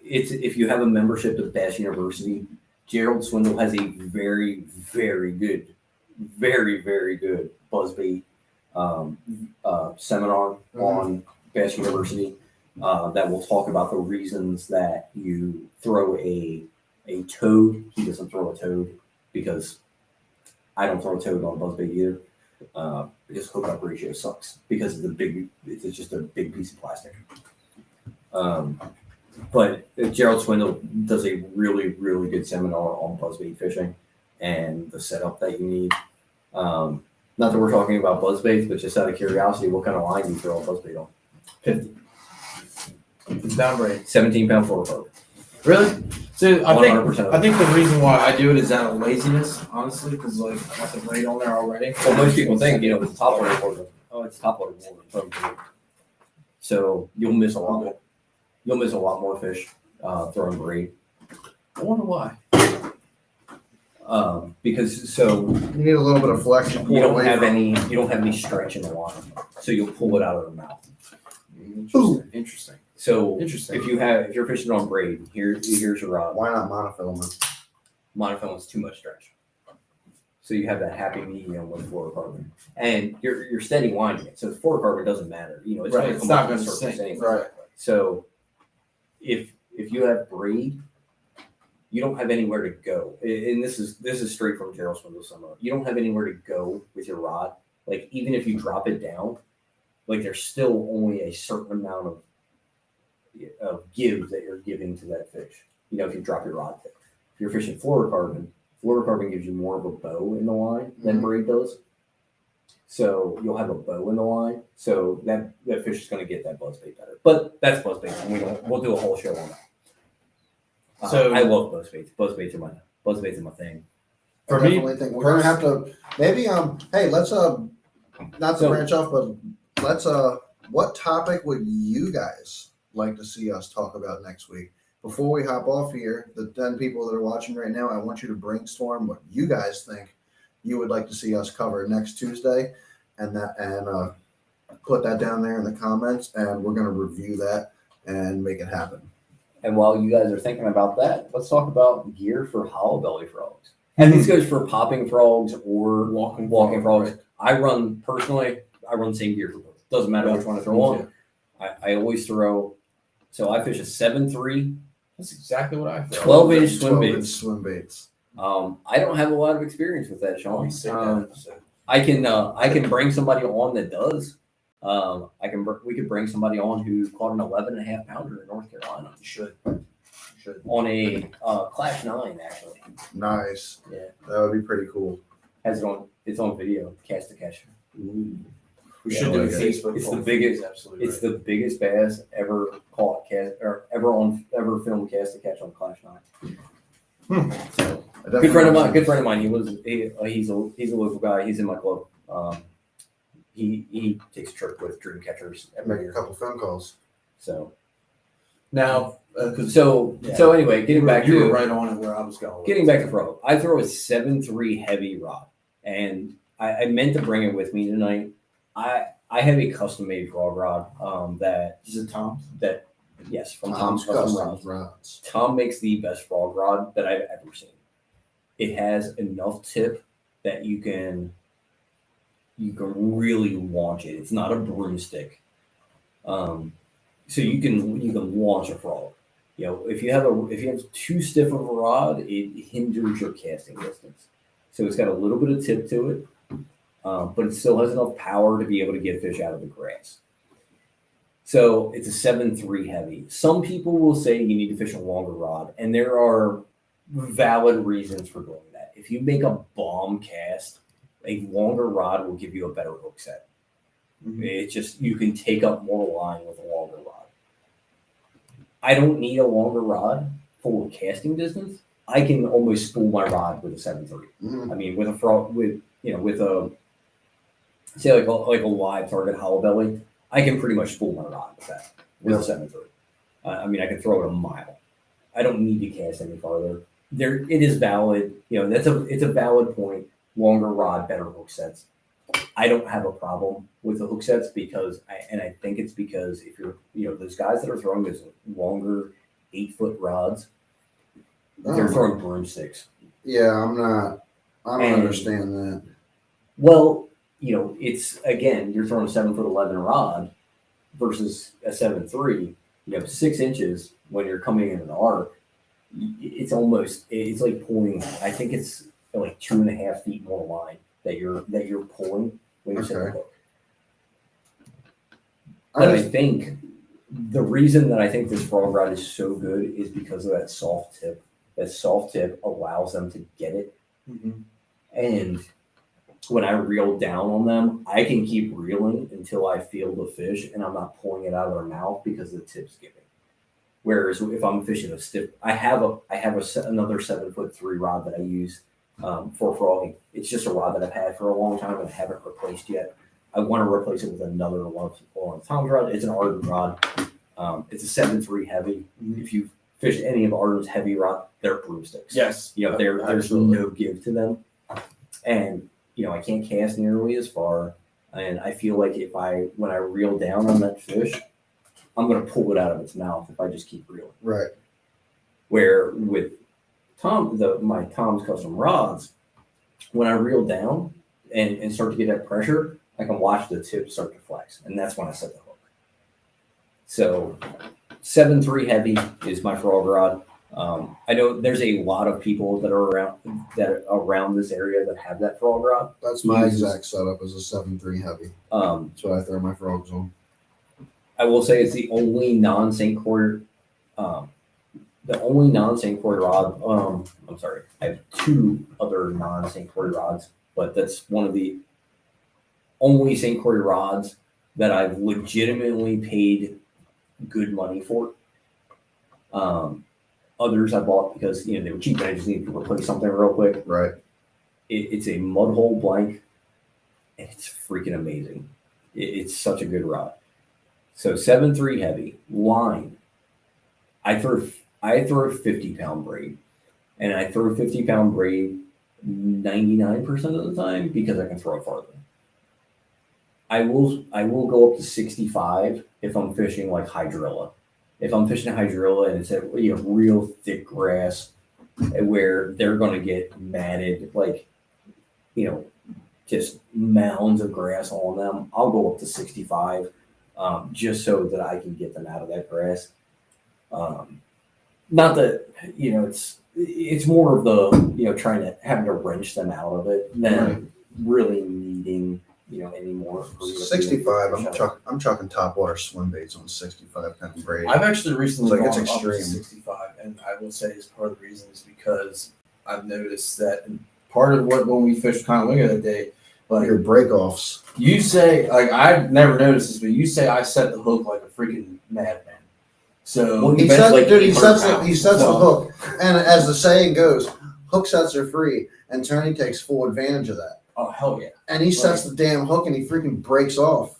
[SPEAKER 1] if you have a membership at Bass University, Gerald Swindle has a very, very good, very, very good buzzbait seminar on Bass University that will talk about the reasons that you throw a toad. He doesn't throw a toad because I don't throw a toad on a buzzbait either. Because hookup ratio sucks because it's just a big piece of plastic. But Gerald Swindle does a really, really good seminar on buzzbait fishing and the setup that you need. Not that we're talking about buzzbaits, but just out of curiosity, what kind of line do you throw a buzzbait on? 50.
[SPEAKER 3] It's downgrade.
[SPEAKER 1] 17-pound fluorocarbon.
[SPEAKER 3] Really? So
[SPEAKER 1] 100%.
[SPEAKER 3] I think the reason why I do it is out of laziness, honestly, because I got the grade on there already.
[SPEAKER 1] Well, most people think it's top water water. Oh, it's top water water. So you'll miss a lot. You'll miss a lot more fish throwing braid.
[SPEAKER 3] I wonder why.
[SPEAKER 1] Because
[SPEAKER 2] You need a little bit of flex.
[SPEAKER 1] you don't have any stretch in the line, so you'll pull it out of the mouth.
[SPEAKER 3] Interesting.
[SPEAKER 1] So
[SPEAKER 3] Interesting.
[SPEAKER 1] if you're fishing on braid, here's your rod.
[SPEAKER 2] Why not monofilament?
[SPEAKER 1] Monofilament is too much stretch, so you have that happy medium with fluorocarbon, and you're steady winding it. So the fluorocarbon doesn't matter. It's
[SPEAKER 3] Right,
[SPEAKER 1] gonna
[SPEAKER 3] it's
[SPEAKER 1] come
[SPEAKER 3] not
[SPEAKER 1] up
[SPEAKER 3] gonna
[SPEAKER 1] the surface
[SPEAKER 3] sink.
[SPEAKER 1] anyway.
[SPEAKER 2] Right.
[SPEAKER 1] So if you have braid, you don't have anywhere to go. And this is straight from Gerald Swindle's seminar. You don't have anywhere to go with your rod. Like even if you drop it down, like there's still only a certain amount of give that you're giving to that fish. If you drop your rod there. If you're fishing fluorocarbon gives you more of a bow in the line than braid does. So you'll have a bow in the line. So that fish is going to get that buzzbait better. But that's buzzbait, and we'll do a whole show on that.
[SPEAKER 3] So
[SPEAKER 1] I love buzzbaits. Buzzbaits are my thing.
[SPEAKER 3] For
[SPEAKER 2] I
[SPEAKER 3] me,
[SPEAKER 2] definitely think we're gonna have to maybe hey, let's not to branch off, but let's what topic would you guys like to see us talk about next week? Before we hop off here, the 10 people that are watching right now, I want you to brainstorm what you guys think you would like to see us cover next Tuesday, and put that down there in the comments, and we're going to review that and make it happen.
[SPEAKER 1] And while you guys are thinking about that, let's talk about gear for hollow belly frogs. And this goes for popping frogs or walking frogs.
[SPEAKER 3] Right.
[SPEAKER 1] I run the same gear for both. Doesn't matter which one I throw on. I always throw. So I fish a 7.3.
[SPEAKER 3] That's exactly what I feel.
[SPEAKER 1] 12-inch swim
[SPEAKER 2] 12-inch
[SPEAKER 1] baits.
[SPEAKER 2] swim baits.
[SPEAKER 1] I don't have a lot of experience with that, Sean.
[SPEAKER 3] Say that.
[SPEAKER 1] I can bring somebody on that does. We could bring somebody on who caught an 11.5 pounder in North Carolina.
[SPEAKER 3] You should.
[SPEAKER 1] On a Clash 9 actually.
[SPEAKER 2] Nice.
[SPEAKER 1] Yeah,
[SPEAKER 2] That would be pretty cool.
[SPEAKER 1] it's on video. Cast to catch.
[SPEAKER 3] We
[SPEAKER 1] Yeah,
[SPEAKER 3] should do a
[SPEAKER 1] like
[SPEAKER 3] Facebook.
[SPEAKER 1] it's the
[SPEAKER 3] poll.
[SPEAKER 1] biggest-
[SPEAKER 3] Absolutely.
[SPEAKER 1] It's the biggest bass ever caught ever filmed cast to catch on Clash 9. So Good friend of mine. Good friend of mine. He's a local guy. He's in my club. He takes a trip with dream catchers every
[SPEAKER 2] Make a
[SPEAKER 1] year.
[SPEAKER 2] couple phone calls.
[SPEAKER 1] So
[SPEAKER 3] Now,
[SPEAKER 1] so anyway, getting back
[SPEAKER 3] you
[SPEAKER 1] to
[SPEAKER 3] were right on it where I was going.
[SPEAKER 1] Getting back to throw, I throw a 7.3 heavy rod, and I meant to bring it with me tonight. I have a custom made frog rod that
[SPEAKER 3] Is it Tom's?
[SPEAKER 1] yes, from
[SPEAKER 2] Tom's
[SPEAKER 1] Custom
[SPEAKER 2] Custom
[SPEAKER 1] Rods.
[SPEAKER 2] Rods.
[SPEAKER 1] Tom makes the best frog rod that I've ever seen. It has enough tip that you can really launch it. It's not a broomstick, so you can launch a frog. You know, if you have too stiff of a rod, it hinders your casting distance. So it's got a little bit of tip to it, but it still has enough power to be able to get fish out of the grass. So it's a 7.3 heavy. Some people will say you need to fish a longer rod, and there are valid reasons for doing that. If you make a bomb cast, a longer rod will give you a better hook set.
[SPEAKER 3] Mhm.
[SPEAKER 1] It's just you can take up more line with a longer rod. I don't need a longer rod for casting distance. I can almost spool my rod with a 7.3.
[SPEAKER 2] Mhm.
[SPEAKER 1] I mean, with a frog, with a say like a live target hollow belly, I can pretty much spool my rod with that with a 7.3. I mean, I can throw it a mile. I don't need to cast any farther. It is valid. You know, it's a valid point. Longer rod, better hook sets. I don't have a problem with the hook sets because I think it's because if you're those guys that are throwing those longer 8-foot rods, they're throwing broomsticks.
[SPEAKER 2] Yeah, I don't understand that.
[SPEAKER 1] Well, it's again, you're throwing a 7'11" rod versus a 7.3. 6 inches when you're coming in an arc. It's like pulling. I think it's like 2.5 feet more line that you're pulling when you set the hook. But I think the reason that I think this frog rod is so good is because of that soft tip. That soft tip allows them to get it.
[SPEAKER 3] Mm-hmm.
[SPEAKER 1] And when I reel down on them, I can keep reeling until I feel the fish and I'm not pulling it out of their mouth because the tip's giving. Whereas if I'm fishing a stiff, I have another 7'3" rod that I use for frogging. It's just a rod that I've had for a long time and I haven't replaced yet. I want to replace it with another one of Tom's rod. It's an Arden rod. It's a 7.3 heavy.
[SPEAKER 3] Mm-hmm.
[SPEAKER 1] If you fish any of Arden's heavy rod, they're broomsticks.
[SPEAKER 3] Yes.
[SPEAKER 1] There's no give to them. And, I can't cast nearly as far. And I feel like when I reel down on that fish, I'm going to pull it out of its mouth if I just keep reeling.
[SPEAKER 2] Right.
[SPEAKER 1] Where with my Tom's custom rods, when I reel down and start to get that pressure, I can watch the tip start to flex, and that's when I set the hook. So 7.3 heavy is my frog rod. I know there's a lot of people that are around this area that have that frog rod.
[SPEAKER 2] That's my exact setup as a 7.3 heavy. That's what I throw my frogs on.
[SPEAKER 1] I will say it's the only non-St. Croix rod. I'm sorry, I have 2 other non-St. Croix rods, but that's one of the only St. Croix rods that I've legitimately paid good money for. Others I bought because they were cheap and I just needed to replace something real quick.
[SPEAKER 2] Right.
[SPEAKER 1] It's a mud hole blank, and it's freaking amazing. It's such a good rod. So 7.3 heavy line. I throw a 50-pound braid, and I throw 50-pound braid 99% of the time because I can throw it farther. I will go up to 65 if I'm fishing like hydrilla. If I'm fishing hydrilla and it's at real thick grass where they're going to get matted, like just mounds of grass on them, I'll go up to 65 just so that I can get them out of that grass. Not that it's more of the having to wrench them out of it than really needing any more.
[SPEAKER 2] 65. I'm chucking top water swim baits on 65-pound braid.
[SPEAKER 3] I've actually recently
[SPEAKER 2] It's
[SPEAKER 3] gone
[SPEAKER 2] like
[SPEAKER 3] up to
[SPEAKER 2] extreme.
[SPEAKER 3] 65, and I will say is part of the reason is because I've noticed that part of when we fished Conowinga that day, like
[SPEAKER 2] Your break-offs.
[SPEAKER 3] you say, like I've never noticed this, but you say I set the hook like a freaking madman. So
[SPEAKER 1] Well,
[SPEAKER 2] He
[SPEAKER 1] That's
[SPEAKER 2] sets,
[SPEAKER 1] like
[SPEAKER 2] dude, he
[SPEAKER 1] 800
[SPEAKER 2] sets the
[SPEAKER 1] pounds.
[SPEAKER 2] hook, and as the saying goes, hook sets are free, and Tony takes full advantage of that.
[SPEAKER 3] Oh hell yeah!
[SPEAKER 2] And he sets the damn hook, and he freaking breaks off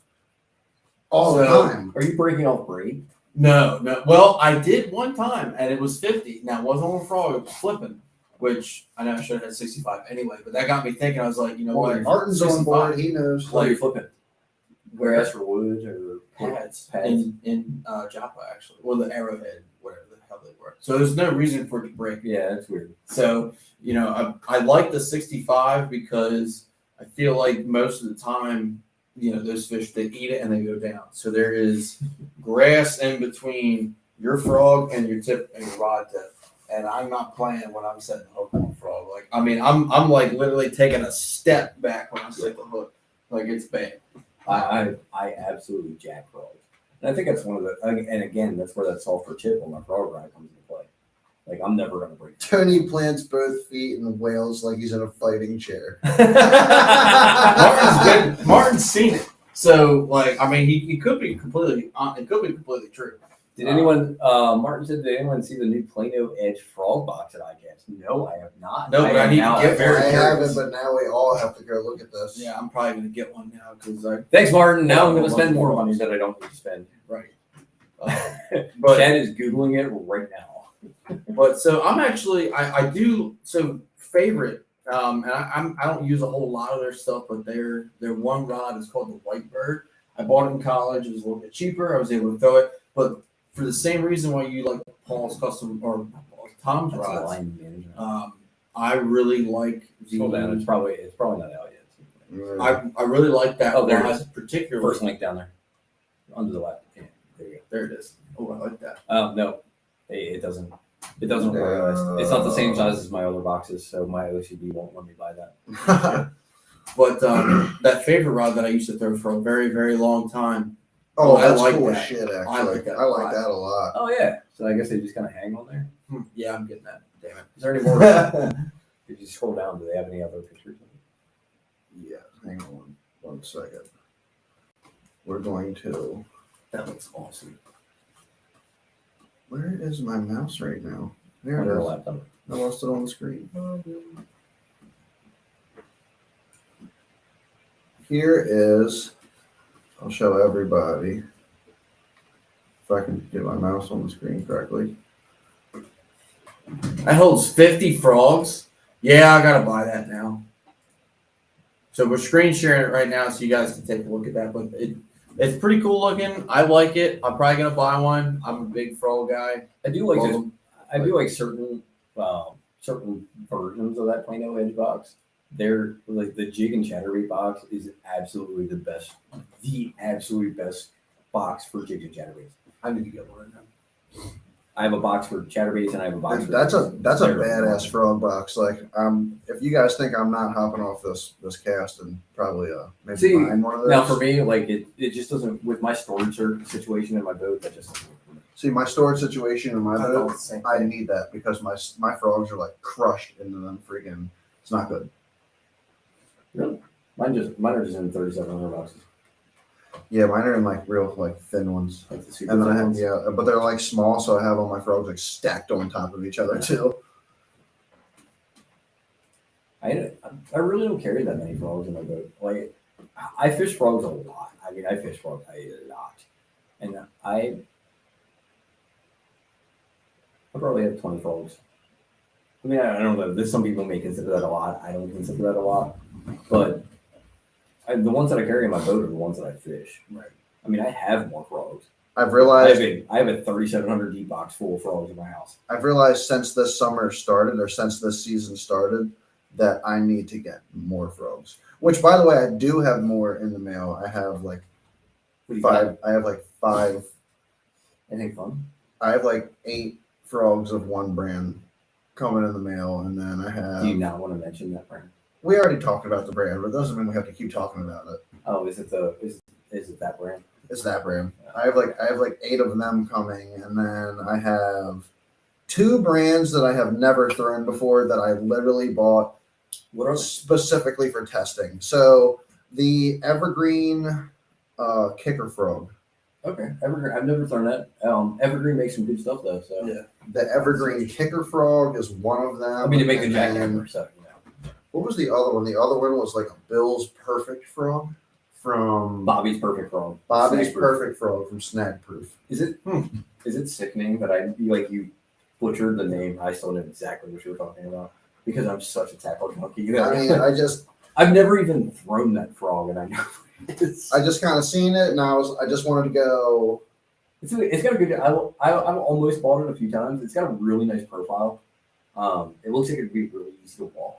[SPEAKER 2] all the
[SPEAKER 3] So-
[SPEAKER 2] time.
[SPEAKER 1] Are you breaking off braid?
[SPEAKER 3] No. Well, I did one time, and it was 50. Now, it wasn't on a frog; it was flipping, which I know I should have had 65 anyway. But that got me thinking. I was like, you know what?
[SPEAKER 2] Martin's on
[SPEAKER 3] 65
[SPEAKER 2] board. He knows.
[SPEAKER 1] What are you flipping? Grass or wood or
[SPEAKER 3] pads
[SPEAKER 1] Pads.
[SPEAKER 3] in Joppa actually, or the Arrowhead, whatever the hell they were. So there's no reason for it to break.
[SPEAKER 1] Yeah, that's weird.
[SPEAKER 3] So I like the 65 because I feel like most of the time, those fish, they eat it and they go down. So there is grass in between your frog and your tip and your rod tip. And I'm not playing when I'm setting the hook on a frog. Like, I mean, I'm like literally taking a step back when I set the hook. Like, it's bad.
[SPEAKER 1] I absolutely jack frogs. And I think that's one of the, and again, that's where that softer tip on my frog rod comes into play. Like, I'm never going to break it.
[SPEAKER 2] Tony plants both feet and wails like he's in a fighting chair.
[SPEAKER 3] Martin's seen it. So, like, I mean, he could be completely, it could be completely true.
[SPEAKER 1] Did anyone, Martin said, did anyone see the new Plano Edge frog box at ICAST? No, I have not.
[SPEAKER 3] No, but I need to get
[SPEAKER 2] I
[SPEAKER 3] very
[SPEAKER 2] haven't, but now we all have to go look at this.
[SPEAKER 3] Yeah, I'm probably going to get one now because
[SPEAKER 1] Thanks, Martin. Now I'm going to
[SPEAKER 3] Yeah,
[SPEAKER 1] spend more
[SPEAKER 3] well,
[SPEAKER 1] money that I don't need to spend.
[SPEAKER 3] right.
[SPEAKER 1] But Chad is Googling it right now.
[SPEAKER 3] But so I'm actually, I do, so favorite, and I don't use a whole lot of their stuff, but their one rod is called the White Bird. I bought it in college. It was a little bit cheaper. I was able to throw it, but for the same reason why you like Paul's custom or Tom's
[SPEAKER 1] That's
[SPEAKER 3] rods,
[SPEAKER 1] line management.
[SPEAKER 3] I really like the.
[SPEAKER 1] Scroll down. It's probably not out yet.
[SPEAKER 3] I really like that
[SPEAKER 1] Oh, there it
[SPEAKER 3] rod
[SPEAKER 1] is.
[SPEAKER 3] particularly.
[SPEAKER 1] First link down there, under the left. Yeah, there you go.
[SPEAKER 3] There it is. Oh, I like that.
[SPEAKER 1] No, it doesn't. It doesn't work. It's not the same size as my other boxes, so my OCD won't let me buy that.
[SPEAKER 3] But that favorite rod that I used to throw for a very, very long time.
[SPEAKER 2] Oh,
[SPEAKER 3] I
[SPEAKER 2] that's
[SPEAKER 3] like
[SPEAKER 2] cool as
[SPEAKER 3] that.
[SPEAKER 2] shit, actually.
[SPEAKER 3] I like that
[SPEAKER 2] I like
[SPEAKER 3] a lot.
[SPEAKER 2] that a lot.
[SPEAKER 1] Oh yeah. So I guess they just kind of hang on there.
[SPEAKER 3] Yeah, I'm getting that. Damn it.
[SPEAKER 1] Is there any more? If you scroll down, do they have any other pictures?
[SPEAKER 2] Yeah, hang on one second. We're going to.
[SPEAKER 3] That looks awesome.
[SPEAKER 2] Where is my mouse right now? There
[SPEAKER 1] On
[SPEAKER 2] it
[SPEAKER 1] your
[SPEAKER 2] is.
[SPEAKER 1] laptop.
[SPEAKER 2] I lost it on the screen. Here is. I'll show everybody if I can get my mouse on the screen correctly.
[SPEAKER 3] That holds 50 frogs. Yeah, I gotta buy that now. So we're screen sharing it right now, so you guys can take a look at that. But it's pretty cool looking. I like it. I'm probably gonna buy one. I'm a big frog guy.
[SPEAKER 1] I do like
[SPEAKER 3] Well,
[SPEAKER 1] this. I do like certain versions of that Plano Edge box. They're like the jig and chatterbait box is absolutely the absolute best box for jig and chatterbaits.
[SPEAKER 3] I need to get one of them.
[SPEAKER 1] I have a box for chatterbaits and I have a box.
[SPEAKER 2] That's a
[SPEAKER 1] They're-
[SPEAKER 2] badass frog box. Like, if you guys think I'm not hopping off this cast and probably maybe
[SPEAKER 1] See,
[SPEAKER 2] buying one of those.
[SPEAKER 1] Now for me, like it just doesn't with my storage situation in my boat. That just doesn't work for me.
[SPEAKER 2] See, my storage situation in my
[SPEAKER 3] I thought
[SPEAKER 2] boat,
[SPEAKER 3] the same
[SPEAKER 2] I
[SPEAKER 3] thing.
[SPEAKER 2] need that because my frogs are like crushed into them freaking. It's not good.
[SPEAKER 1] Really, mine are just in 3,700 boxes.
[SPEAKER 2] Yeah, mine are in like real like thin ones.
[SPEAKER 1] Like the super
[SPEAKER 2] And then I
[SPEAKER 1] thin
[SPEAKER 2] have
[SPEAKER 1] ones.
[SPEAKER 2] but they're like small, so I have all my frogs like stacked on top of each other too.
[SPEAKER 1] I really don't carry that many frogs in my boat. Like I fish frogs a lot. I mean, I fish frogs a lot, and I probably have 20 frogs. I mean, I don't know. Some people may consider that a lot. I don't consider that a lot, but the ones that I carry in my boat are the ones that I fish.
[SPEAKER 3] Right.
[SPEAKER 1] I mean, I have more frogs.
[SPEAKER 2] I've realized
[SPEAKER 1] I have a 3,700 deep box full of frogs in my house.
[SPEAKER 2] since this summer started or since this season started that I need to get more frogs. Which, by the way, I do have more in the mail. I have like
[SPEAKER 1] What do you got?
[SPEAKER 2] 5. I have like 5.
[SPEAKER 1] Anything fun?
[SPEAKER 2] I have like 8 frogs of one brand coming in the mail, and then I have.
[SPEAKER 1] Do you not want to mention that brand?
[SPEAKER 2] We already talked about the brand, but it doesn't mean we have to keep talking about it.
[SPEAKER 1] Oh, is it that brand?
[SPEAKER 2] It's that brand. I have like 8 of them coming, and then I have 2 brands that I have never thrown before that I literally bought
[SPEAKER 1] What are
[SPEAKER 2] specifically for testing. So the Evergreen Kicker Frog.
[SPEAKER 1] Okay, evergreen. I've never thrown that. Evergreen makes some good stuff though. So
[SPEAKER 3] Yeah.
[SPEAKER 2] The evergreen kicker frog is one of them.
[SPEAKER 1] I mean, to make the
[SPEAKER 2] and then-
[SPEAKER 1] jackhammer. So you know,
[SPEAKER 2] What was the other one? The other one was like a Bill's Perfect Frog from
[SPEAKER 1] Bobby's perfect frog.
[SPEAKER 2] Bobby's
[SPEAKER 1] Snack proof.
[SPEAKER 2] Perfect Frog from Snack Proof.
[SPEAKER 1] Is it? Is it sickening that you butchered the name? I still know exactly what you were talking about because I'm such a tackle junkie.
[SPEAKER 2] I mean,
[SPEAKER 1] I've never even thrown that frog, and I know it's.
[SPEAKER 2] I just kind of seen it, and I just wanted to go.
[SPEAKER 1] It's got a good. I've almost bought it a few times. It's got a really nice profile. It looks like it'd be really easy to walk.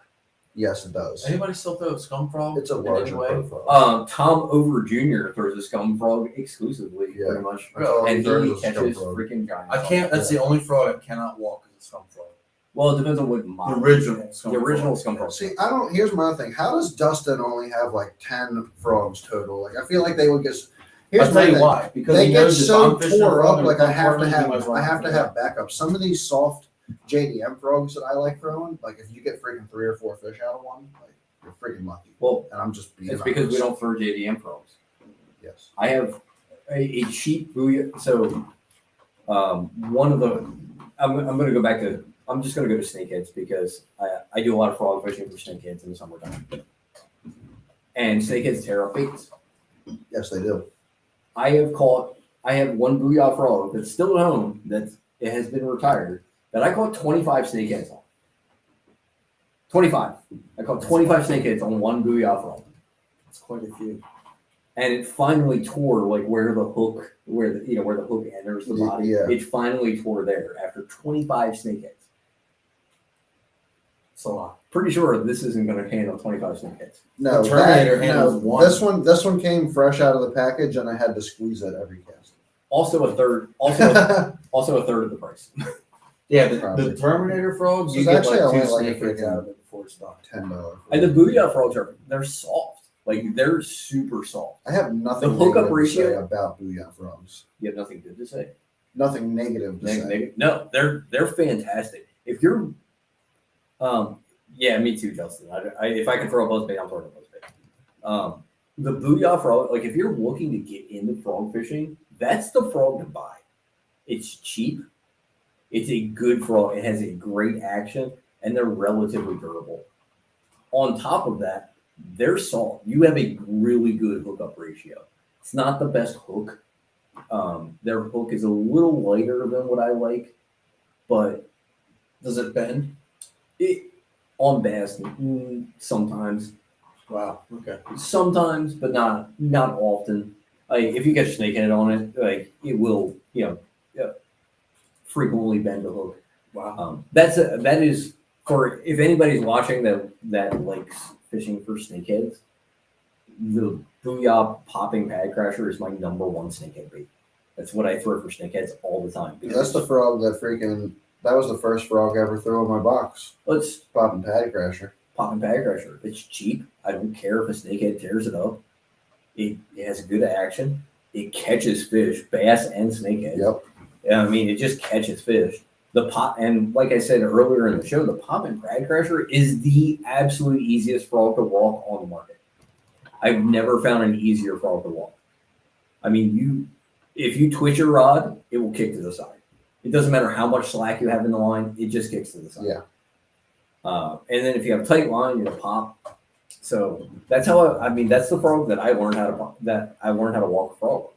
[SPEAKER 2] Yes, it does.
[SPEAKER 3] Anybody still throw a scum frog?
[SPEAKER 2] It's a
[SPEAKER 3] in any
[SPEAKER 2] larger
[SPEAKER 3] way?
[SPEAKER 2] profile.
[SPEAKER 1] Tom Over Jr. throws a scum frog exclusively,
[SPEAKER 2] Yeah.
[SPEAKER 1] pretty much,
[SPEAKER 2] That's all
[SPEAKER 1] and
[SPEAKER 2] throws
[SPEAKER 1] he
[SPEAKER 2] is scum
[SPEAKER 1] catches
[SPEAKER 2] frog.
[SPEAKER 1] freaking giants.
[SPEAKER 3] I can't. That's the only frog I cannot walk is a scum frog.
[SPEAKER 1] Well, it depends on what
[SPEAKER 3] The
[SPEAKER 1] model.
[SPEAKER 3] original. Scum
[SPEAKER 1] The original
[SPEAKER 3] frog.
[SPEAKER 1] scum frog.
[SPEAKER 2] See, I don't. Here's my thing. How does Dustin only have like 10 frogs total? Like, I feel like they would get. Here's
[SPEAKER 3] I'll
[SPEAKER 2] my
[SPEAKER 3] tell you
[SPEAKER 2] thing.
[SPEAKER 3] why. Because
[SPEAKER 2] They
[SPEAKER 3] he
[SPEAKER 2] get
[SPEAKER 3] knows if
[SPEAKER 2] so
[SPEAKER 3] I'm fishing a
[SPEAKER 2] tore
[SPEAKER 3] frog
[SPEAKER 2] up.
[SPEAKER 3] and
[SPEAKER 2] Like
[SPEAKER 3] it's
[SPEAKER 2] I have to
[SPEAKER 3] tournament, he
[SPEAKER 2] have.
[SPEAKER 3] might as well
[SPEAKER 2] I have to
[SPEAKER 3] it.
[SPEAKER 2] have backup. Some of these soft JDM frogs that I like throwing, like if you get freaking 3 or 4 fish out of one, like you're freaking lucky.
[SPEAKER 1] Well,
[SPEAKER 2] And I'm just beating.
[SPEAKER 1] it's because
[SPEAKER 2] on
[SPEAKER 1] we
[SPEAKER 2] this.
[SPEAKER 1] don't throw JDM frogs.
[SPEAKER 2] Yes.
[SPEAKER 1] I have a cheap booyah. So, one of the, I'm going to go back to, I'm just going to go to snakeheads because I do a lot of frog fishing for snakeheads in the summertime. And snakeheads tear up baits.
[SPEAKER 2] Yes, they do.
[SPEAKER 1] I have one booyah frog that's still at home it has been retired that I caught 25 snakeheads on. 25. I caught 25 snakeheads on one booyah frog.
[SPEAKER 3] It's quite a few.
[SPEAKER 1] And it finally tore like where the hook enters the body.
[SPEAKER 2] Yeah.
[SPEAKER 1] It finally tore there after 25 snakeheads.
[SPEAKER 3] It's a lot.
[SPEAKER 1] Pretty sure this isn't going to handle 25 snakeheads.
[SPEAKER 2] No,
[SPEAKER 3] The Terminator
[SPEAKER 2] that-
[SPEAKER 3] handles
[SPEAKER 2] no,
[SPEAKER 3] one.
[SPEAKER 2] This one came fresh out of the package, and I had to squeeze it every cast.
[SPEAKER 1] Also a third of the price.
[SPEAKER 3] Yeah, the
[SPEAKER 2] Probably.
[SPEAKER 3] Terminator frogs,
[SPEAKER 2] So
[SPEAKER 3] you
[SPEAKER 2] it's
[SPEAKER 3] get
[SPEAKER 2] actually
[SPEAKER 3] like
[SPEAKER 2] only
[SPEAKER 3] two
[SPEAKER 2] like a
[SPEAKER 3] snakeheads
[SPEAKER 2] freaking-
[SPEAKER 3] out of it before it's done.
[SPEAKER 2] $10.
[SPEAKER 1] And the booyah frogs they're soft. Like they're super soft.
[SPEAKER 2] I have nothing
[SPEAKER 1] The hookup
[SPEAKER 2] negative to
[SPEAKER 1] ratio-
[SPEAKER 2] say about booyah frogs.
[SPEAKER 1] You have nothing good to say.
[SPEAKER 2] Nothing negative to say.
[SPEAKER 1] No, they're fantastic. If you're, yeah, me too, Justin. If I can throw a buzzbait, I'm throwing a buzzbait. The booyah frog, like if you're looking to get into frog fishing, that's the frog to buy. It's cheap. It's a good frog. It has a great action, and they're relatively durable. On top of that, they're soft. You have a really good hookup ratio. It's not the best hook. Their hook is a little lighter than what I like, but
[SPEAKER 3] Does it bend?
[SPEAKER 1] on bass sometimes,
[SPEAKER 3] Wow.
[SPEAKER 1] but not often. Like if you catch snakehead on it, like it will, frequently bend the hook.
[SPEAKER 3] Wow.
[SPEAKER 1] That is for if anybody's watching that likes fishing for snakeheads. The booyah popping pad crasher is my number one snakehead bait. That's what I throw for snakeheads all the time.
[SPEAKER 2] That's the frog that was the first frog I ever threw in my box.
[SPEAKER 1] Let's
[SPEAKER 2] Popping Patty Crasher.
[SPEAKER 1] popping pad crasher. It's cheap. I don't care if a snakehead tears it up. It has good action. It catches fish, bass and snakehead.
[SPEAKER 2] Yep.
[SPEAKER 1] I mean, it just catches fish. The pop, and like I said earlier in the show, the pop and pad crasher is the absolute easiest frog to walk on the market. I've never found an easier frog to walk. I mean, if you twitch your rod, it will kick to the side. It doesn't matter how much slack you have in the line; it just kicks to the side.
[SPEAKER 2] Yeah.
[SPEAKER 1] And then if you have a tight line, you're gonna pop. So that's how that's the frog that I learned how to walk a frog.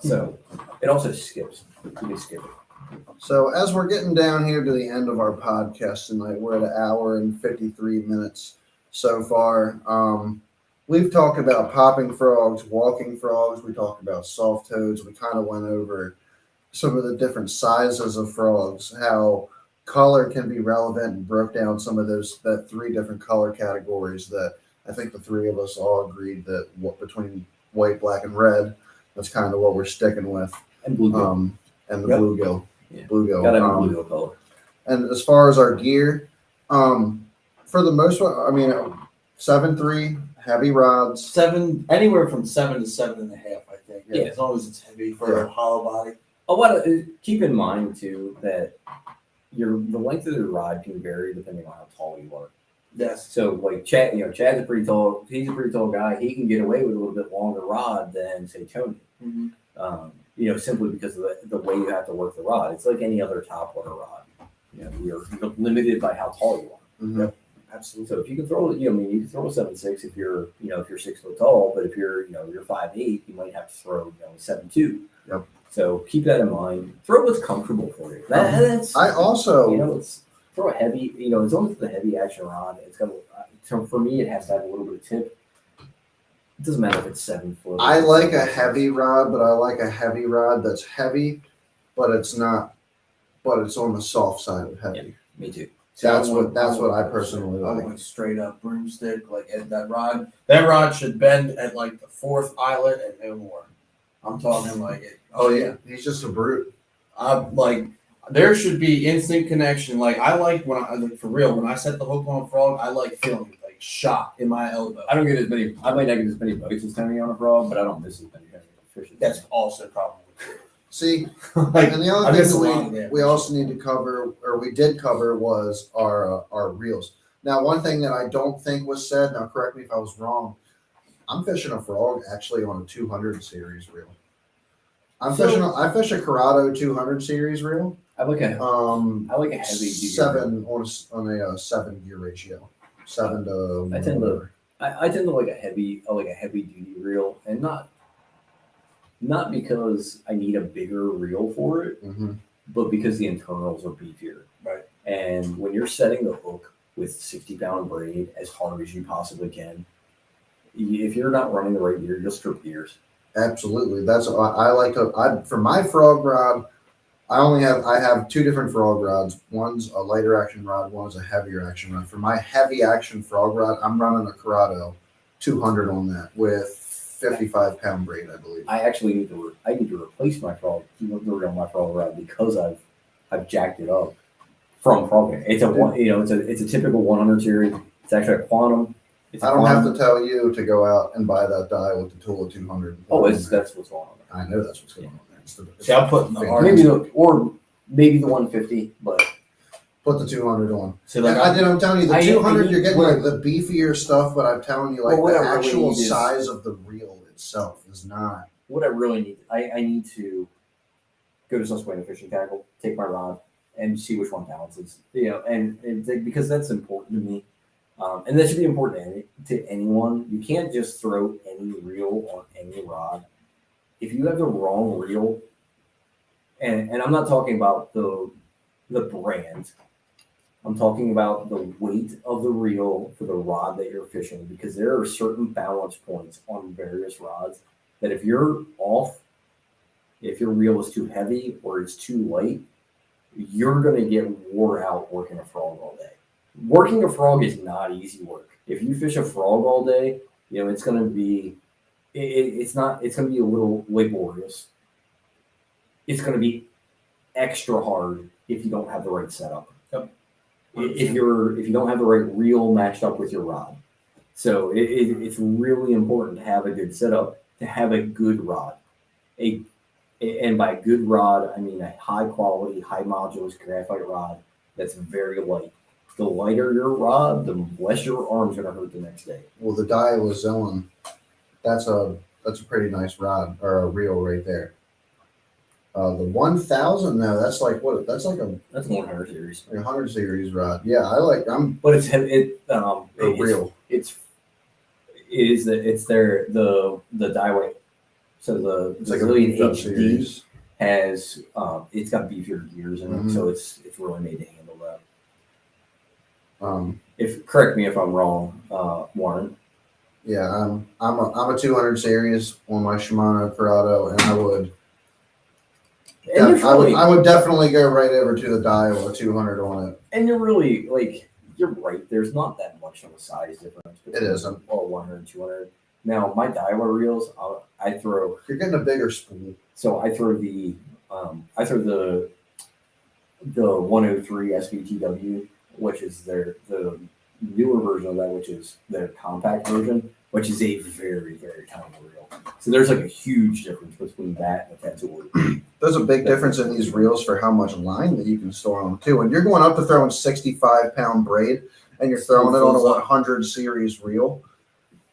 [SPEAKER 1] So it also skips. You can skip it.
[SPEAKER 2] So as we're getting down here to the end of our podcast tonight, we're at an hour and 53 minutes so far. We've talked about popping frogs, walking frogs. We talked about soft toads. We kind of went over some of the different sizes of frogs, how color can be relevant, and broke down some of that 3 different color categories that I think the 3 of us all agreed that between white, black, and red, that's kind of what we're sticking with.
[SPEAKER 1] And bluegill.
[SPEAKER 2] And the
[SPEAKER 1] Yep.
[SPEAKER 2] bluegill.
[SPEAKER 1] Yeah.
[SPEAKER 2] Bluegill.
[SPEAKER 1] Gotta have a bluegill color.
[SPEAKER 2] And as far as our gear, for the most part, I mean, 7.3 heavy rods.
[SPEAKER 3] Anywhere from 7 to 7.5, I think.
[SPEAKER 1] Yeah.
[SPEAKER 3] As long as it's heavy for a hollow body.
[SPEAKER 1] Keep in mind too that the length of the rod can vary depending on how tall you are.
[SPEAKER 3] Yes.
[SPEAKER 1] So like Chad, Chad's a pretty tall. He's a pretty tall guy. He can get away with a little bit longer rod than say Tony. Simply because of the way you have to work the rod. It's like any other topwater rod. You're limited by how tall you are.
[SPEAKER 2] Mm-hmm.
[SPEAKER 3] Yep. Absolutely.
[SPEAKER 1] So if you can throw, you can throw a 7.6 if you're 6 foot tall, but if you're 5'8", you might have to throw 7.2.
[SPEAKER 2] Yep.
[SPEAKER 1] So keep that in mind. Throw what's comfortable for you. That's
[SPEAKER 2] I also
[SPEAKER 1] it's throw a heavy. As long as it's a heavy action rod, it's got. So for me, it has to have a little bit of tip. It doesn't matter if it's 7 foot.
[SPEAKER 2] I like a heavy rod, but I like a heavy rod that's heavy, but it's not. But it's on the soft side of heavy.
[SPEAKER 1] Yeah, me too.
[SPEAKER 2] That's what I personally
[SPEAKER 3] I
[SPEAKER 2] like.
[SPEAKER 3] want straight up broomstick, like at that rod. That rod should bend at like the fourth eyelet and no more. I'm talking like it. Oh yeah.
[SPEAKER 2] He's just a brute.
[SPEAKER 3] Like there should be instant connection. Like I like when for real, when I set the hook on a frog, I like feeling like shot in my elbow.
[SPEAKER 1] I don't get as many. I might not get as many bites as Tony on a frog, but I don't miss as many fish.
[SPEAKER 3] That's also probably true.
[SPEAKER 2] See,
[SPEAKER 3] Like,
[SPEAKER 2] and the
[SPEAKER 3] I
[SPEAKER 2] other
[SPEAKER 3] miss a
[SPEAKER 2] thing
[SPEAKER 3] lot of
[SPEAKER 2] that
[SPEAKER 3] that.
[SPEAKER 2] we also need to cover, or we did cover, was our reels. Now, one thing that I don't think was said. Now, correct me if I was wrong. I'm fishing a frog actually on a 200 series reel. I fish a Corrado 200 series reel.
[SPEAKER 1] I like a heavy duty
[SPEAKER 2] seven on a 7 gear ratio. 7 to.
[SPEAKER 1] I tend to like a heavy duty reel, and not because I need a bigger reel for it,
[SPEAKER 2] Mm-hmm.
[SPEAKER 1] but because the internals are beefier.
[SPEAKER 3] Right.
[SPEAKER 1] And when you're setting the hook with 60-pound braid as hard as you possibly can, if you're not running the right gear, you'll strip gears.
[SPEAKER 2] Absolutely. That's I like to. For my frog rod, I have 2 different frog rods. One's a lighter action rod. One's a heavier action rod. For my heavy action frog rod, I'm running a Corrado 200 on that with 55-pound braid, I believe.
[SPEAKER 1] I actually need to replace my frog, the reel on my frog rod, because I've jacked it up from frogging. It's a typical 100 series. It's actually a quantum.
[SPEAKER 2] I don't have to tell you to go out and buy that die with the tool of 200.
[SPEAKER 1] That's what's going on there.
[SPEAKER 2] I know that's what's going on there.
[SPEAKER 3] See, I'm putting the hard.
[SPEAKER 1] Maybe the 150, but
[SPEAKER 2] Put the 200 on.
[SPEAKER 3] See, like
[SPEAKER 2] I'm telling you, the
[SPEAKER 1] I
[SPEAKER 2] 200, you're getting
[SPEAKER 1] what-
[SPEAKER 2] like the beefier stuff, but I'm telling you, like
[SPEAKER 1] Well, what
[SPEAKER 2] the
[SPEAKER 1] I really
[SPEAKER 2] actual
[SPEAKER 1] need is-
[SPEAKER 2] size of the reel itself is not.
[SPEAKER 1] what I really need, I need to go to Susquehanna Fishing Tackle, take my rod, and see which one balances. Because that's important to me, and that should be important to anyone. You can't just throw any reel on any rod. If you have the wrong reel, and I'm not talking about the brand. I'm talking about the weight of the reel for the rod that you're fishing, because there are certain balance points on various rods that if you're off, if your reel is too heavy or it's too light, you're going to get wore out working a frog all day. Working a frog is not easy work. If you fish a frog all day, it's going to be, it's going to be a little laborious. It's going to be extra hard if you don't have the right setup.
[SPEAKER 3] Yep.
[SPEAKER 1] If you don't have the right reel matched up with your rod. So it's really important to have a good setup, to have a good rod. And by good rod, I mean a high quality, high modulus graphite rod that's very light. The lighter your rod, the less your arm's gonna hurt the next day.
[SPEAKER 2] Well, the die was Zillin. That's a pretty nice rod or a reel right there. The 1000, no, that's like what? That's like a
[SPEAKER 1] 100 series.
[SPEAKER 2] 100 series rod. Yeah,
[SPEAKER 1] But it's heavy.
[SPEAKER 2] real.
[SPEAKER 1] It's the die weight. So the
[SPEAKER 2] It's like a
[SPEAKER 1] Zillion
[SPEAKER 2] beefed up
[SPEAKER 1] HD
[SPEAKER 2] series.
[SPEAKER 1] has it's got beefier gears in it,
[SPEAKER 2] Mhm.
[SPEAKER 1] so it's really made to handle that.
[SPEAKER 2] Um,
[SPEAKER 1] Correct me if I'm wrong, Warren.
[SPEAKER 2] yeah, I'm a 200 series on my Shimano Corrado, and I would definitely go right over to the die with a 200 on it.
[SPEAKER 1] And you're really you're right. There's not that much of a size difference between
[SPEAKER 2] It isn't.
[SPEAKER 1] 100 and 200. Now my Daiwa reels, I throw.
[SPEAKER 2] You're getting a bigger spool.
[SPEAKER 1] So I throw the 103 SVTW, which is the newer version of that, which is their compact version, which is a very, very tiny reel. So there's like a huge difference between that and the Tetsuo.
[SPEAKER 2] There's a big difference in these reels for how much line that you can store on them too. And you're going up to throwing 65-pound braid, and you're throwing it on a
[SPEAKER 1] Fills up.
[SPEAKER 2] 100 series reel,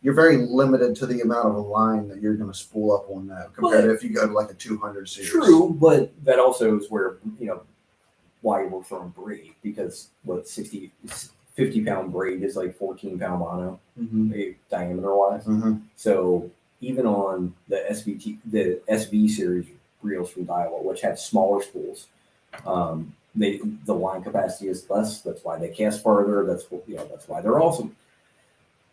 [SPEAKER 2] you're very limited to the amount of a line that you're going to spool up on that compared to if you go to like a 200 series.
[SPEAKER 1] True, but that also is where, why we're throwing braid, because 50-pound braid is like 14-pound mono, diameter wise. So even on the SV series reels from Daiwa, which have smaller spools, the line capacity is less. That's why they cast farther. That's why they're awesome.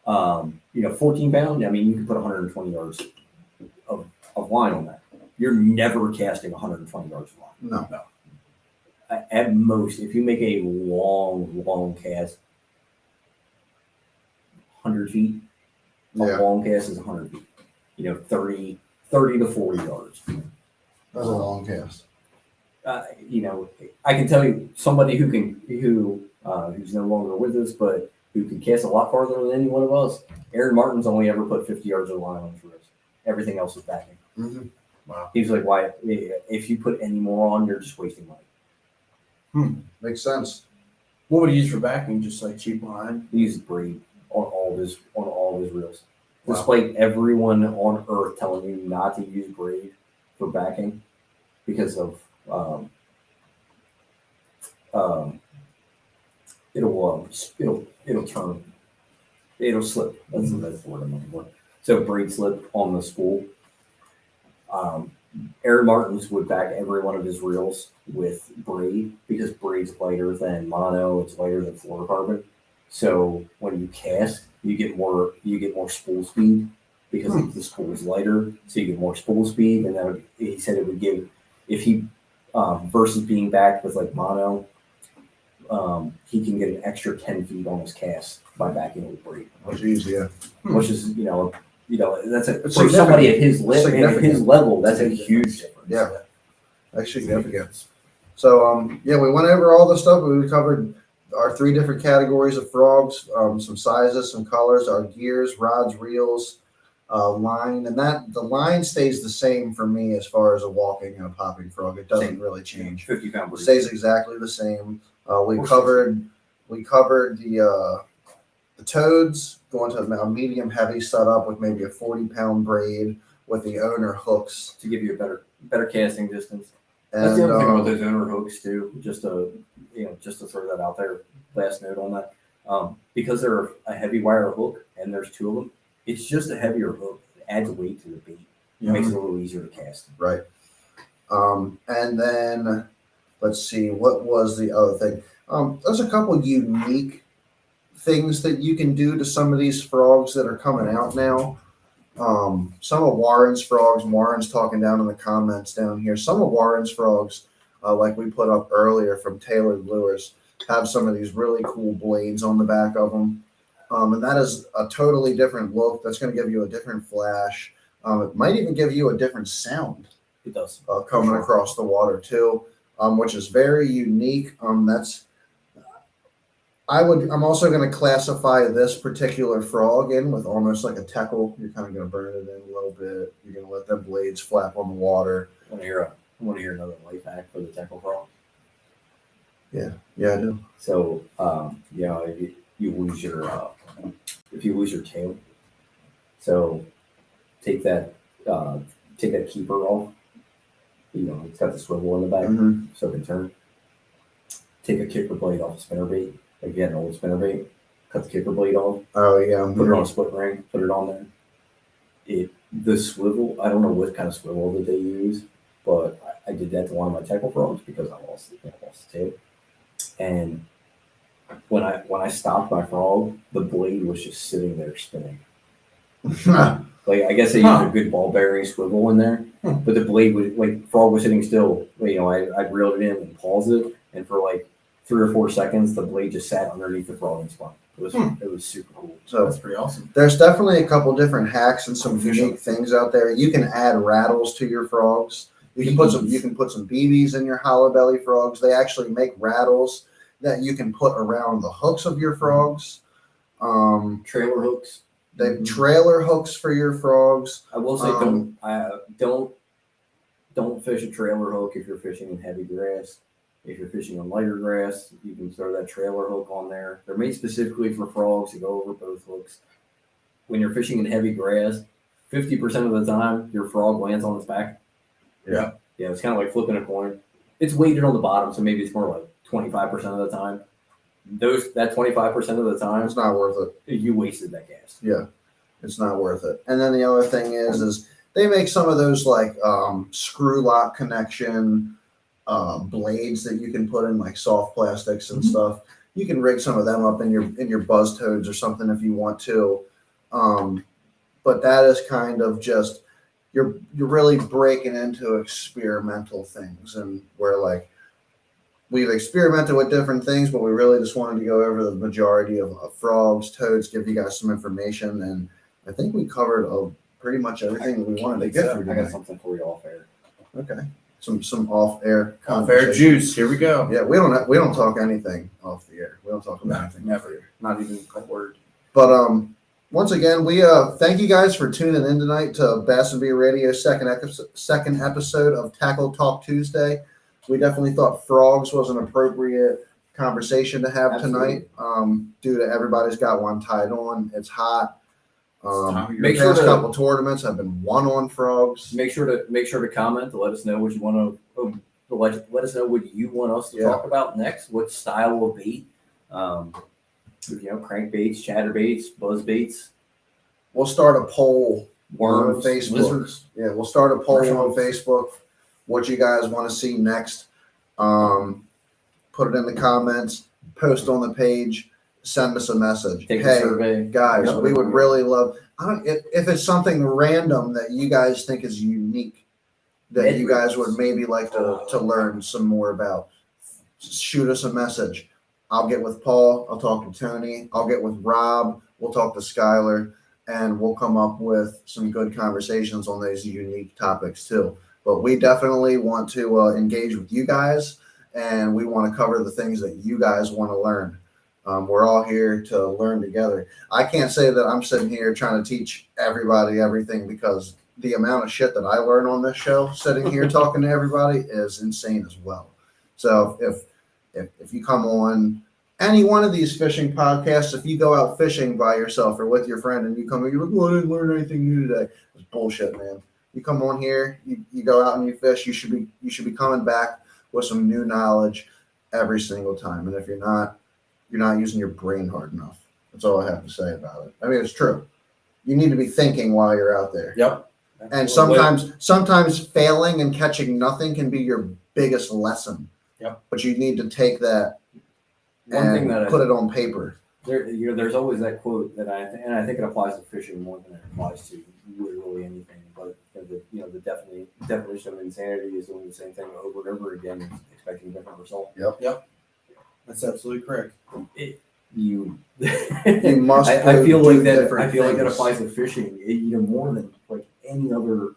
[SPEAKER 1] 14-pound. I mean, you can put 120 yards of line on that. You're never casting 120 yards of line.
[SPEAKER 2] No.
[SPEAKER 1] At most, if you make a long cast, 100 feet. A long cast is 100 feet. 30 to 40 yards.
[SPEAKER 2] That's a long cast.
[SPEAKER 1] I can tell you somebody who's no longer with us, but who can cast a lot farther than any one of us. Aaron Martin's only ever put 50 yards of line on his wrist. Everything else is backing.
[SPEAKER 3] Wow.
[SPEAKER 1] He's like, why? If you put any more on, you're just wasting money.
[SPEAKER 2] Makes sense.
[SPEAKER 3] What would you use for backing? Just like cheap line?
[SPEAKER 1] He uses braid on all of his reels.
[SPEAKER 3] Wow.
[SPEAKER 1] Despite everyone on earth telling you not to use braid for backing because of it'll turn, it'll slip. That's the word I'm looking for. So braid slip on the spool. Aaron Martins would back every one of his reels with braid because braid's lighter than mono. It's lighter than fluorocarbon. So when you cast, you get more spool speed because the spool is lighter. So you get more spool speed, and he said it would give, if he versus being backed with like mono, he can get an extra 10 feet on his cast by backing with braid.
[SPEAKER 2] Which is
[SPEAKER 1] Which is that's for somebody at his level, that's a huge difference.
[SPEAKER 2] Yeah, that's significant. So we went over all the stuff. We covered our 3 different categories of frogs, some sizes, some colors, our gears, rods, reels, line, and the line stays the same for me as far as a walking and a popping frog. It doesn't really change.
[SPEAKER 1] 50-pound
[SPEAKER 2] It stays exactly the same. We covered the toads, going to a medium heavy setup with maybe a 40-pound braid with the owner hooks
[SPEAKER 1] to give you a better casting distance.
[SPEAKER 2] And,
[SPEAKER 1] that's the other thing about those owner hooks too. Just to throw that out there. Last note on that, because they're a heavy wire hook and there's 2 of them, it's just a heavier hook. It adds weight to the bait. It makes it a little easier to cast.
[SPEAKER 2] Right. And then let's see, what was the other thing? There's a couple unique things that you can do to some of these frogs that are coming out now. Some of Warren's frogs, Warren's talking down in the comments down here, some of Warren's frogs, like we put up earlier from Tailored Lures, have some of these really cool blades on the back of them. And that is a totally different look. That's going to give you a different flash. It might even give you a different sound.
[SPEAKER 1] It does.
[SPEAKER 2] Coming across the water too, which is very unique. I'm also going to classify this particular frog in with almost like a teckle. You're kind of going to burn it in a little bit. You're going to let them blades flap on the water.
[SPEAKER 1] I want to hear another life hack for the teckle frog.
[SPEAKER 2] Yeah, I do.
[SPEAKER 1] So, if you lose your tail, so take that keeper off. It's got the swivel in the back, so it can turn. Take a kicker blade off the spinnerbait. Like you had an old spinnerbait, cut the kicker blade off.
[SPEAKER 2] Oh yeah.
[SPEAKER 1] Put it on a split ring. Put it on there. The swivel. I don't know what kind of swivel that they use, but I did that to one of my tackle frogs because I lost the tail. And when I stopped my frog, the blade was just sitting there spinning. Like I guess they used a good ball bearing swivel in there, but the blade was frog was sitting still. I reeled it in and paused it, and for like 3 or 4 seconds, the blade just sat underneath the frog and spun. It was super cool.
[SPEAKER 2] So
[SPEAKER 3] that's pretty awesome.
[SPEAKER 2] There's definitely a couple different hacks and some unique things out there. You can add rattles to your frogs. You can put some BBs in your hollow belly frogs. They actually make rattles that you can put around the hooks of your frogs.
[SPEAKER 1] Trailer hooks.
[SPEAKER 2] They have trailer hooks for your frogs.
[SPEAKER 1] I will say don't fish a trailer hook if you're fishing in heavy grass. If you're fishing on lighter grass, you can throw that trailer hook on there. They're made specifically for frogs to go over both hooks. When you're fishing in heavy grass, 50% of the time your frog lands on its back.
[SPEAKER 2] Yeah.
[SPEAKER 1] Yeah, it's kind of like flipping a coin. It's weighted on the bottom, so maybe it's more like 25% of the time. That 25% of the time,
[SPEAKER 2] It's not worth it.
[SPEAKER 1] you wasted that gas.
[SPEAKER 2] Yeah, it's not worth it. And then the other thing is they make some of those like screw lock connection blades that you can put in like soft plastics and stuff. You can rig some of them up in your buzz toads or something if you want to. But that is kind of just you're really breaking into experimental things, and where like we've experimented with different things, but we really just wanted to go over the majority of frogs, toads, give you guys some information, and I think we covered pretty much everything that we wanted to get through
[SPEAKER 1] I
[SPEAKER 2] today.
[SPEAKER 1] got something for you off air.
[SPEAKER 2] Okay, some off-air
[SPEAKER 3] Fair juice. Here we go.
[SPEAKER 2] Yeah, we don't talk anything off the air. We don't talk about anything.
[SPEAKER 3] Never.
[SPEAKER 1] Not even a word.
[SPEAKER 2] But once again, we thank you guys for tuning in tonight to Bass and Bee Radio's second episode of Tackle Talk Tuesday. We definitely thought frogs was an appropriate conversation to have
[SPEAKER 1] Absolutely.
[SPEAKER 2] tonight. Due to everybody's got one tied on. It's hot.
[SPEAKER 1] Make
[SPEAKER 2] The
[SPEAKER 1] sure
[SPEAKER 2] past
[SPEAKER 1] to-
[SPEAKER 2] couple tournaments have been won on frogs.
[SPEAKER 1] Make sure to comment to let us know what you want to let us know what you want us to
[SPEAKER 2] Yeah.
[SPEAKER 1] talk about next. What style of bait? Crankbaits, chatterbaits, buzzbaits,
[SPEAKER 2] We'll start a poll
[SPEAKER 1] worms,
[SPEAKER 2] on Facebook.
[SPEAKER 1] lizards.
[SPEAKER 2] Yeah, we'll start a poll on
[SPEAKER 1] Marshmallows.
[SPEAKER 2] Facebook. What you guys want to see next? Put it in the comments. Post on the page. Send us a message.
[SPEAKER 1] Take a
[SPEAKER 2] Hey,
[SPEAKER 1] survey.
[SPEAKER 2] guys,
[SPEAKER 1] Yep.
[SPEAKER 2] we would really love. If it's something random that you guys think is unique, that you guys would maybe like to learn some more about, shoot us a message. I'll get with Paul. I'll talk to Tony. I'll get with Rob. We'll talk to Skylar, and we'll come up with some good conversations on those unique topics too. But we definitely want to engage with you guys, and we want to cover the things that you guys want to learn. We're all here to learn together. I can't say that I'm sitting here trying to teach everybody everything, because the amount of shit that I learn on this show, sitting here talking to everybody, is insane as well. So if you come on any one of these fishing podcasts, if you go out fishing by yourself or with your friend and you come here, you're like, well, I didn't learn anything new today. It's bullshit, man. You come on here, you go out and you fish, you should be coming back with some new knowledge every single time. And if you're not using your brain hard enough. That's all I have to say about it. I mean, it's true. You need to be thinking while you're out there.
[SPEAKER 3] Yep.
[SPEAKER 2] And sometimes failing and catching nothing can be your biggest lesson.
[SPEAKER 3] Yep.
[SPEAKER 2] But you need to take that
[SPEAKER 1] One thing that
[SPEAKER 2] put it on paper.
[SPEAKER 1] there's always that quote that I think it applies to fishing more than it applies to really anything. But the definition of insanity is doing the same thing over and over again, expecting a different result.
[SPEAKER 2] Yep.
[SPEAKER 3] That's absolutely correct.
[SPEAKER 1] You
[SPEAKER 2] must
[SPEAKER 1] I feel
[SPEAKER 2] do
[SPEAKER 1] like that.
[SPEAKER 2] different
[SPEAKER 1] I feel like that
[SPEAKER 2] things.
[SPEAKER 1] applies to fishing, more than like any other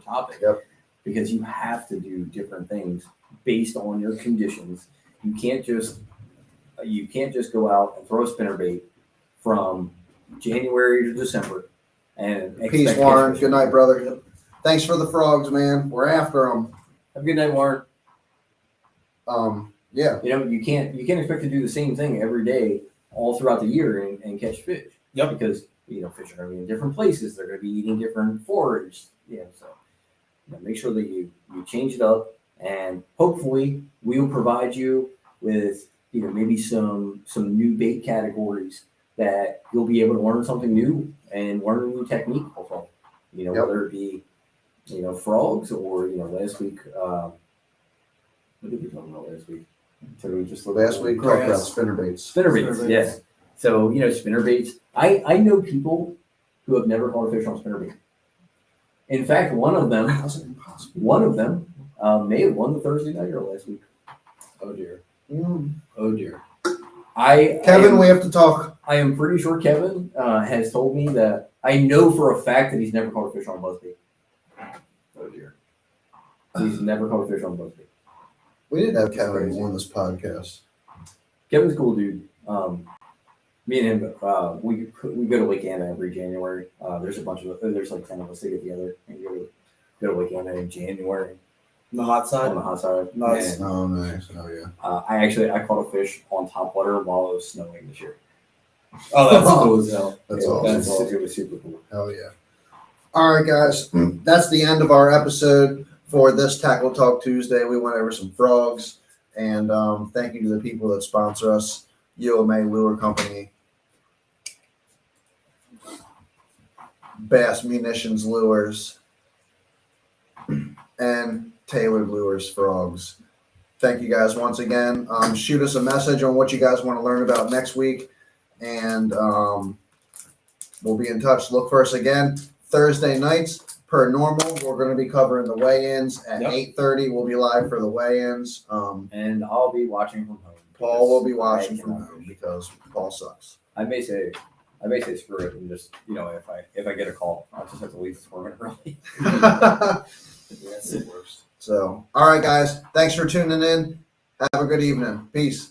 [SPEAKER 1] topic.
[SPEAKER 2] Yep.
[SPEAKER 1] Because you have to do different things based on your conditions. You can't just go out and throw a spinnerbait from January to December and
[SPEAKER 2] Peace,
[SPEAKER 1] expect
[SPEAKER 2] Warren.
[SPEAKER 1] fish.
[SPEAKER 2] Good night, brother. Thanks for the frogs, man. We're after them.
[SPEAKER 1] Have a good night, Warren.
[SPEAKER 2] Yeah.
[SPEAKER 1] You can't expect to do the same thing every day all throughout the year and catch fish.
[SPEAKER 3] Yep.
[SPEAKER 1] Because fish are going to be in different places. They're going to be eating different forage. So make sure that you change it up, and hopefully we will provide you with maybe some new bait categories that you'll be able to learn something new and learn a new technique from. Whether it be frogs or last week. What did we talk about last week? So we just
[SPEAKER 2] Last week talked about spinnerbaits.
[SPEAKER 1] Spinnerbaits, yeah. So spinnerbaits. I know people who have never caught a fish on spinnerbait. In fact, one of them may have won the Thursday nighter last week.
[SPEAKER 3] Oh dear.
[SPEAKER 2] Mm.
[SPEAKER 3] Oh dear.
[SPEAKER 2] Kevin, we have to talk.
[SPEAKER 1] I am pretty sure Kevin has told me that. I know for a fact that he's never caught a fish on Buzzbait.
[SPEAKER 3] Oh dear.
[SPEAKER 1] He's never caught a fish on Buzzbait.
[SPEAKER 2] We didn't have Kevin on this podcast.
[SPEAKER 1] Kevin's a cool dude. Me and him, we go to Lake Anna every January. There's like 10 of us that get together and go to Lake Anna in January.
[SPEAKER 3] The hot
[SPEAKER 1] on
[SPEAKER 3] side.
[SPEAKER 1] the hot side.
[SPEAKER 3] Nice.
[SPEAKER 1] And,
[SPEAKER 2] Oh, nice. Oh, yeah.
[SPEAKER 1] I caught a fish on top water while it was snowing this year.
[SPEAKER 3] Oh, that's cool as hell.
[SPEAKER 2] That's
[SPEAKER 1] it,
[SPEAKER 2] awesome.
[SPEAKER 1] It was super cool.
[SPEAKER 2] Hell yeah. All right, guys. That's the end of our episode for this Tackle Talk Tuesday. We went over some frogs. And thank you to the people that sponsor us, UMA Lure Company, Bass Munitions Lures, and Tailored Lures Frogs. Thank you guys once again. Shoot us a message on what you guys want to learn about next week, and we'll be in touch. Look for us again Thursday nights. Per normal, we're going to be covering the weigh-ins at 8:30. We'll be live for the weigh-ins.
[SPEAKER 1] And I'll be watching from home.
[SPEAKER 2] Paul will be watching
[SPEAKER 1] I
[SPEAKER 2] from
[SPEAKER 1] cannot
[SPEAKER 2] home
[SPEAKER 1] fish.
[SPEAKER 2] because Paul sucks.
[SPEAKER 1] I may say screw it and just if I get a call, I'll just have to leave this 4 minute early.
[SPEAKER 3] That's the worst.
[SPEAKER 2] So, all right, guys. Thanks for tuning in. Have a good evening. Peace.